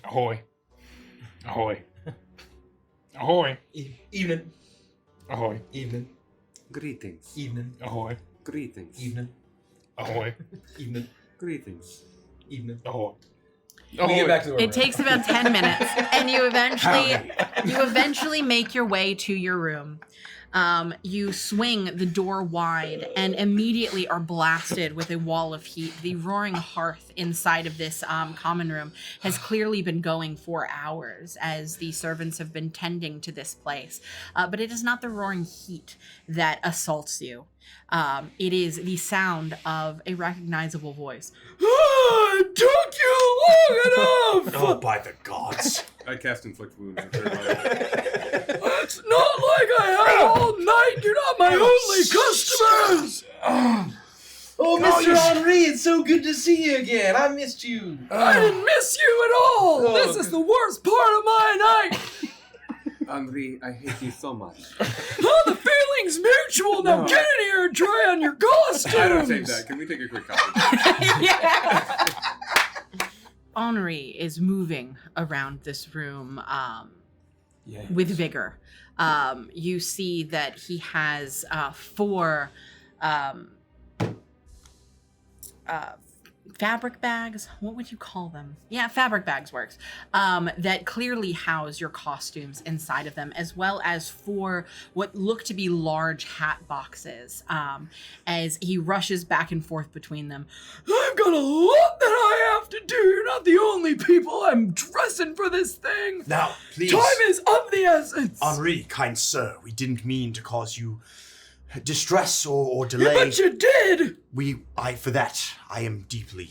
Ahoy. Ahoy. Ahoy. Evening. Ahoy. Evening. Greetings. Evening. Ahoy. Greetings. Evening. Ahoy. Evening. Greetings. Evening. Ahoy. We get back to the It takes about 10 minutes, and you eventually make your way to your room. You swing the door wide and immediately are blasted with a wall of heat. The roaring hearth inside of this common room has clearly been going for hours as the servants have been tending to this place. But it is not the roaring heat that assaults you. It is the sound of a recognizable voice. Took you long enough! Oh, by the gods. I cast Inflict Wounds. It's not like I had all night. You're not my only customers. Oh, Mr. Henri, it's so good to see you again. I missed you. I didn't miss you at all. Oh, This is the worst part of my night. Henri, I hate you so much. Oh, the feeling's mutual. Now No. get in here and try on your costumes. I don't take that. Can we take a quick copy? Henri is moving around this room with vigor. You see that he has four fabric bags. What would you call them? Yeah, fabric bags works. That clearly house your costumes inside of them, as well as four what look to be large hat boxes. As he rushes back and forth between them. I've got a lot that I have to do. You're not the only people. I'm dressing for this thing. Now, please. Time is of the essence. Henri, kind sir, we didn't mean to cause you distress or delay. But you did. For that, I am deeply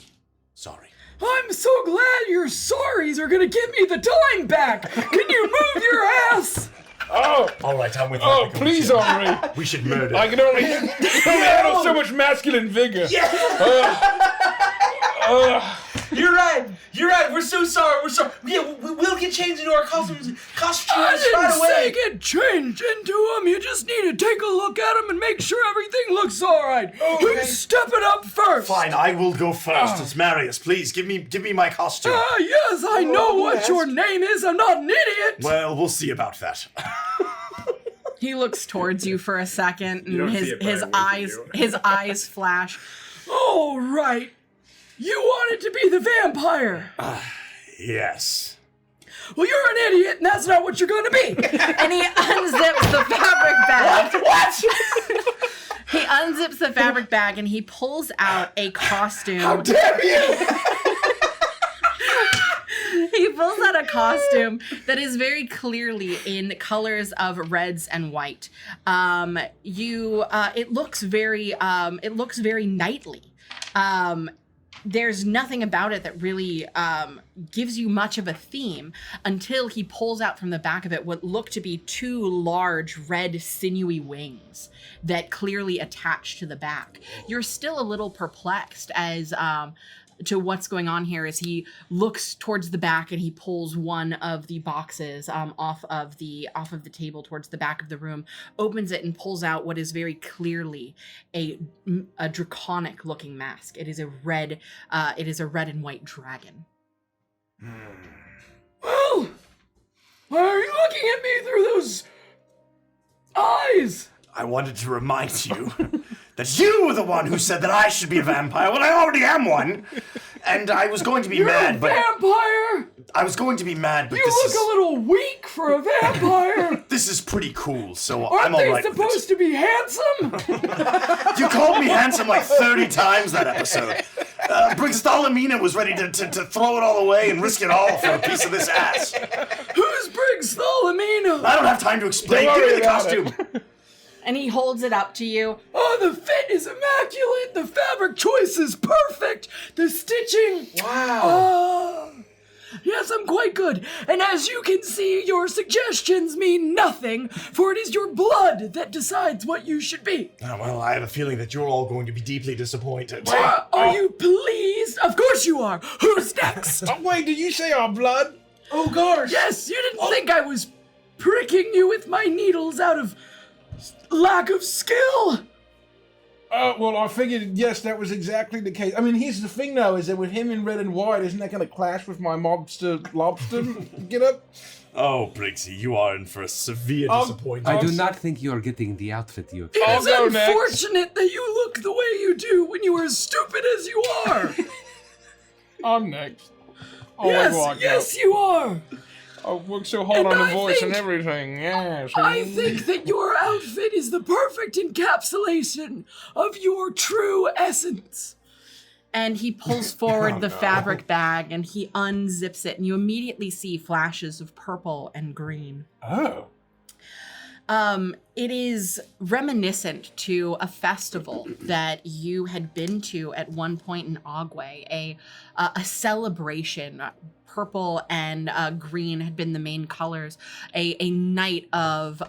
sorry. I'm so glad your sorries are gonna give me the time back. Can you move your ass? Oh, All right, I'm with you. oh, please, Henri. We should murder. I can only handle so much masculine vigor. You're right. You're right. We're so sorry. We're sorry. Yeah, we'll get changed into our costumes I right didn't away. say get changed into them. You just need to take a look at them and make sure everything looks all right. Okay. Who's stepping up first? Fine, I will go first. It's Marius. Please give me my costume. Yes, I know what your name is. I'm not an idiot. Well, we'll see about that. He looks towards you for a second, and don't see it, but I wink at you. his eyes flash. All right. You wanted to be the vampire. Yes. Well, you're an idiot, and that's not what you're going to be. And he unzips the fabric bag. What? He unzips the fabric bag and he pulls out a costume. How dare you! He pulls out a costume that is very clearly in colors of reds and white. It looks very knightly. There's nothing about it that really gives you much of a theme until he pulls out from the back of it what look to be two large red sinewy wings that clearly attach to the back. You're still a little perplexed as to what's going on here as he looks towards the back and he pulls one of the boxes off of the table towards the back of the room, opens it and pulls out what is very clearly a draconic looking mask. It is a red and white dragon. Well, why are you looking at me through those eyes? I wanted to remind you that you were the one who said that I should be a vampire when I already am one. And I was going to be mad, but Vampire? I was going to be mad, but You this look is a little weak for a vampire. this is pretty cool. So Aren't I'm all they right with supposed it. to be handsome? You called me handsome like 30 times that episode. Briggs Thalamina was ready to throw it all away and risk it all for a piece of this ass. Who's Briggs Thalamina? I don't have time to explain. Don't Give me worry the about costume. And he holds it up to you. Oh, the fit is immaculate. The fabric choice is perfect. The stitching. Wow. Yes, I'm quite good. And as you can see, your suggestions mean nothing, for it is your blood that decides what you should be. Oh, well, I have a feeling that you're all going to be deeply disappointed. Are you pleased? Of course you are. Who's next? Oh, wait, did you say our blood? Oh gosh. Yes, you didn't think I was pricking you with my needles out of lack of skill? Well, I figured, yes, that was exactly the case. I mean, here's the thing, though, is that with him in red and white, isn't that going to clash with my mobster lobster get up? Oh, Briggsy, you are in for a severe I'll- disappointment. I do not think you are getting the outfit you It expect. is go next. unfortunate that you look the way you do when you are as stupid as you are. I'm next. Oh, Yes, you are. I worked so hard And on the I voice and think- everything, yes. I think that your outfit is the perfect encapsulation of your true essence. And he pulls forward the fabric bag and he unzips it, and you immediately see flashes of purple and green. Oh. It is reminiscent to a festival that you had been to at one point in Agwe, a celebration. Purple and green had been the main colors. A night of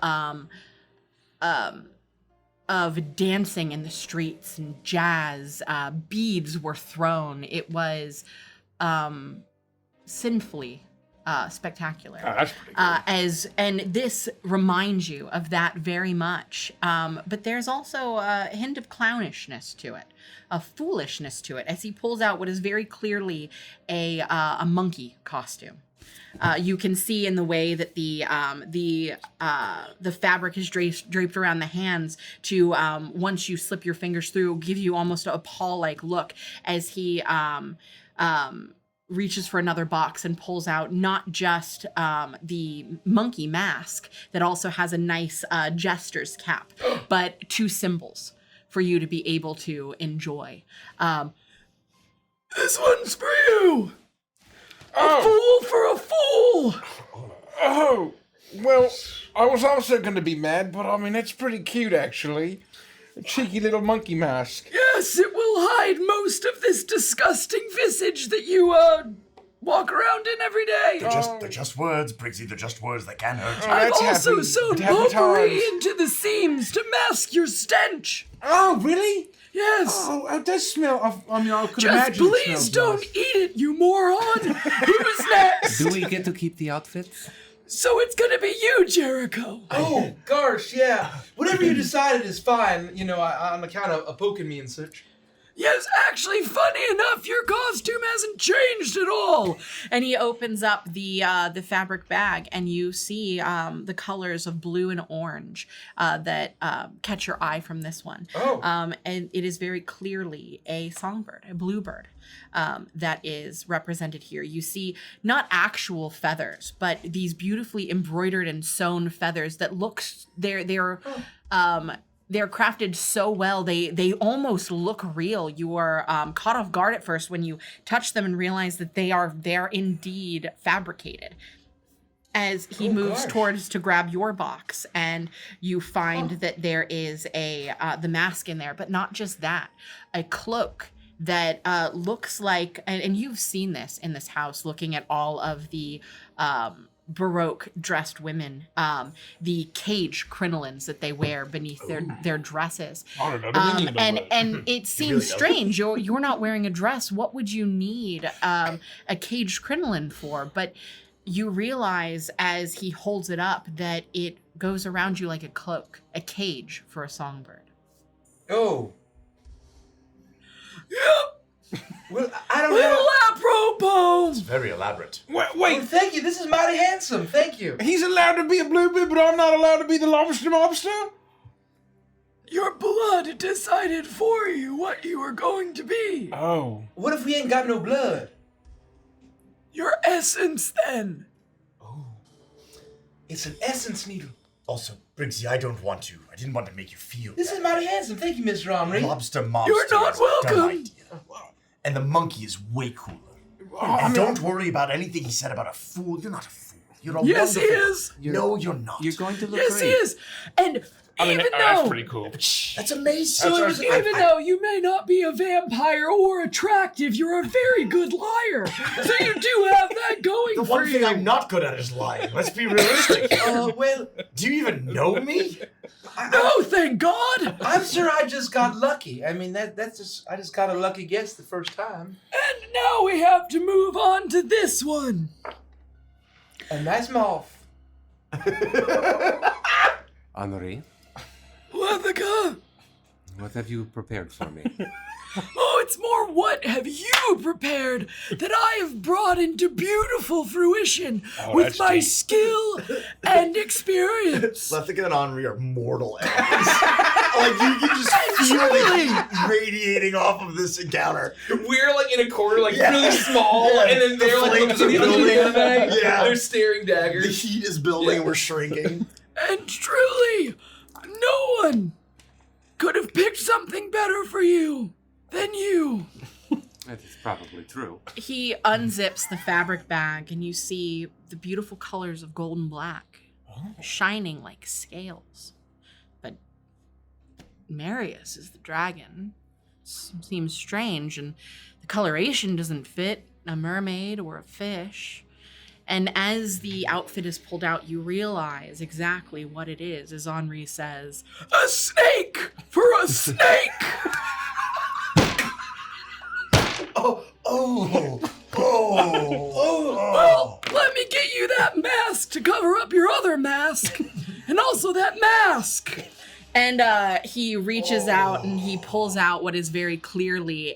dancing in the streets and jazz. Beads were thrown. It was sinfully spectacular. Oh, that's pretty cool. And this reminds you of that very much. But there's also a hint of clownishness to it, a foolishness to it, as he pulls out what is very clearly a monkey costume. You can see in the way that the fabric is draped around the hands to once you slip your fingers through, give you almost a paw-like look as he reaches for another box and pulls out not just the monkey mask that also has a nice jester's cap, but two symbols for you to be able to enjoy. This one's for you. A fool for a fool. Oh, well, I was also going to be mad, but I mean, it's pretty cute, actually. A cheeky little monkey mask. Yes, it will hide most of this disgusting visage that you walk around in every day. They're just words, Briggsy. They're just words that can hurt you. I've that's also happy- sewn happy potpourri times. into the seams to mask your stench. Oh, really? Yes. Oh, it does smell. I mean, I could Just imagine. it please smells don't nice. eat it, you moron. Who's next? Do we get to keep the outfits? So it's gonna be you, Jericho. Oh, gosh, yeah. Whatever you decided is fine, you know, on account of poking me and such. Yes, actually, funny enough, your costume hasn't changed at all. And he opens up the fabric bag, and you see the colors of blue and orange that catch your eye from this one. Oh. And it is very clearly a songbird, a bluebird, that is represented here. You see not actual feathers, but these beautifully embroidered and sewn feathers that they're crafted so well, they almost look real. You are caught off guard at first when you touch them and realize that they're indeed fabricated. As he moves towards to grab your box, and you find that there is the mask in there, but not just that, a cloak that looks like, and you've seen this in this house, looking at all of the Baroque dressed women, the cage crinolines that they wear beneath their dresses. And it seems strange. You're not wearing a dress. What would you need a cage crinoline for? But you realize as he holds it up that it goes around you like a cloak, a cage for a songbird. Oh. Yep. Well, I don't Well, know. apropos. It's very elaborate. Well, Wait, thank you. This is mighty handsome. Thank you. he's allowed to be a bluebird, but I'm not allowed to be the lobster mobster? Your blood decided for you what you were going to be. Oh. What if we ain't got no blood? Your essence, then. It's an essence needle. Also, Briggsy, I didn't want to make you feel This is mighty handsome. Thank you, Mr. Omri. Lobster mobster You're not is a dumb welcome. idea. And the monkey is way cooler. I And mean, don't worry about anything he said about a fool. You're not a fool. You're a Yes, he wonderful- is. No, you're not. You're going to look Yes, great. he is. And even that's though, pretty cool. That's amazing. even though you may not be a vampire or attractive, you're a very good liar. So you do have that going The for one thing you. I'm not good at is lying. Let's be realistic. Well, Do you even know me? No, thank God. I'm sure I just got lucky. I mean, I just got a lucky guess the first time. And now we have to move on to this one. A nice moth. Henri, Lethica. what have you prepared for me? Oh, it's more what have you prepared that I have brought into beautiful fruition with that's my deep. skill and experience. Lethica and Henri are mortal enemies. Like, you can just feel the heat radiating off of this encounter. We're like in a corner, like Yeah. really small, Yeah, and then the they're like flames looking are at the other building. anime. Yeah. They're staring The daggers. heat is building, we're shrinking. And truly, no one could have picked something better for you than you. That is probably true. He unzips the fabric bag, and you see the beautiful colors of gold and black, shining like scales. But Marius is the dragon. Seems strange, and the coloration doesn't fit a mermaid or a fish. And as the outfit is pulled out, you realize exactly what it is, as Henri says, A snake for a snake. Well, let me get you that mask to cover up your other mask, and also that mask. And he reaches out and he pulls out what is very clearly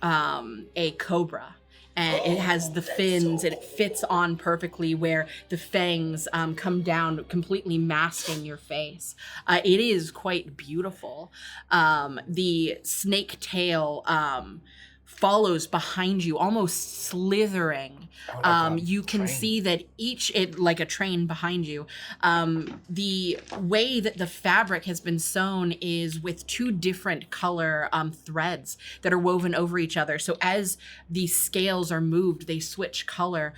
a cobra. And it has the fins, and it fits on perfectly where the fangs come down, completely masking your face. It is quite beautiful. The snake tail follows behind you, almost slithering. You can see that like a train behind you. The way that the fabric has been sewn is with two different color threads that are woven over each other. So as the scales are moved, they switch color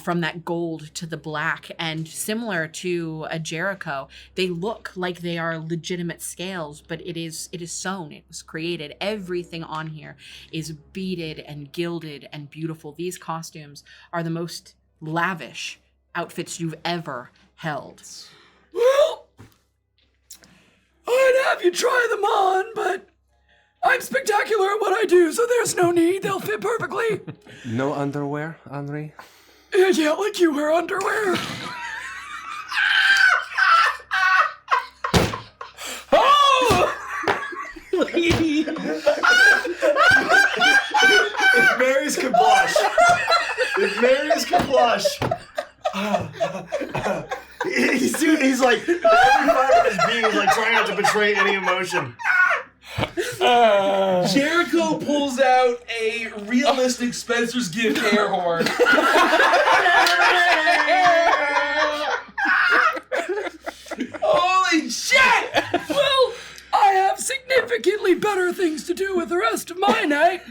from that gold to the black. And similar to a Jericho, they look like they are legitimate scales, but it is sewn. It was created. Everything on here is beaded and gilded and beautiful. These costumes are the most lavish outfits you've ever held. Well, I'd have you try them on, but I'm spectacular at what I do, so there's no need. They'll fit perfectly. No underwear, Henri? Yeah, like you wear underwear. Oh! If Marius could blush. If Marius could blush. He's like, every part of his being is like trying not to betray any emotion. Jericho pulls out a realistic Spencer's Gift air horn. Holy shit! Well, I have significantly better things to do with the rest of my night.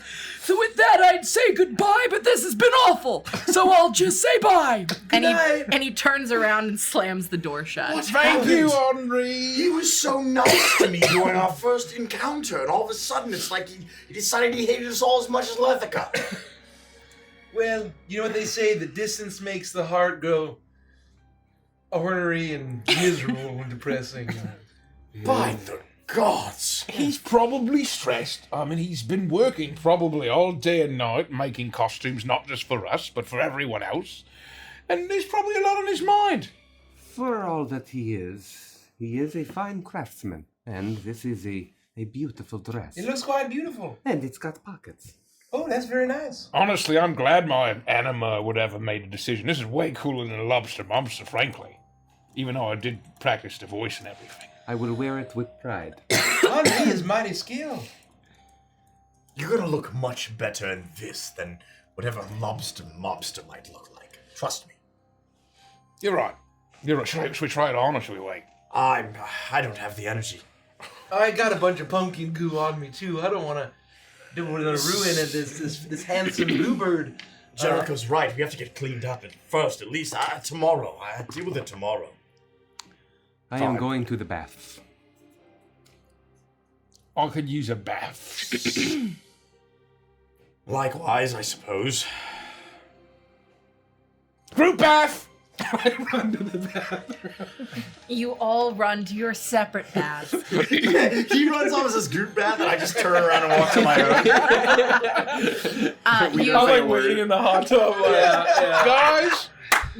So with that, I'd say goodbye, but this has been awful. So I'll just say bye. And he turns around and slams the door shut. Thank you, Henri. He was so nice to me during our first encounter, and all of a sudden it's like he decided he hated us all as much as Lethica. Well, you know what they say, the distance makes the heart go ornery and miserable and depressing. By the gods! He's probably stressed. I mean, he's been working probably all day and night making costumes, not just for us, but for everyone else. And there's probably a lot on his mind. For all that he is a fine craftsman. And this is a beautiful dress. It looks quite beautiful. And it's got pockets. Oh, that's very nice. Honestly, I'm glad my anima would ever made a decision. This is way cooler than a lobster monster, frankly. Even though I did practice the voice and everything. I will wear it with pride. Henri is mighty skilled. You're gonna look much better in this than whatever lobster mobster might look like. Trust me. You're right. Should we try it on or should we wait? I don't have the energy. I got a bunch of pumpkin goo on me too. I don't want to ruin this handsome bluebird. Jericho's right. We have to get cleaned up at least tomorrow. I'll deal with it tomorrow. I am going to the baths. I could use a bath. Likewise, I suppose. Group bath! I run to the bathroom. You all run to your separate baths. He runs off as his group bath, and I just turn around and walk to my own. I'm like waiting in the hot tub.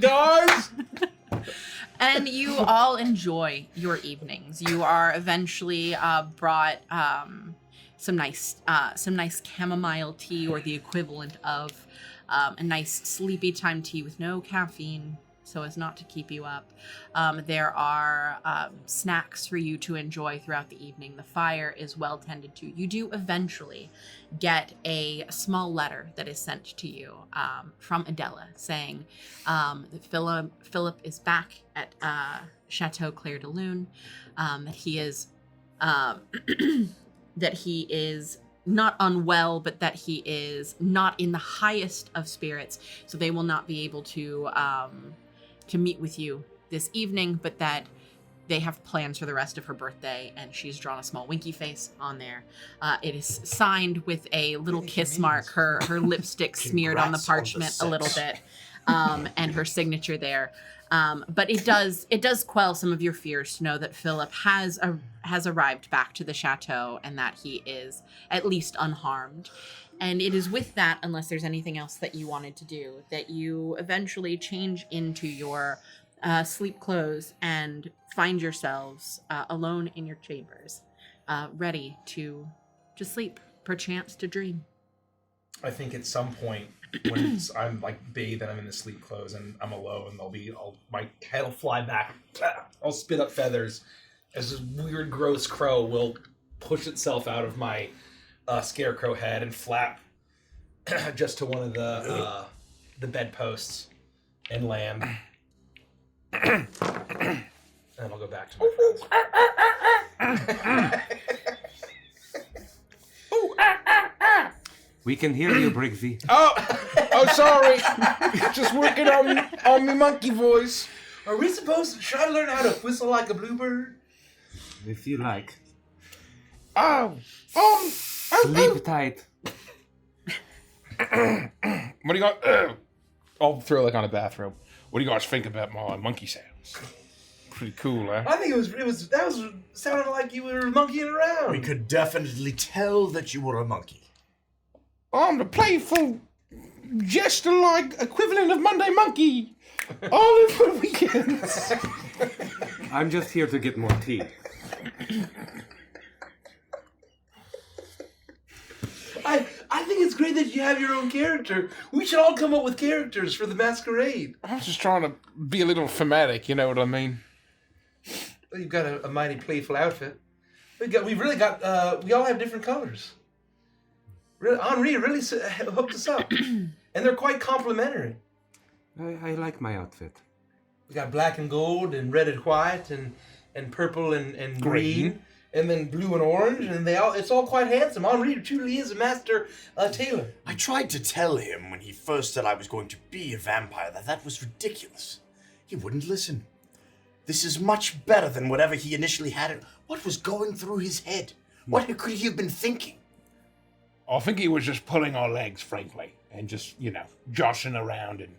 Guys! And you all enjoy your evenings. You are eventually brought some nice chamomile tea, or the equivalent of a nice sleepy time tea with no caffeine, so as not to keep you up. There are snacks for you to enjoy throughout the evening. The fire is well tended to. You do eventually get a small letter that is sent to you from Adela saying that Philip is back at Chateau Clair de Lune, that he is that he is not unwell, but that he is not in the highest of spirits, so they will not be able to meet with you this evening, but that they have plans for the rest of her birthday, and she's drawn a small winky face on there. It is signed with a little kiss mark, her lipstick smeared on the parchment a little bit, and her signature there. But it does quell some of your fears to know that Philip has arrived back to the chateau, and that he is at least unharmed. And it is with that, unless there's anything else that you wanted to do, that you eventually change into your sleep clothes and find yourselves alone in your chambers, ready to sleep, perchance to dream. I think at some point when I'm like bathed and I'm in the sleep clothes and I'm alone, my head will fly back. I'll spit up feathers as this weird, gross crow will push itself out of my scarecrow head and flap just to one of the bedposts and land. And I'll go back to my friends. We can hear you, Briggsy. Oh, sorry. Just working on my monkey voice. Are we supposed to try to learn how to whistle like a bluebird? If you like. Oh. Sleep tight. What do you got? I'll throw like on a bathrobe. What do you guys think about my monkey sounds? Pretty cool, huh? I think that was sounded like you were monkeying around. We could definitely tell that you were a monkey. I'm the playful, jester-like equivalent of Monday Monkey. All in for the weekends. I'm just here to get more tea. I think it's great that you have your own character. We should all come up with characters for the masquerade. I was just trying to be a little thematic, you know what I mean? Well, you've got a mighty playful outfit. We all have different colors. Henri really hooked us up. And they're quite complimentary. I like my outfit. We got black and gold and red and white and purple and green. And then blue and orange, and it's all quite handsome. Henri truly is a master tailor. I tried to tell him when he first said I was going to be a vampire that was ridiculous. He wouldn't listen. This is much better than whatever he initially had. What was going through his head? What could he have been thinking? I think he was just pulling our legs, frankly, and just, joshing around and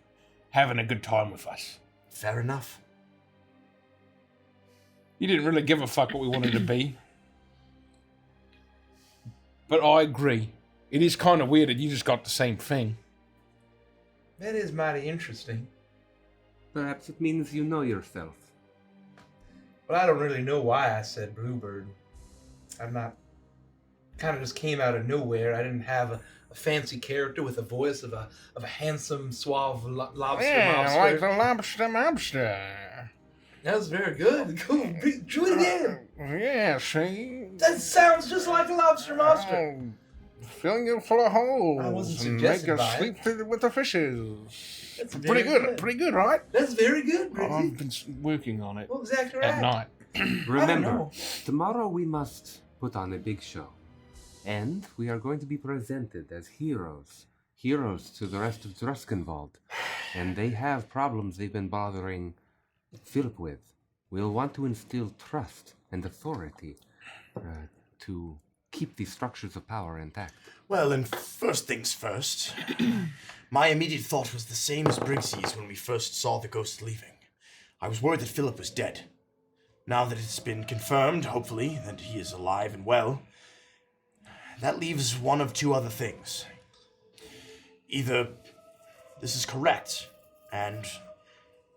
having a good time with us. Fair enough. He didn't really give a fuck what we wanted to be. But I agree. It is kind of weird that you just got the same thing. That is mighty interesting. Perhaps it means you know yourself. Well, I don't really know why I said bluebird. I'm not... Kind of just came out of nowhere. I didn't have a fancy character with a voice of a handsome, suave lobster. Yeah, like the lobster. That was very good. Cool. Do it again. Yeah, see? That sounds just like a lobster monster. Filling you full of holes. I wasn't and suggested make you by sleep through with the fishes. That's Pretty very good. Pretty good, right? That's very good, Brizzy. I've been working on it Well, exactly right. at night. Remember, know. tomorrow we must put on a big show. And we are going to be presented as heroes. Heroes to the rest of Druskenvald. And they have problems they've been bothering Philip with. We'll want to instill trust and authority to keep these structures of power intact. Well, and first things first, my immediate thought was the same as Briggsy's when we first saw the ghost leaving. I was worried that Philip was dead. Now that it's been confirmed, hopefully, that he is alive and well, that leaves one of two other things. Either this is correct, and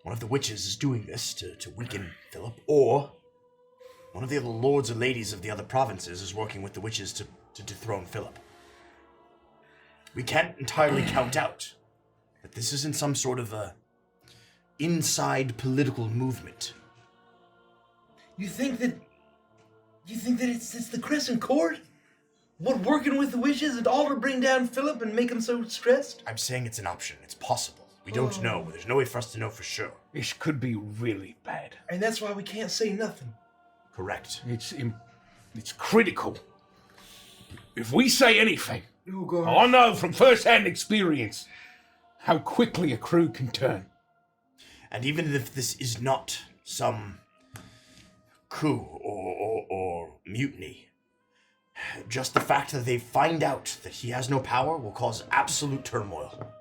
one of the witches is doing this to weaken Philip, or one of the other lords or ladies of the other provinces is working with the witches to dethrone Philip. We can't entirely count out that this isn't some sort of a inside political movement. You think that it's the Crescent Court? What, working with the witches and all to bring down Philip and make him so stressed? I'm saying it's an option. It's possible. We don't know. There's no way for us to know for sure. This could be really bad. And that's why we can't say nothing. Correct. It's critical. If we say anything, Oh, God. I know from first-hand experience how quickly a crew can turn. And even if this is not some coup or mutiny, just the fact that they find out that he has no power will cause absolute turmoil.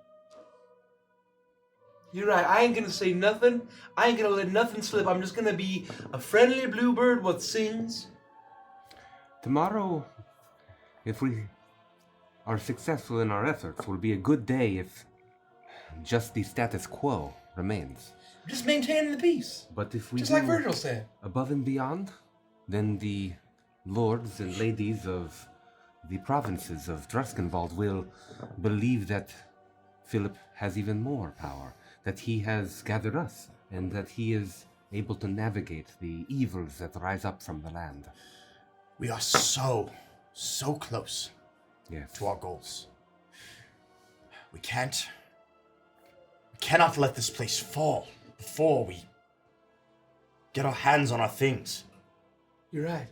You're right. I ain't gonna say nothing. I ain't gonna let nothing slip. I'm just gonna be a friendly bluebird what sings. Tomorrow, if we are successful in our efforts, will be a good day if just the status quo remains. Just maintaining the peace. But if we Just do like Virgil said. above and beyond, then the lords and ladies of the provinces of Druskenvald will believe that Philip has even more power, that he has gathered us, and that he is able to navigate the evils that rise up from the land. We are so close Yes. to our goals. We cannot let this place fall before we get our hands on our things. You're right.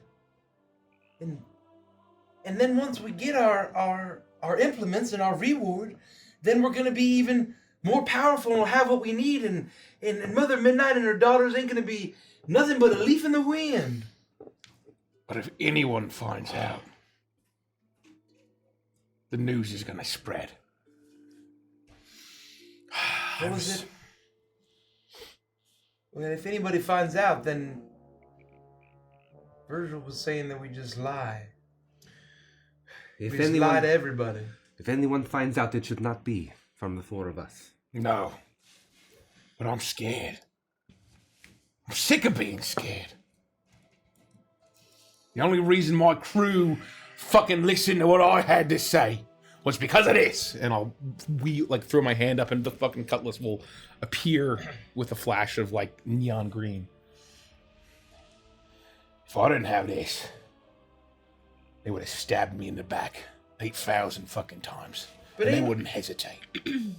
And then once we get our implements and our reward, then we're gonna be even more powerful and we'll have what we need, and Mother Midnight and her daughters ain't gonna be nothing but a leaf in the wind. But if anyone finds out, the news is going to spread. What was it? Well, if anybody finds out, then Virgil was saying that we just lie. If We just lie to everybody. If anyone finds out, it should not be from the four of us. No. But I'm scared. I'm sick of being scared. The only reason my crew fucking listened to what I had to say was because of this. And I'll throw my hand up and the fucking cutlass will appear with a flash of like neon green. If I didn't have this, they would have stabbed me in the back 8,000 fucking times. But and they wouldn't hesitate.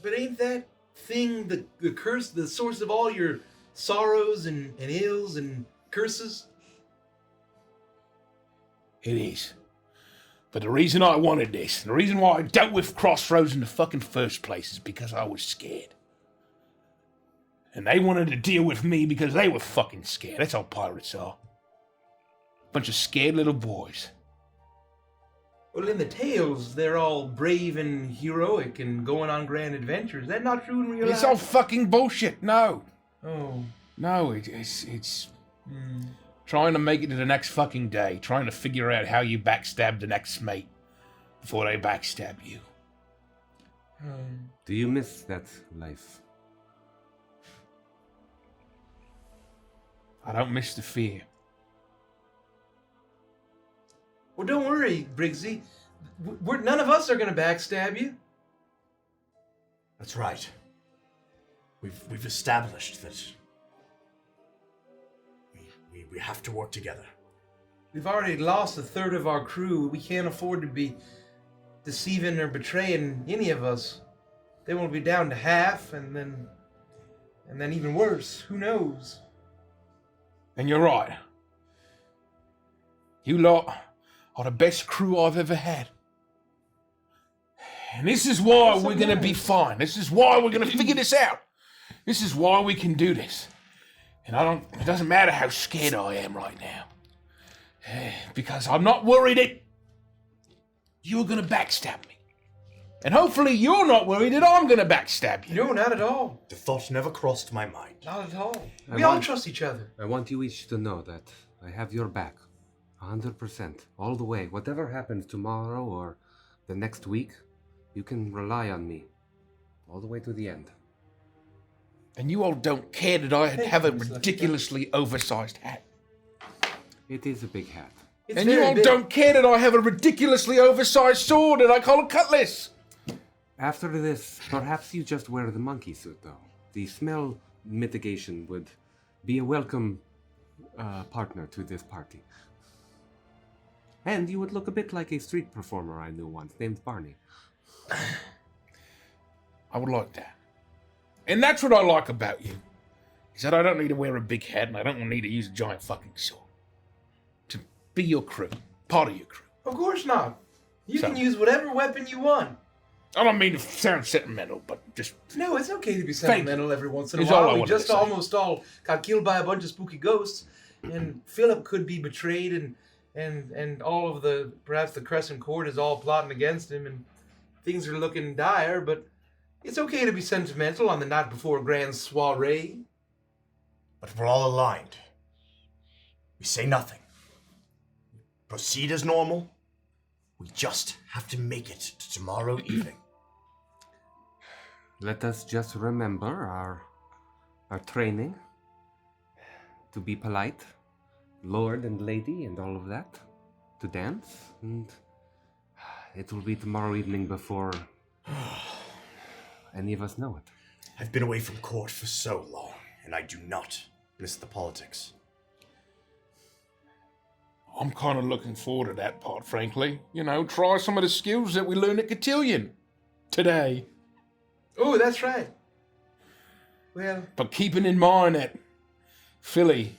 But ain't that thing the curse, the source of all your sorrows and ills and curses? It is. But the reason I wanted this, the reason why I dealt with Crossroads in the fucking first place is because I was scared. And they wanted to deal with me because they were fucking scared. That's how pirates are. Bunch of scared little boys. Well, in the tales, they're all brave and heroic and going on grand adventures. Is that not true in real life? It's all fucking bullshit. No. Oh. No, it's trying to make it to the next fucking day. Trying to figure out how you backstab the next mate before they backstab you. Do you miss that life? I don't miss the fear. Well, don't worry, Briggsy. None of us are going to backstab you. That's right. We've established that we have to work together. We've already lost a third of our crew. We can't afford to be deceiving or betraying any of us. Then we'll be down to half, and then even worse. Who knows? And you're right. You lot are the best crew I've ever had. And this is why we're going to be fine. This is why we're going to figure this out. This is why we can do this. And it doesn't matter how scared I am right now. Because I'm not worried that you're going to backstab me. And hopefully you're not worried that I'm going to backstab you. No, not at all. The thought never crossed my mind. Not at all. We all trust each other. I want you each to know that I have your back. 100%. All the way. Whatever happens tomorrow or the next week, you can rely on me. All the way to the end. And you all don't care that I have a ridiculously oversized hat. It is a big hat. And you all don't care that I have a ridiculously oversized sword that I call a cutlass. After this, perhaps you just wear the monkey suit, though. The smell mitigation would be a welcome partner to this party. And you would look a bit like a street performer I knew once, named Barney. I would like that. And that's what I like about you. Is that I don't need to wear a big hat and I don't need to use a giant fucking sword. To be your crew. Part of your crew. Of course not. You can use whatever weapon you want. I don't mean to sound sentimental, but just... No, it's okay to be sentimental every once in a Is all I while. We wanted to just say. almost all got killed by a bunch of spooky ghosts. And Philip could be betrayed and all of perhaps the Crescent Court is all plotting against him and things are looking dire, but it's okay to be sentimental on the night before a grand soiree. But we're all aligned. We say nothing. Proceed as normal. We just have to make it to tomorrow evening. Let us just remember our training. To be polite. Lord and lady and all of that. To dance. And it will be tomorrow evening before any of us know it. I've been away from court for so long, and I do not miss the politics. I'm kind of looking forward to that part, frankly. You know, try some of the skills that we learned at Cotillion today. Oh, that's right. Well... But keeping in mind that Philly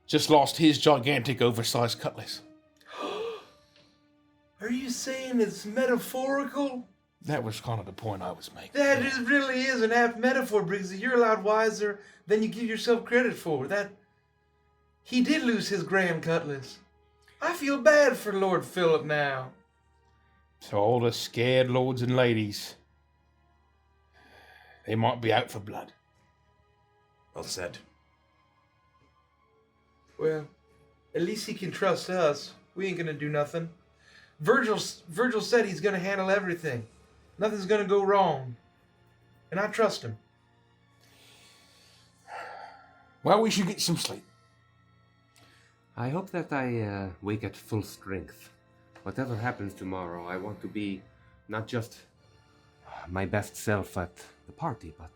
just lost his gigantic oversized cutlass. Are you saying it's metaphorical? That was kind of the point I was making. Really is an apt metaphor, Briggsy. You're a lot wiser than you give yourself credit for. He did lose his grand cutlass. I feel bad for Lord Philip now. So all the scared lords and ladies, They might be out for blood. Well said. Well, at least he can trust us. We ain't gonna do nothing. Virgil said he's gonna handle everything. Nothing's gonna go wrong. And I trust him. Well, we should get some sleep. I hope that I wake at full strength. Whatever happens tomorrow, I want to be not just my best self at the party, but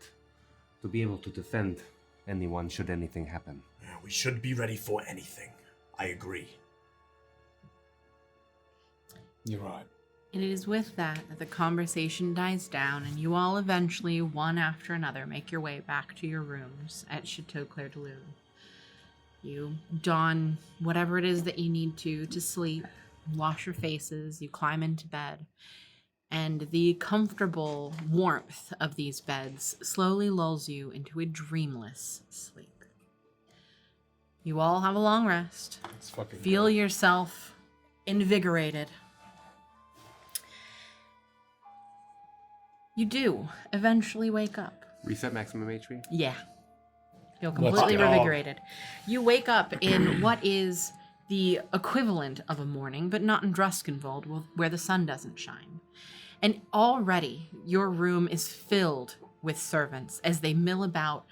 to be able to defend anyone should anything happen. Yeah, we should be ready for anything. I agree. You're right. It is with that the conversation dies down, and you all eventually, one after another, make your way back to your rooms at Chateau Clair de Lune. You don whatever it is that you need to sleep, wash your faces, you climb into bed, and the comfortable warmth of these beds slowly lulls you into a dreamless sleep. You all have a long rest. It's fucking Feel yourself invigorated. You do eventually wake up. Reset maximum HP? Yeah. Feel Let's completely go. revigorated. You wake up in what is the equivalent of a morning, but not in Druskenvald, where the sun doesn't shine. And already your room is filled with servants as they mill about,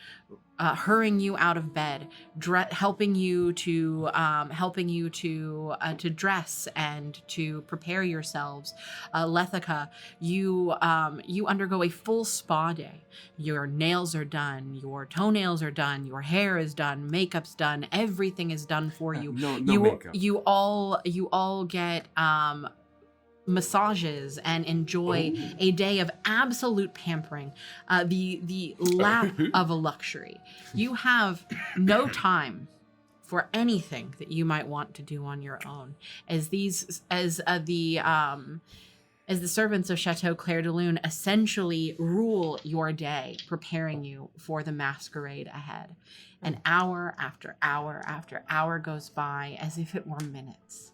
hurrying you out of bed, helping you to dress and to prepare yourselves. Lethica, you undergo a full spa day. Your nails are done, your toenails are done, your hair is done, makeup's done, everything is done for you. No makeup. You all get massages and enjoy a day of absolute pampering, the lap of a luxury. You have no time for anything that you might want to do on your own, as the servants of Chateau Clair de Lune essentially rule your day, preparing you for the masquerade ahead. And hour after hour after hour goes by as if it were minutes.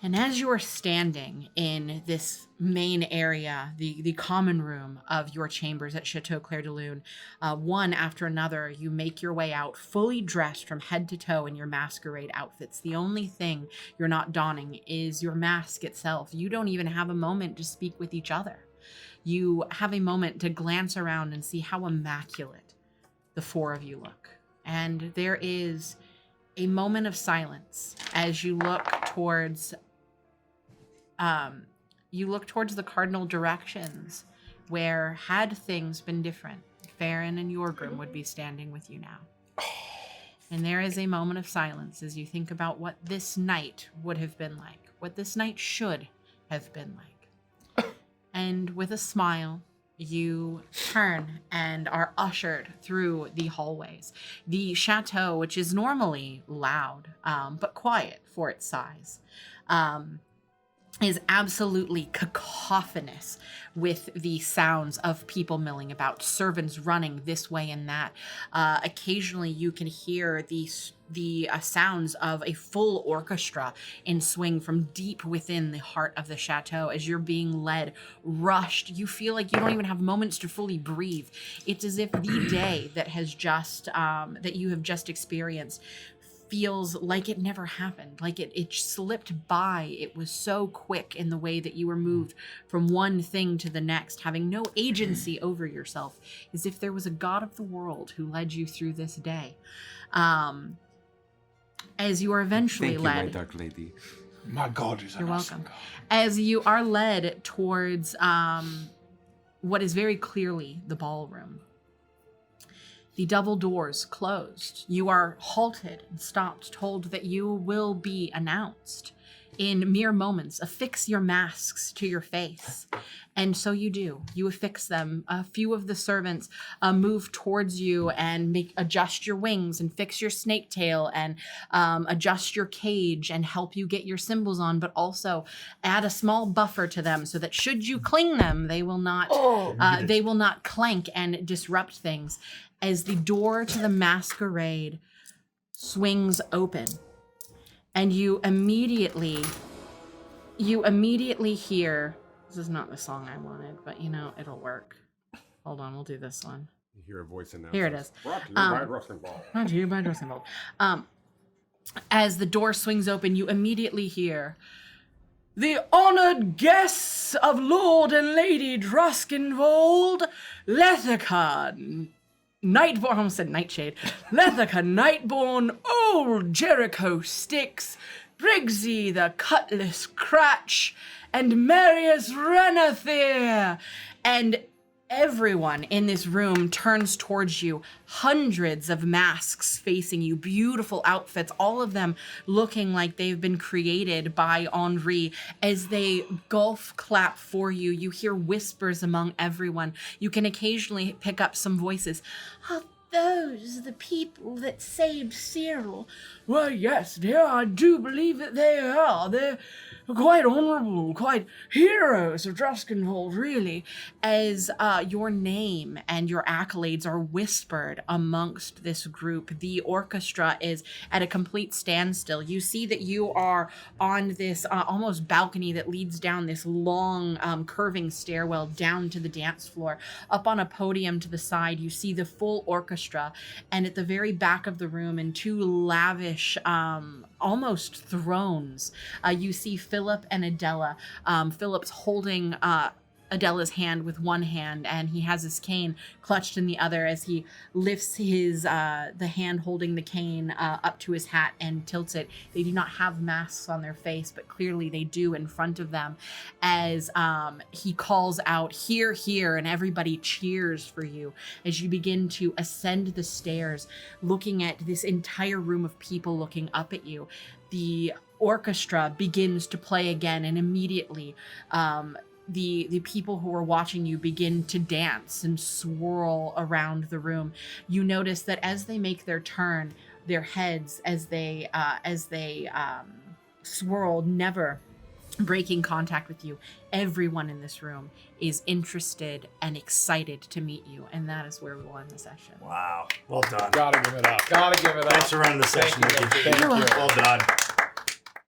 And as you are standing in this main area, the common room of your chambers at Chateau Clair de Lune, one after another, you make your way out, fully dressed from head to toe in your masquerade outfits. The only thing you're not donning is your mask itself. You don't even have a moment to speak with each other. You have a moment to glance around and see how immaculate the four of you look. And there is a moment of silence as you look towards the cardinal directions, where, had things been different, Farron and Yorgrim would be standing with you now. And there is a moment of silence as you think about what this night would have been like, what this night should have been like. And with a smile, you turn and are ushered through the hallways. The chateau, which is normally loud, but quiet for its size, is absolutely cacophonous with the sounds of people milling about, servants running this way and that. Occasionally you can hear the sounds of a full orchestra in swing from deep within the heart of the chateau as you're being led, rushed. You feel like you don't even have moments to fully breathe. It's as if the day that has just, that you have just experienced feels like it never happened, like it slipped by. It was so quick in the way that you were moved from one thing to the next, having no agency over yourself, as if there was a god of the world who led you through this day. As you are eventually Thank led... you, my dark lady. My God is an You're awesome welcome. God. As you are led towards what is very clearly the ballroom. The double doors closed. You are halted and stopped, told that you will be announced in mere moments. Affix your masks to your face. And so you do. You affix them. A few of the servants move towards you and adjust your wings and fix your snake tail and adjust your cage and help you get your symbols on, but also add a small buffer to them so that should you cling them, they will not clank and disrupt things. As the door to the masquerade swings open, and you immediately hear, this is not the song I wanted, but you know, it'll work. Hold on, we'll do this one. You hear a voice in there. Here it is. Brought to you by Druskenvald. Brought to you by Druskenvald. As the door swings open, you immediately hear, "The honored guests of Lord and Lady Druskenvald, Lethica, Nightborn," I almost said Nightshade, "Lethica, Nightborn, Old Jericho Styx, Briggsy the Cutlass Cratch, and Marius Renathir." And everyone in this room turns towards you, hundreds of masks facing you, beautiful outfits, all of them looking like they've been created by Henri. As they golf clap for you, you hear whispers among everyone. You can occasionally pick up some voices. Are those the people that saved Cyril? Well, yes, dear, I do believe that they are. They're quite honorable, quite heroes of Druskenvald, really. As your name and your accolades are whispered amongst this group, the orchestra is at a complete standstill. You see that you are on this almost balcony that leads down this long curving stairwell down to the dance floor. Up on a podium to the side, you see the full orchestra, and at the very back of the room, in two lavish almost thrones, you see Philip and Adela. Philip's holding Adela's hand with one hand, and he has his cane clutched in the other as he lifts his the hand holding the cane up to his hat and tilts it. They do not have masks on their face, but clearly they do in front of them as he calls out, "Here, here," and everybody cheers for you as you begin to ascend the stairs, looking at this entire room of people looking up at you. The orchestra begins to play again, and immediately the people who are watching you begin to dance and swirl around the room. You notice that as they make their turn, their heads, as they swirl, never breaking contact with you, everyone in this room is interested and excited to meet you, and that is where we will end the session. Wow. Well done. Gotta give it up. Gotta give it up. Thanks for running the session, Thank you. Nikki. Thank you. Well done.